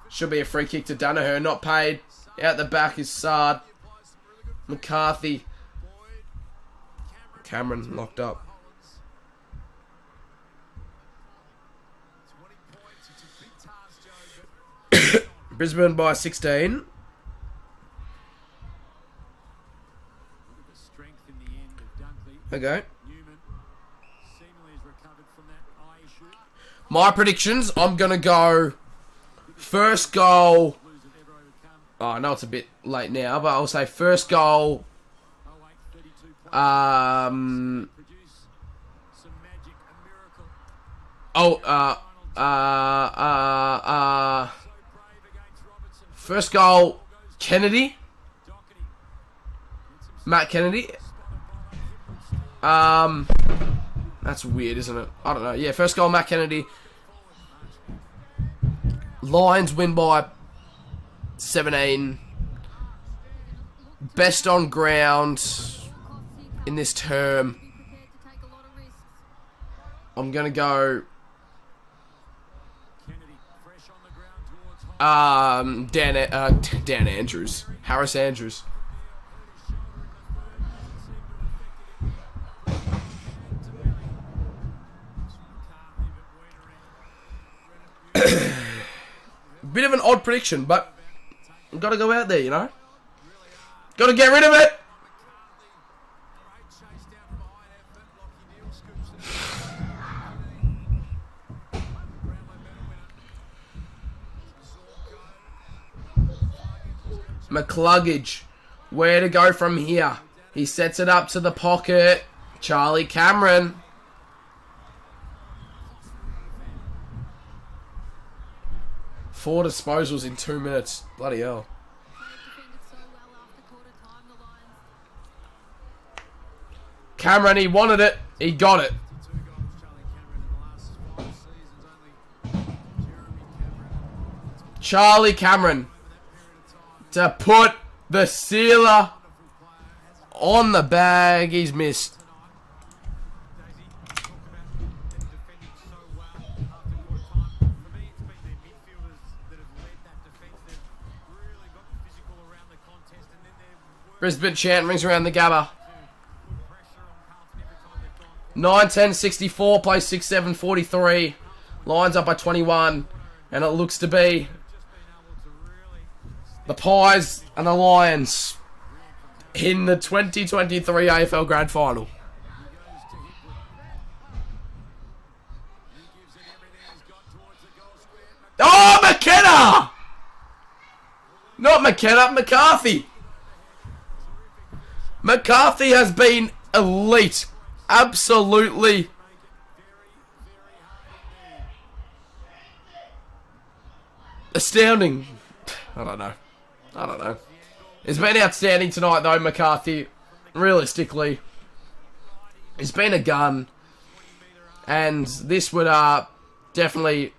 Should be a free kick to Danaher, not paid. Out the back is Sard. McCarthy. Cameron locked up. Brisbane by 16. Okay. My predictions, I'm going to go first goal. Oh, I know it's a bit late now, but I'll say first goal. First goal, Kennedy. Matt Kennedy. That's weird, isn't it? I don't know. Yeah, first goal, Matt Kennedy. Lions win by 17. Best on ground in this term. I'm going to go Dan Andrews. Harris Andrews. Bit of an odd prediction, but I've got to go out there, you know? Got to get rid of it! McCluggage. Where to go from here? He sets it up to the pocket. Charlie Cameron. Four disposals in 2 minutes. Bloody hell. Cameron, he wanted it. He got it. Charlie Cameron to put the sealer on the bag. He's missed. Brisbane chant rings around the Gabba. 9-10-64, play 6-7-43. Lions up by 21. And it looks to be the Pies and the Lions in the 2023 AFL Grand Final. Oh, McKenna! Not McKenna, McCarthy. McCarthy has been elite. Absolutely. Astounding. I don't know. It's been outstanding tonight, though, McCarthy. Realistically. He's been a gun. And this would definitely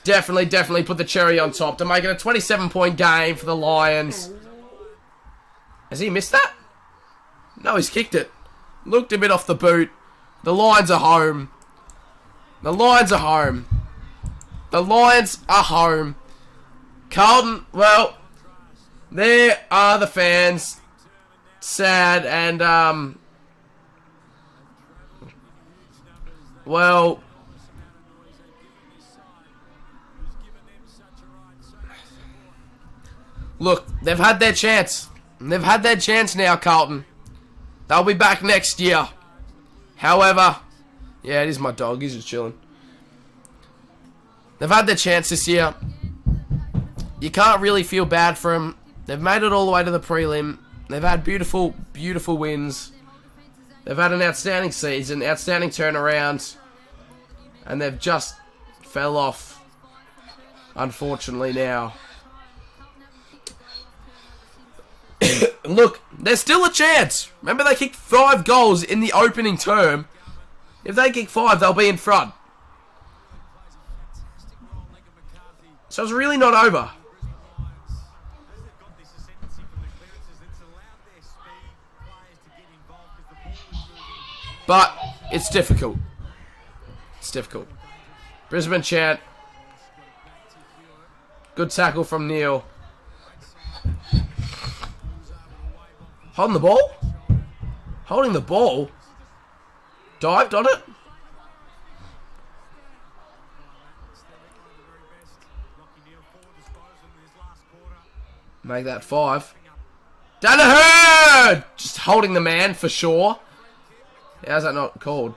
put the cherry on top to make it a 27-point game for the Lions. Has he missed that? No, he's kicked it. Looked a bit off the boot. The Lions are home. The Lions are home. The Lions are home. Carlton, well, there are the fans. Sad and, well, look, they've had their chance. They've had their chance now, Carlton. They'll be back next year. However, yeah, it is my dog. He's just chilling. They've had their chance this year. You can't really feel bad for them. They've made it all the way to the prelim. They've had beautiful, beautiful wins. They've had an outstanding season, outstanding turnaround. And they've just fell off, unfortunately, now. Look, there's still a chance. Remember, they kicked 5 goals in the opening term. If they kick 5, they'll be in front. So it's really not over. But it's difficult. It's difficult. Brisbane chant. Good tackle from Neil. Holding the ball? Holding the ball? Dived on it? Make that 5. Danaher! Just holding the man for sure. How's that not called?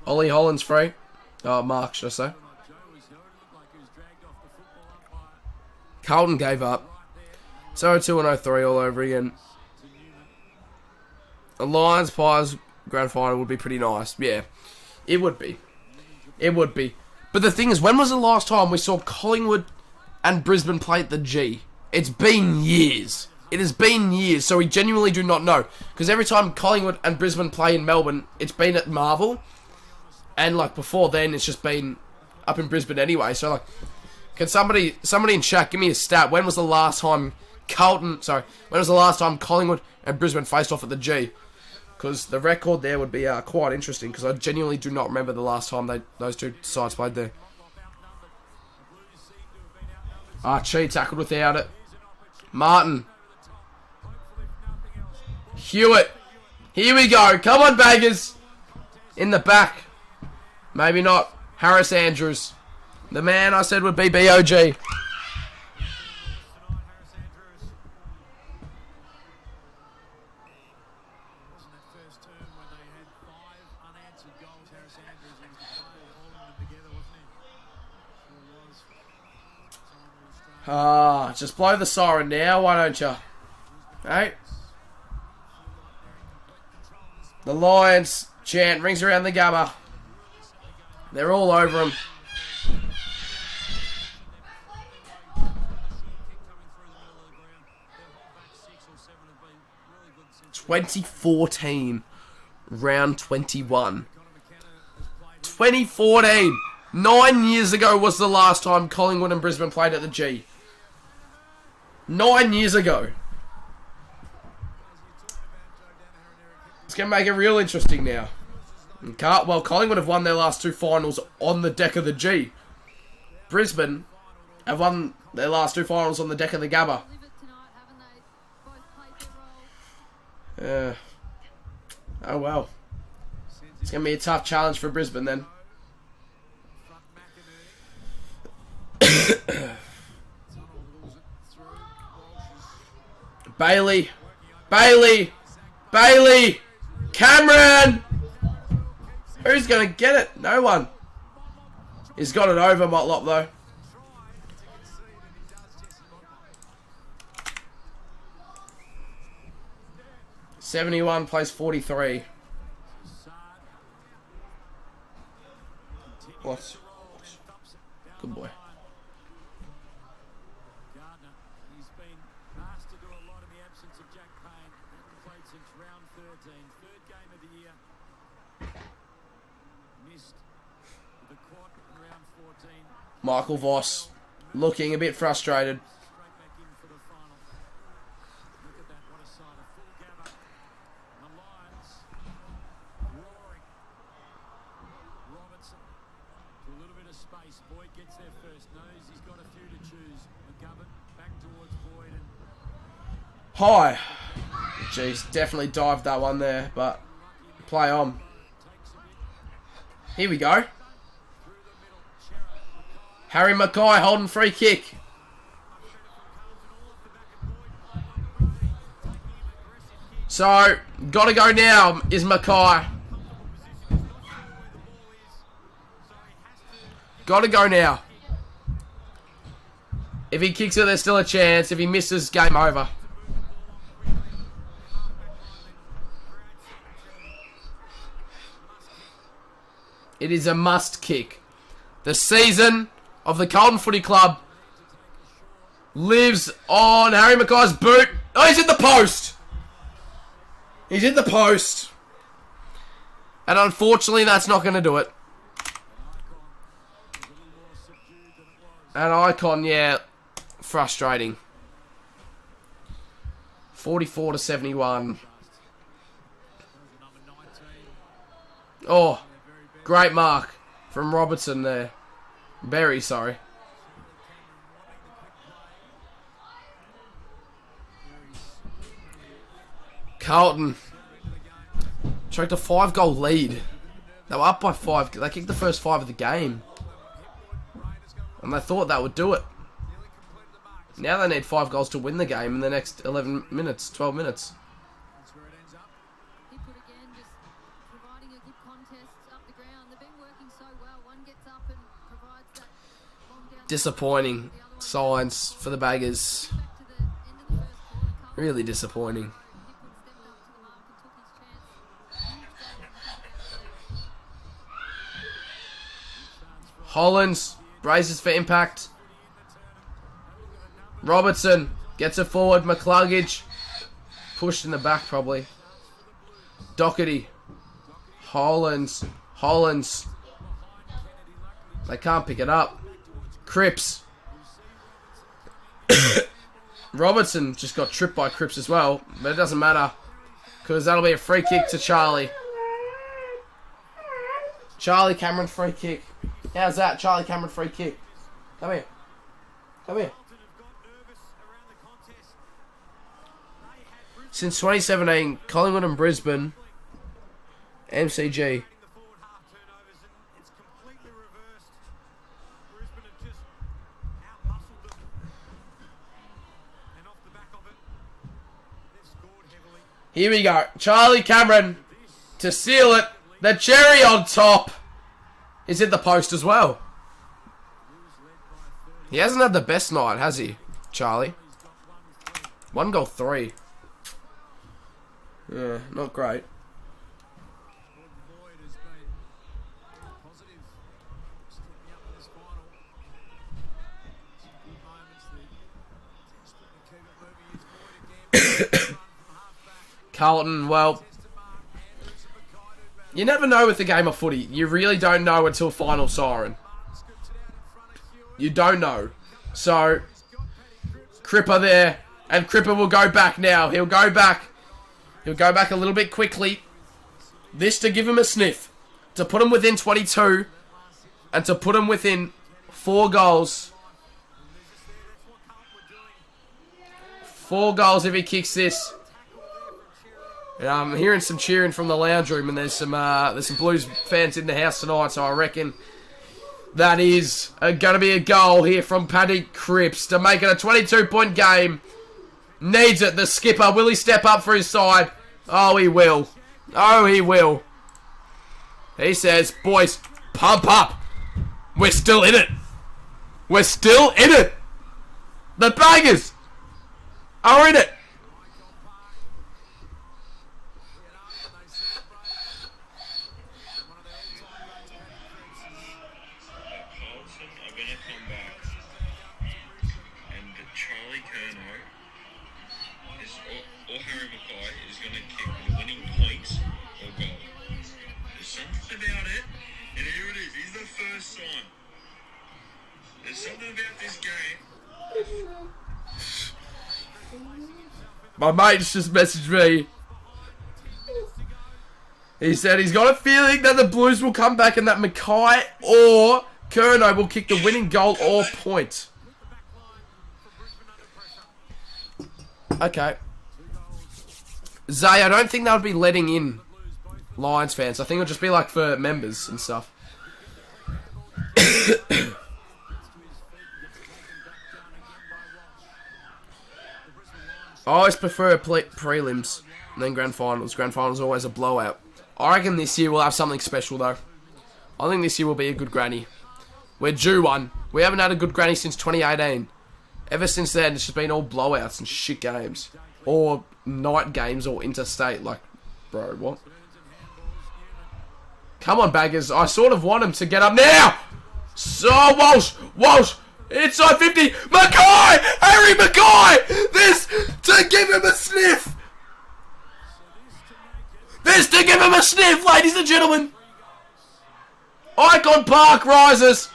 Ollie Holland's free. Oh, Mark, should I say? Carlton gave up. It's 0-2 and 0-3 all over again. A Lions Pies grand final would be pretty nice. Yeah, it would be. It would be. But the thing is, when was the last time we saw Collingwood and Brisbane play at the G? It's been years. It has been years, so we genuinely do not know. Because every time Collingwood and Brisbane play in Melbourne, it's been at Marvel. And, like, before then, it's just been up in Brisbane anyway. So, like, can somebody in chat give me a stat? When was the last time when was the last time Collingwood and Brisbane faced off at the G? Because the record there would be quite interesting, because I genuinely do not remember the last time those two sides played there. Archie tackled without it. Martin. Hewitt. Here we go. Come on, Baggers. In the back. Maybe not. Harris Andrews. The man I said would be BOG. Just blow the siren now, why don't you? Hey? The Lions chant rings around the Gabba. They're all over him. (2014) round 21. 2014. 9 years ago was the last time Collingwood and Brisbane played at the G. 9 years ago. It's going to make it real interesting now. Well, Collingwood have won their last 2 finals on the deck of the G. Brisbane have won their last 2 finals on the deck of the Gabba. Oh well. It's going to be a tough challenge for Brisbane then. Bailey. Bailey. Bailey. Cameron. Who's going to get it? No one. He's got it over Motlop though. $71 plays 43. What? Good boy. Gardner, he's been asked to do a lot in the absence of Jack Payne. Hasn't played since round 13. Third game of the year. Missed the quad in round 14. Michael Voss looking a bit frustrated. Straight back in for the final. Look at that, what a sight. A full gather. And the Lions roaring. Robertson to a little bit of space. Boyd gets there first. Knows he's got a few to choose. McGovern back towards Boyd and High. Jeez, definitely dived that one there, but play on. Here we go. Harry Mackay holding free kick. So, gotta go now is Mackay. Gotta go now. If he kicks it, there's still a chance. If he misses, game over. It is a must kick. The season of the Carlton Footy Club lives on Harry Mackay's boot. Oh, he's in the post. He's in the post. And unfortunately, that's not going to do it. An icon, yeah. Frustrating. 44 to 71. Oh, great mark from Robertson there. Berry, sorry. Carlton choked a 5-goal lead. They were up by 5. They kicked the first 5 of the game. And they thought that would do it. Now they need 5 goals to win the game in the next 11 minutes, 12 minutes. Hipwood again, just providing a good contest up the ground. They've been working so well. One gets up and provides that long down. Disappointing signs for the Baggers. Back to the end of the first quarter. Carlton, Really disappointing. Hipwood stepped up to the mark and took his chance. Huge game. Hollins braces for impact. Robertson gets it forward. McCluggage pushed in the back probably. Doherty. Hollins. They can't pick it up. Cripps. Robertson just got tripped by Cripps as well, but it doesn't matter because that'll be a free kick to Charlie. Charlie Cameron free kick. How's that? Charlie Cameron free kick. Come here. Come here. Since 2017, Collingwood and Brisbane, MCG. Here we go. Charlie Cameron to seal it. The cherry on top is in the post as well. He hasn't had the best night, has he, Charlie? 1 goal, 3. Yeah, not great. Carlton, well, you never know with the game of footy. You really don't know until final siren. You don't know. So, Cripper there. And Cripper will go back now. He'll go back. He'll go back a little bit quickly. This to give him a sniff. To put him within 22. And to put him within 4 goals. 4 goals if he kicks this. I'm hearing some cheering from the lounge room, and there's some Blues fans in the house tonight, so I reckon that is going to be a goal here from Paddy Cripps to make it a 22-point game. Needs it, the skipper. Will he step up for his side? Oh, he will. Oh, he will. He says, boys, pump up. We're still in it. We're still in it. The Baggers are in it. Carlton are going to come back, and Charlie Curnow or Harry Mackay is going to kick the winning point or goal. There's something about it, and here it is. He's the first sign. There's something about this game. My mate's just messaged me. He said he's got a feeling that the Blues will come back and that Mackay or Curnow will kick the winning goal or point. Okay. Zay, I don't think they'll be letting in Lions fans. I think it'll just be like for members and stuff. I always prefer prelims than grand finals. Grand finals are always a blowout. I reckon this year we'll have something special though. I think this year will be a good granny. We're due one. We haven't had a good granny since 2018. Ever since then, it's just been all blowouts and shit games. Or night games or interstate. Like, bro, what? Come on, Baggers. I sort of want him to get up now. So, Walsh. Inside 50. Mackay! Harry Mackay! This to give him a sniff. This to give him a sniff, ladies and gentlemen. Icon Park rises.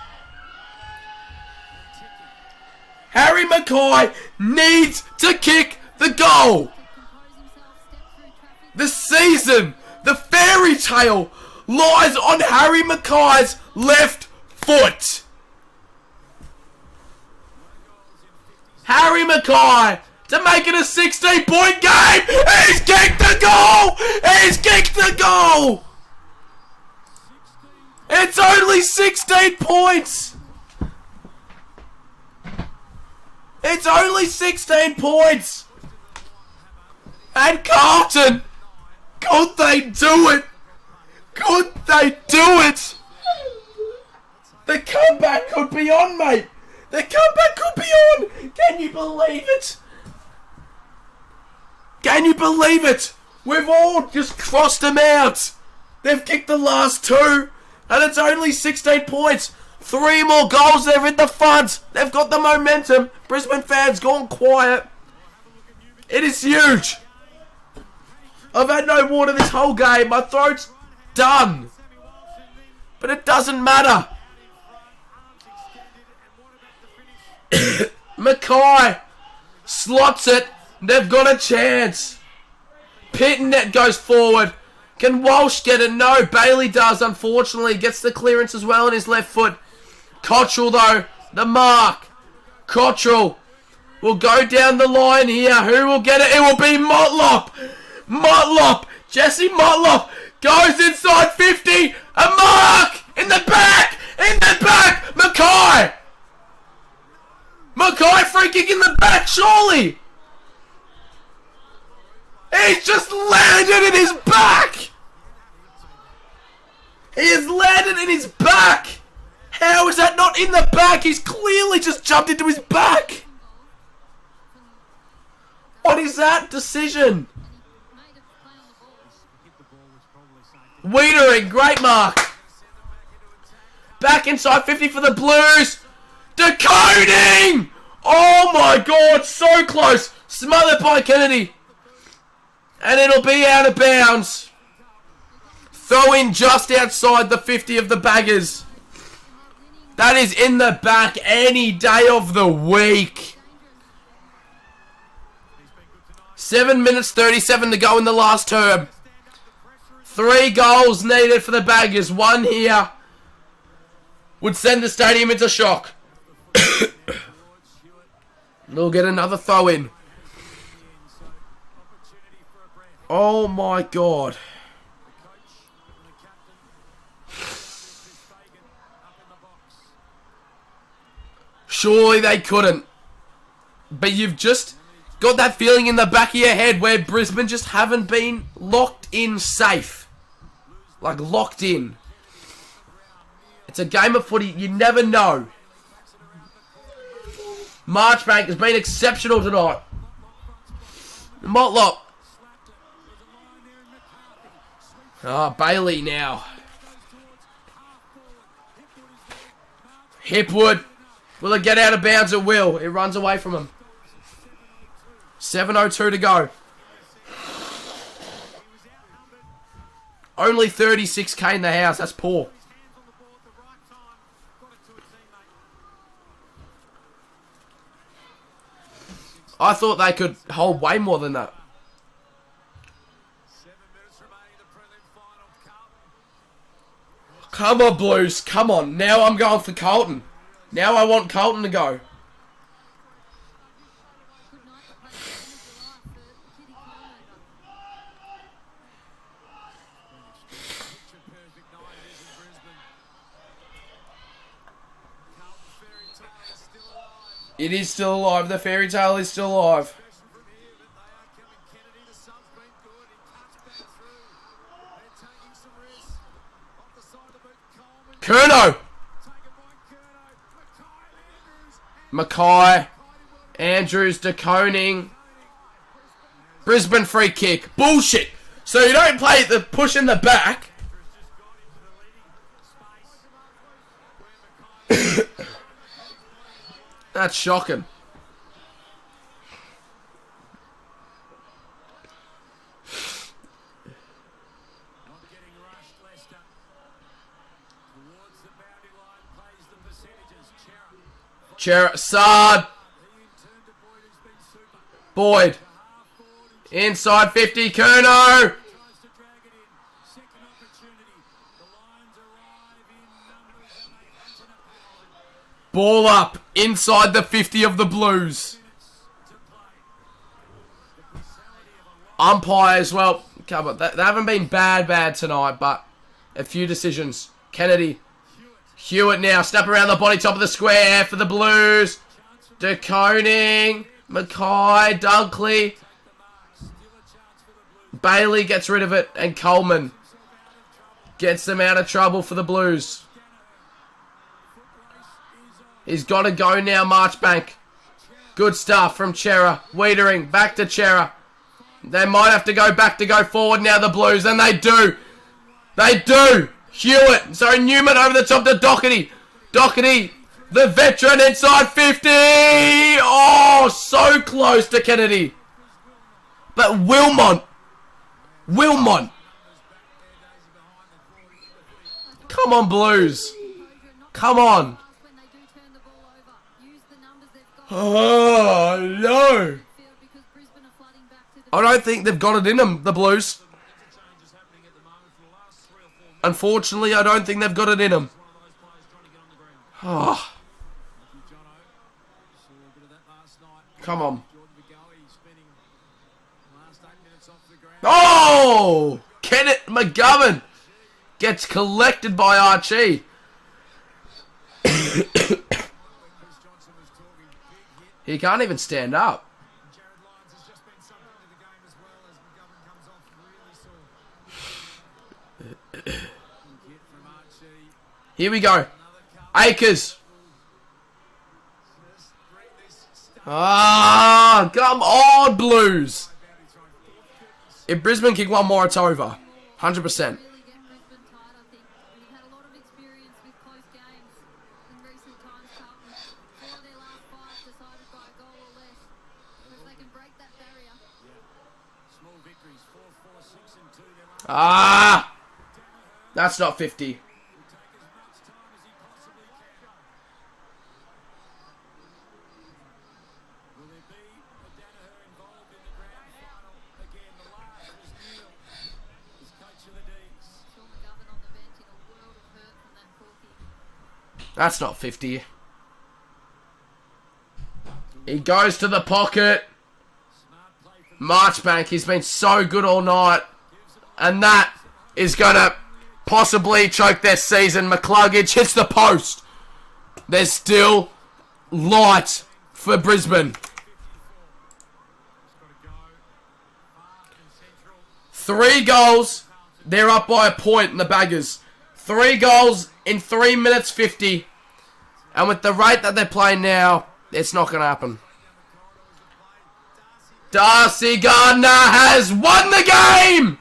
Harry Mackay needs to kick the goal. The season, the fairy tale, lies on Harry Mackay's left foot. Harry Mackay to make it a 16-point game. He's kicked the goal. He's kicked the goal. It's only 16 points. It's only 16 points. And Carlton, could they do it? Could they do it? The comeback could be on, mate. The comeback could be on. Can you believe it? Can you believe it? We've all just crossed them out. They've kicked the last two. And it's only 16 points. 3 more goals. They're in the front. They've got the momentum. Brisbane fans gone quiet. It is huge. I've had no water this whole game. My throat's done. But it doesn't matter. Mackay slots it. They've got a chance. Pitnet goes forward. Can Walsh get it? No, Bailey does, unfortunately. Gets the clearance as well on his left foot. Cottrell, though, the mark. Cottrell will go down the line here. Who will get it? It will be Motlop. Motlop. Jesse Motlop goes inside 50. A mark in the back. In the back. Mackay. Mackay free kick in the back, surely. He's just landed in his back. He has landed in his back. How is that not in the back? He's clearly just jumped into his back. What is that decision? Wiedering, great mark. Back inside 50 for the Blues. Decoding! Oh my god, so close. Smothered by Kennedy. And it'll be out of bounds. Throw in just outside the 50 of the Baggers. That is in the back any day of the week. 7 minutes 37 to go in the last term. 3 goals needed for the Baggers. 1 here would send the stadium into shock. They'll get another throw in. Oh my God. Surely they couldn't. But you've just got that feeling in the back of your head where Brisbane just haven't been locked in safe. Like locked in. It's a game of footy. You never know. Marchbank has been exceptional tonight. Motlop. Bailey now. Hipwood. Will it get out of bounds? It will. It runs away from him. 7:02 to go. Only 36k in the house. That's poor. I thought they could hold way more than that. Come on, Blues. Come on. Now I'm going for Carlton. Now I want Carlton to go. It is still alive. The fairy tale is still alive. Curnow. Mackay. Andrews, DeConing. Brisbane free kick. Bullshit. So you don't play the push in the back. That's shocking. Sard. Boyd. Inside 50. Curnow. Ball up. Inside the 50 of the Blues. Umpires, well, come on. They haven't been bad tonight, but a few decisions. Kennedy. Hewitt now, snap around the body, top of the square for the Blues. DeConing, Mackay, Dunkley. Bailey gets rid of it, and Coleman gets them out of trouble for the Blues. He's got to go now, Marchbank. Good stuff from Chera. Wiedering, back to Chera. They might have to go forward now, the Blues, and they do. They do. Hewitt, sorry, Newman over the top to Doherty. Doherty, the veteran inside 50. Oh, so close to Kennedy. But Wilmot. Come on, Blues. Come on. Oh, no. I don't think they've got it in them, the Blues. Unfortunately, I don't think they've got it in them. Oh. Come on. Oh! Kenneth McGovern gets collected by Archie. He can't even stand up. Here we go. Akers. Ah, come on, Blues. If Brisbane kick one more, it's over. 100%. Ah! That's not 50. That's not 50. He goes to the pocket. Marchbank. He's been so good all night. And that is going to possibly choke their season. McCluggage hits the post. There's still light for Brisbane. 3 goals. They're up by a point in the Baggers. 3 goals in 3 minutes 50. And with the rate that they're playing now, it's not going to happen. Darcy Gardner has won the game!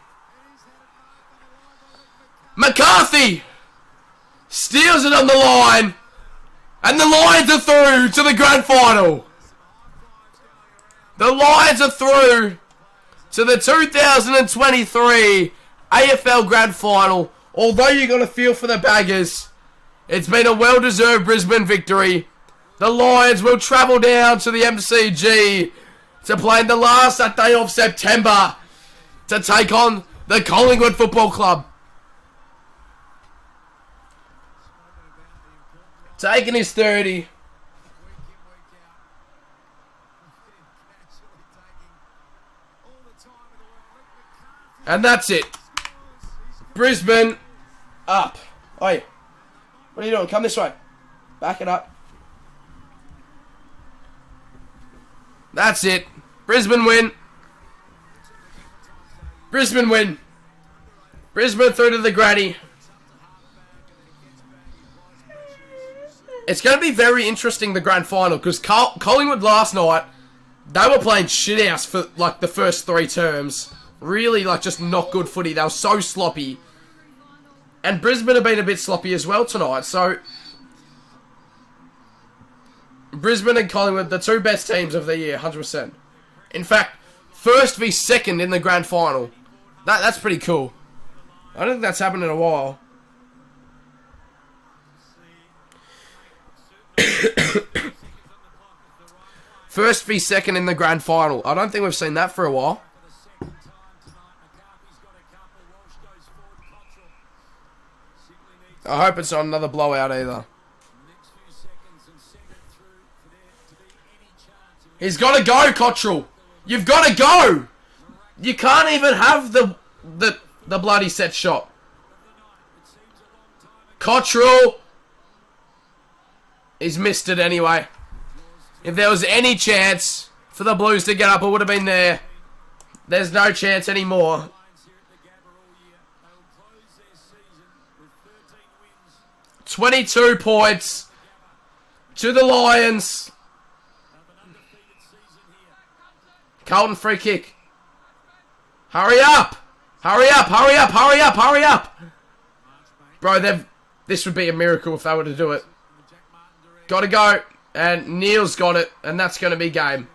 McCarthy steals it on the line. And the Lions are through to the grand final. The Lions are through to the 2023 AFL grand final. Although you got to feel for the Baggers, it's been a well-deserved Brisbane victory. The Lions will travel down to the MCG to play in the last Saturday of September to take on the Collingwood Football Club. Taking his 30. And that's it. Brisbane up. Oi. What are you doing? Come this way. Back it up. That's it. Brisbane win. Brisbane win. Brisbane through to the granny. It's going to be very interesting, the grand final, because Collingwood last night, they were playing shithouse for, like, the first 3 terms. Really, like, just not good footy. They were so sloppy. And Brisbane have been a bit sloppy as well tonight, so... Brisbane and Collingwood, the 2 best teams of the year, 100%. In fact, first v second in the grand final. That's pretty cool. I don't think that's happened in a while. First v second in the grand final. I don't think we've seen that for a while. I hope it's not another blowout either. He's got to go, Cottrell. You've got to go. You can't even have the bloody set shot. Cottrell. He's missed it anyway. If there was any chance for the Blues to get up, it would have been there. There's no chance anymore. 22 points to the Lions. Carlton free kick. Hurry up! Hurry up! Hurry up! Hurry up! Hurry up! Bro, this would be a miracle if they were to do it. Gotta go. And Neil's got it. And that's going to be game.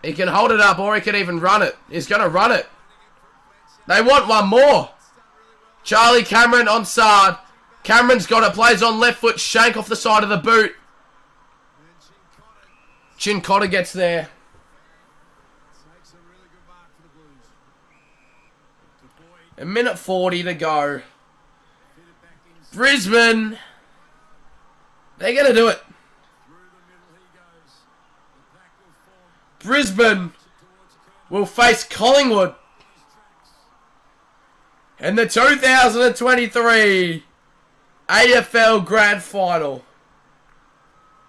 He can hold it up or he can even run it. He's going to run it. They want one more. Charlie Cameron onside. Cameron's got it. Plays on left foot. Shank off the side of the boot. Chincotta gets there. A minute 40 to go. Brisbane. They're going to do it. Brisbane will face Collingwood in the 2023 AFL Grand Final.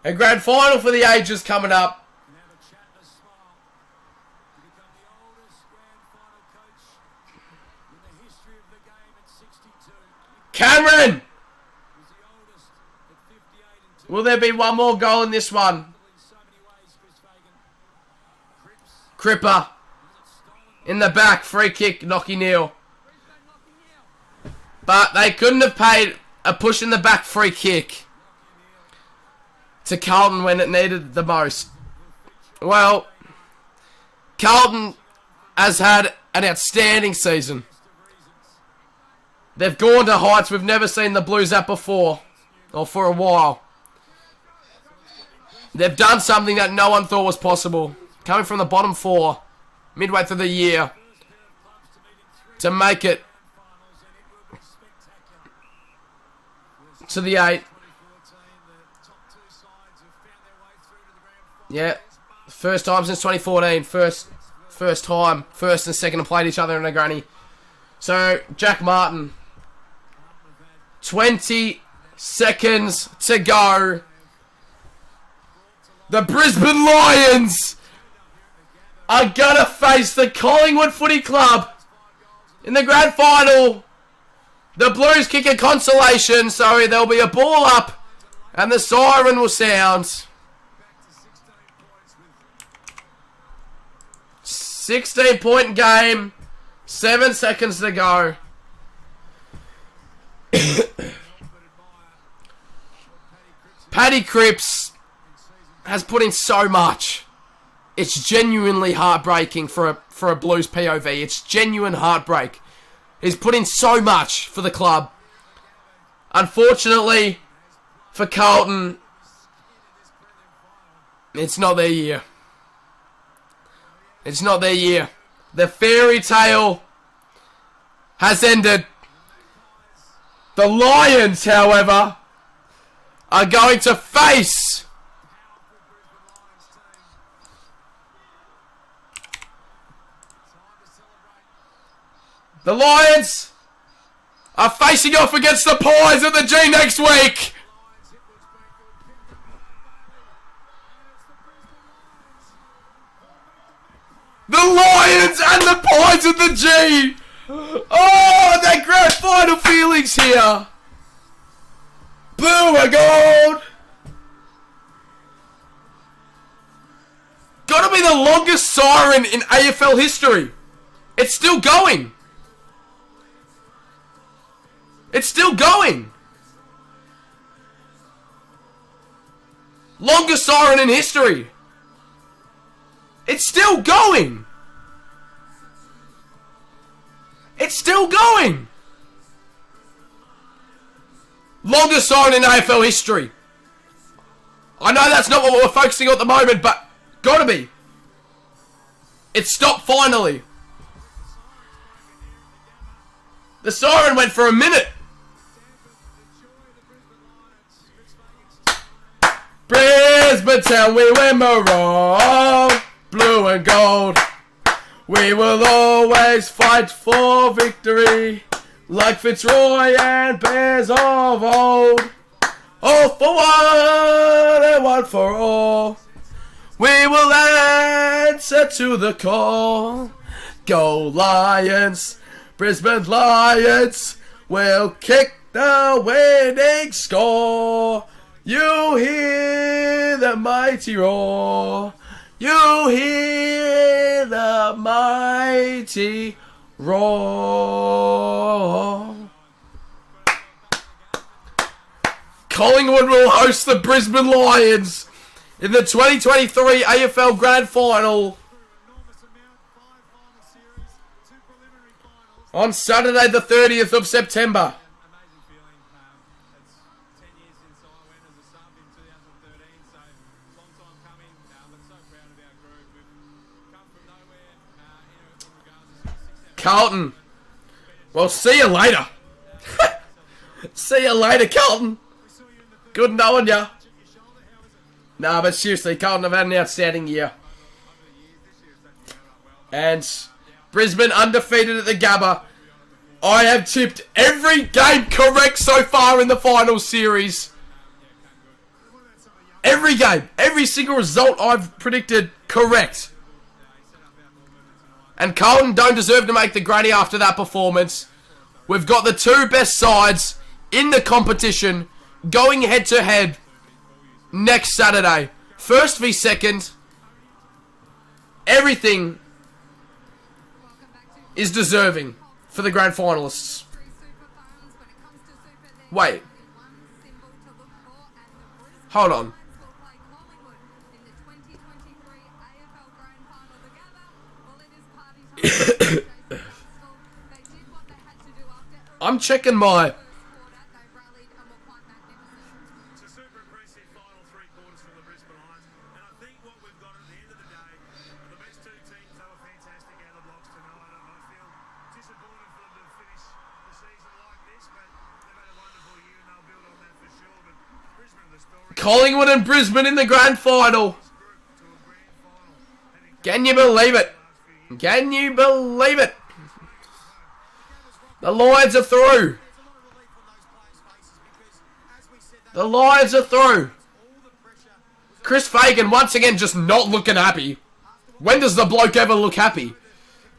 A Grand Final for the ages coming up. Cameron! Will there be one more goal in this one? Cripper. In the back. Free kick. Knocky Neal. But they couldn't have paid a push in the back free kick to Carlton when it needed the most. Well, Carlton has had an outstanding season. They've gone to heights we've never seen the Blues at before. Or for a while. They've done something that no one thought was possible. Coming from the bottom 4. Midway through the year. To make it. To the 8. Yeah. First time since 2014. First First time, first and second have played each other in a granny. So, Jack Martin. 20 seconds to go. The Brisbane Lions are gonna face the Collingwood Footy Club in the grand final. The Blues kick a consolation, so there'll be a ball up and the siren will sound. 16-point game. 7 seconds to go. Paddy Cripps has put in so much. It's genuinely heartbreaking for a Blues POV. It's genuine heartbreak. He's put in so much for the club. Unfortunately, for Carlton, it's not their year. It's not their year. The fairy tale has ended. The Lions, however, are going to face the Lions are facing off against the Pies at the G next week. The Lions and the Pies at the G. Oh, that grand final feelings here. Blue and gold. Gotta be the longest siren in AFL history. It's still going. It's still going. Longest siren in history. It's still going. It's still going. Longest siren in AFL history. I know that's not what we're focusing on at the moment, but gotta be. It stopped finally. The siren went for a minute. Brisbane town, we wear maroon, blue and gold. We will always fight for victory, like Fitzroy and Bears of old. All for one and one for all. We will answer to the call. Go Lions, Brisbane Lions will kick the winning score. You hear the mighty roar. You hear the mighty roar. Collingwood will host the Brisbane Lions in the 2023 AFL Grand Final on Saturday the 30th of September. Carlton. Well, see you later. See you later, Carlton. Good knowing ya. Nah, but seriously, Carlton have had an outstanding year. And Brisbane undefeated at the Gabba. I have tipped every game correct so far in the final series. Every game. Every single result I've predicted correct. And Carlton don't deserve to make the granny after that performance. We've got the two best sides in the competition going head to head next Saturday. First v second. Everything is deserving for the grand finalists. Wait. Hold on. I'm checking my... It's a super impressive final three quarters from the Brisbane Lions, and I think what we've got at the end of the day, the best two teams, they were fantastic out of the blocks tonight. I feel disappointed for them to finish the season like this, but they've had a wonderful year and they'll build on that for sure. But Brisbane, the story... Collingwood and Brisbane in the grand final. Can you believe it? Can you believe it? The Lions are through. The Lions are through. Chris Fagan once again just not looking happy. When does the bloke ever look happy?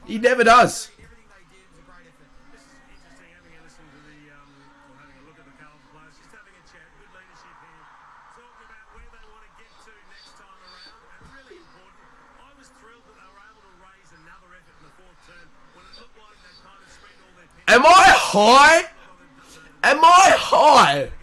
He never does. Everything they did was a great effort. This is interesting having a listen to the, or having a look at the Carlton players, just having a chat, good leadership here, talking about where they want to get to next time around, and really important. I was thrilled that they were able to raise another effort in the fourth term when it looked like they kind of spent all their penalties. Am I high? Am I high?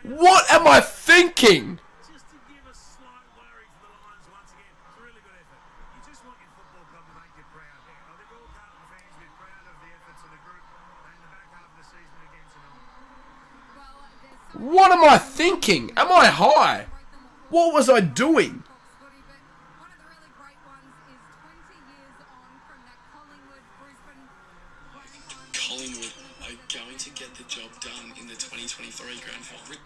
What am I thinking? Just to give a slight worry to the Lions once again. It's a really good effort. You just want your football club to make you proud. I think all Carlton fans will be proud of the efforts of the group and the back half of the season again tonight. Well, there's so What am I thinking? Am I high? What was I doing? footy, but one of the really great ones is 20 years on from that Collingwood Brisbane grand final. Collingwood are going to get the job done in the 2023 grand final.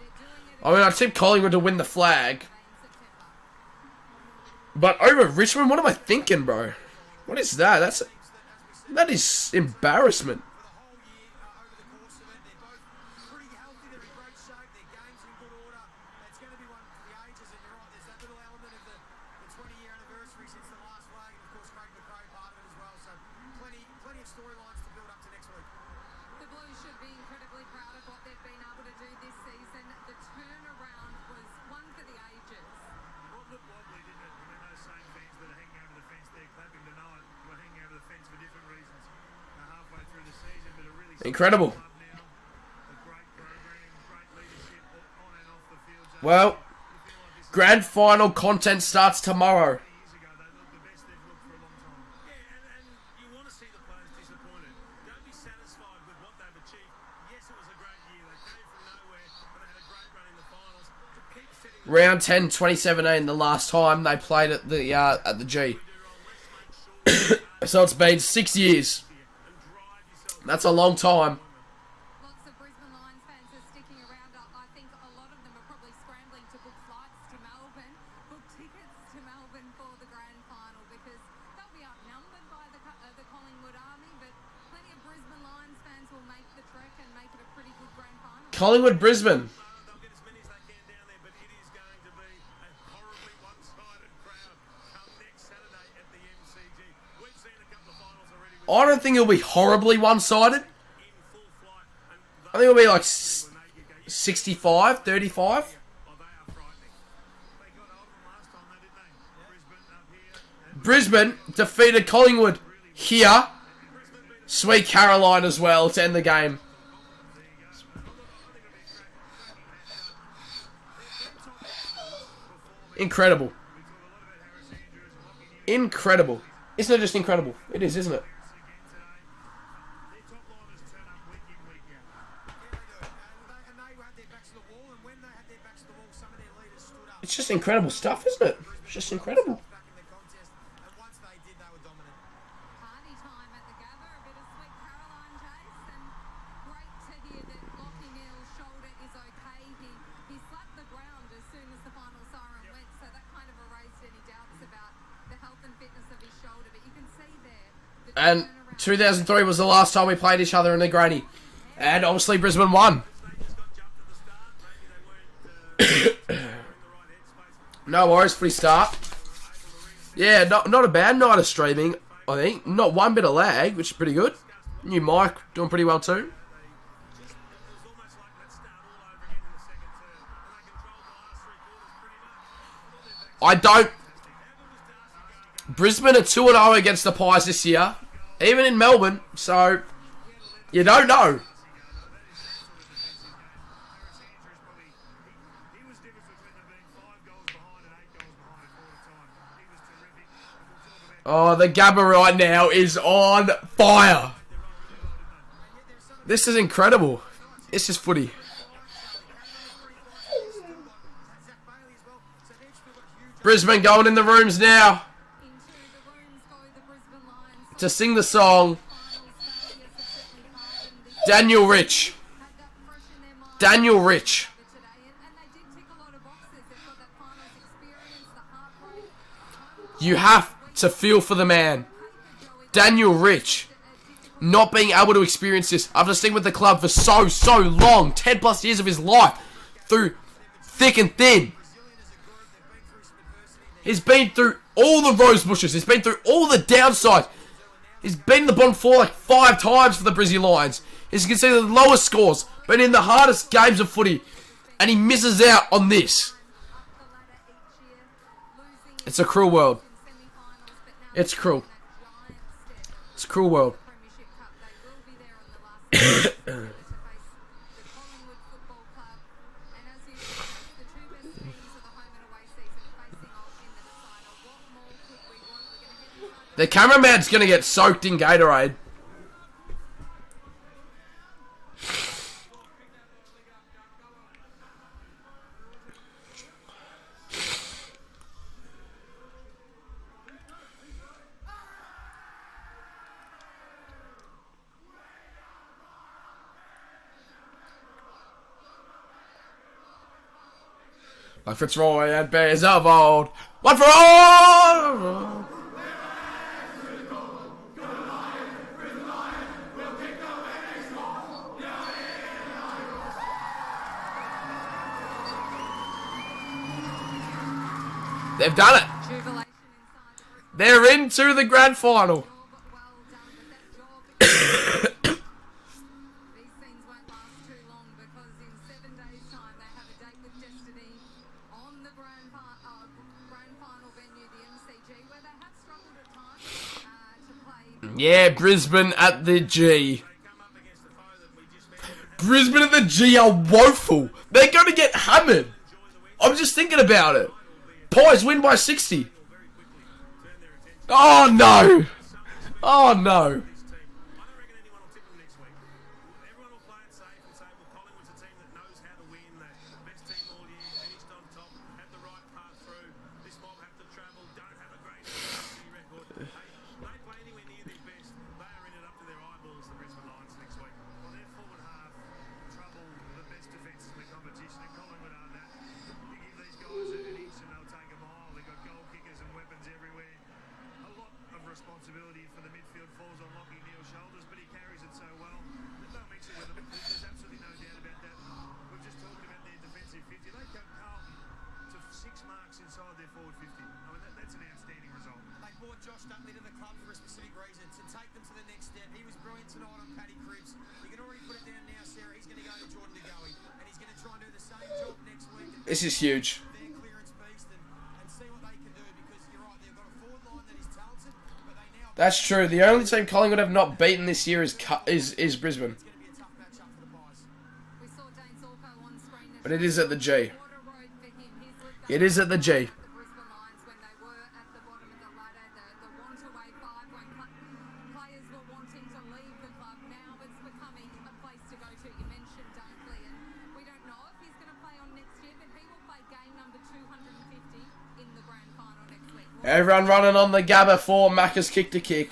I mean, I tipped Collingwood to win the flag. But over Richmond, what am I thinking, bro? What is that? That is embarrassment. For the whole year, over the course of it, they're both pretty healthy. They're in great shape. Their game's in good order. It's going to be one for the ages, and you're right. There's that little element of the 20-year anniversary since the last flag, and of course, Craig McRae part of it as well. So plenty of storylines to build up to next week. The Blues should be incredibly proud of what they've been able to do this season. The turnaround was one for the ages. What looked wobbly, didn't it? I mean, those same fans that are hanging over the fence there clapping tonight were hanging over the fence for different reasons. Halfway through the season, but a really Incredible. solid club now. A great program, great leadership on and off the field. So Well, you feel like this grand final content starts tomorrow. years ago, they looked the best they've looked for a long time. Yeah, and you want to see the players disappointed. Don't be satisfied with what they've achieved. Yes, it was a great year. They came from nowhere, but they had a great run in the finals. To keep setting the Round 10, 2017, the last time they played at the G. So it's been 6 years. That's a long time. Lots of Brisbane Lions fans are sticking around. I think a lot of them are probably scrambling to book flights to Melbourne, book tickets to Melbourne for the grand final because they'll be outnumbered by the Collingwood Army, but plenty of Brisbane Lions fans will make the trek and make it a pretty good grand final. Collingwood, Brisbane. they'll get as many as they can down there, but it is going to be a horribly one-sided crowd come next Saturday at the MCG. We've seen a couple of finals already with I don't think it'll be horribly one-sided. in full flight, and I think it'll be like those make you go, yeah, 65, 35. oh, they are frightening. They got over them last time, though, didn't they? Brisbane up here, and Brisbane defeated Collingwood here. Sweet Caroline as well to end the game. Incredible. Incredible. Isn't it just incredible? It is, isn't it? their top liners turn up week in, week out. Yeah, they do. And they had their backs to the wall, and when they had their backs to the wall, some of their leaders stood up. It's just incredible stuff, isn't it? It's just incredible. Back in the contest, and once they did, they were dominant. Party time at the Gather, a bit of Sweet Caroline chase, and great to hear that Lockie Neal's shoulder is okay. He slapped the ground as soon as the final siren went, so that kind of erased any doubts about the health and fitness of his shoulder. But you can see there the And 2003 was the last time we played each other in the granny. And obviously Brisbane won. They just got jumped at the start. Maybe they weren't in the right headspace. No worries, free start. Yeah, not a bad night of streaming, I think. Not one bit of lag, which is pretty good. New mic, doing pretty well too. It was almost like let's start all over again in the second term. And they controlled the last three quarters pretty much. I don't... Brisbane are 2-0 against the Pies this year. Even in Melbourne, so... You don't know. He was difference between them being 5 goals behind and 8 goals behind at quarter time. He was terrific. And we'll talk about Oh, the Gabba right now is on fire. This is incredible. This is footy. Zach Bailey as well. So they've still got huge Brisbane going in the rooms now into the rooms go the Brisbane Lions. to sing the song. Finals failures have certainly hardened the Daniel Rich. had that fresh in their mind. Daniel Rich. Today, and they did tick a lot of boxes. They've got that finals experience, the heartbreak. You have to feel for the man. Daniel Rich not being able to experience this after staying with the club for so long, 10 plus years of his life, through thick and thin. He's been through all the rose bushes. He's been through all the downsides. He's been in the bottom four like 5 times for the Brizzy Lions. He's considered the lowest scores, but in the hardest games of footy, and he misses out on this. It's a cruel world. It's cruel. It's a cruel world. The cameraman's gonna get soaked in Gatorade. Like Fitzroy and Bears of old. One for all! They've done it. They're into the grand final. Yeah, Brisbane at the G. Brisbane at the G are woeful. They're going to get hammered. I'm just thinking about it. Pies win by 60. Oh, no. Oh, no. This is huge. That's true. The only team Collingwood have not beaten this year is Brisbane. But it is at the G. It is at the G. Everyone running on the Gabba for Macca's kick to kick.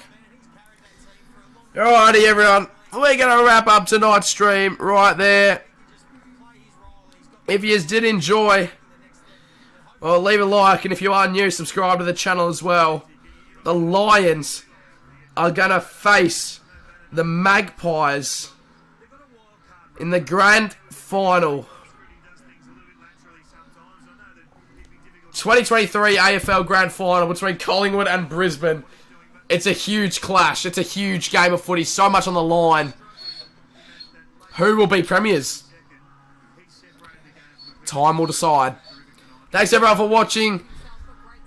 Alrighty, everyone. We're going to wrap up tonight's stream right there. If you did enjoy, well, leave a like. And if you are new, subscribe to the channel as well. The Lions are going to face the Magpies in the grand final. 2023 AFL Grand Final between Collingwood and Brisbane. It's a huge clash. It's a huge game of footy. So much on the line. Who will be premiers? Time will decide. Thanks everyone for watching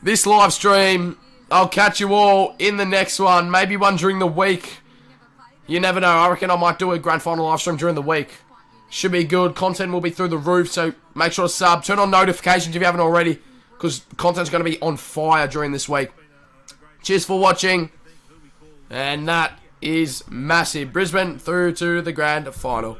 this live stream. I'll catch you all in the next one. Maybe one during the week. You never know. I reckon I might do a Grand Final live stream during the week. Should be good. Content will be through the roof. So make sure to sub. Turn on notifications if you haven't already, because content's going to be on fire during this week. Cheers for watching. And that is massive. Brisbane through to the grand final.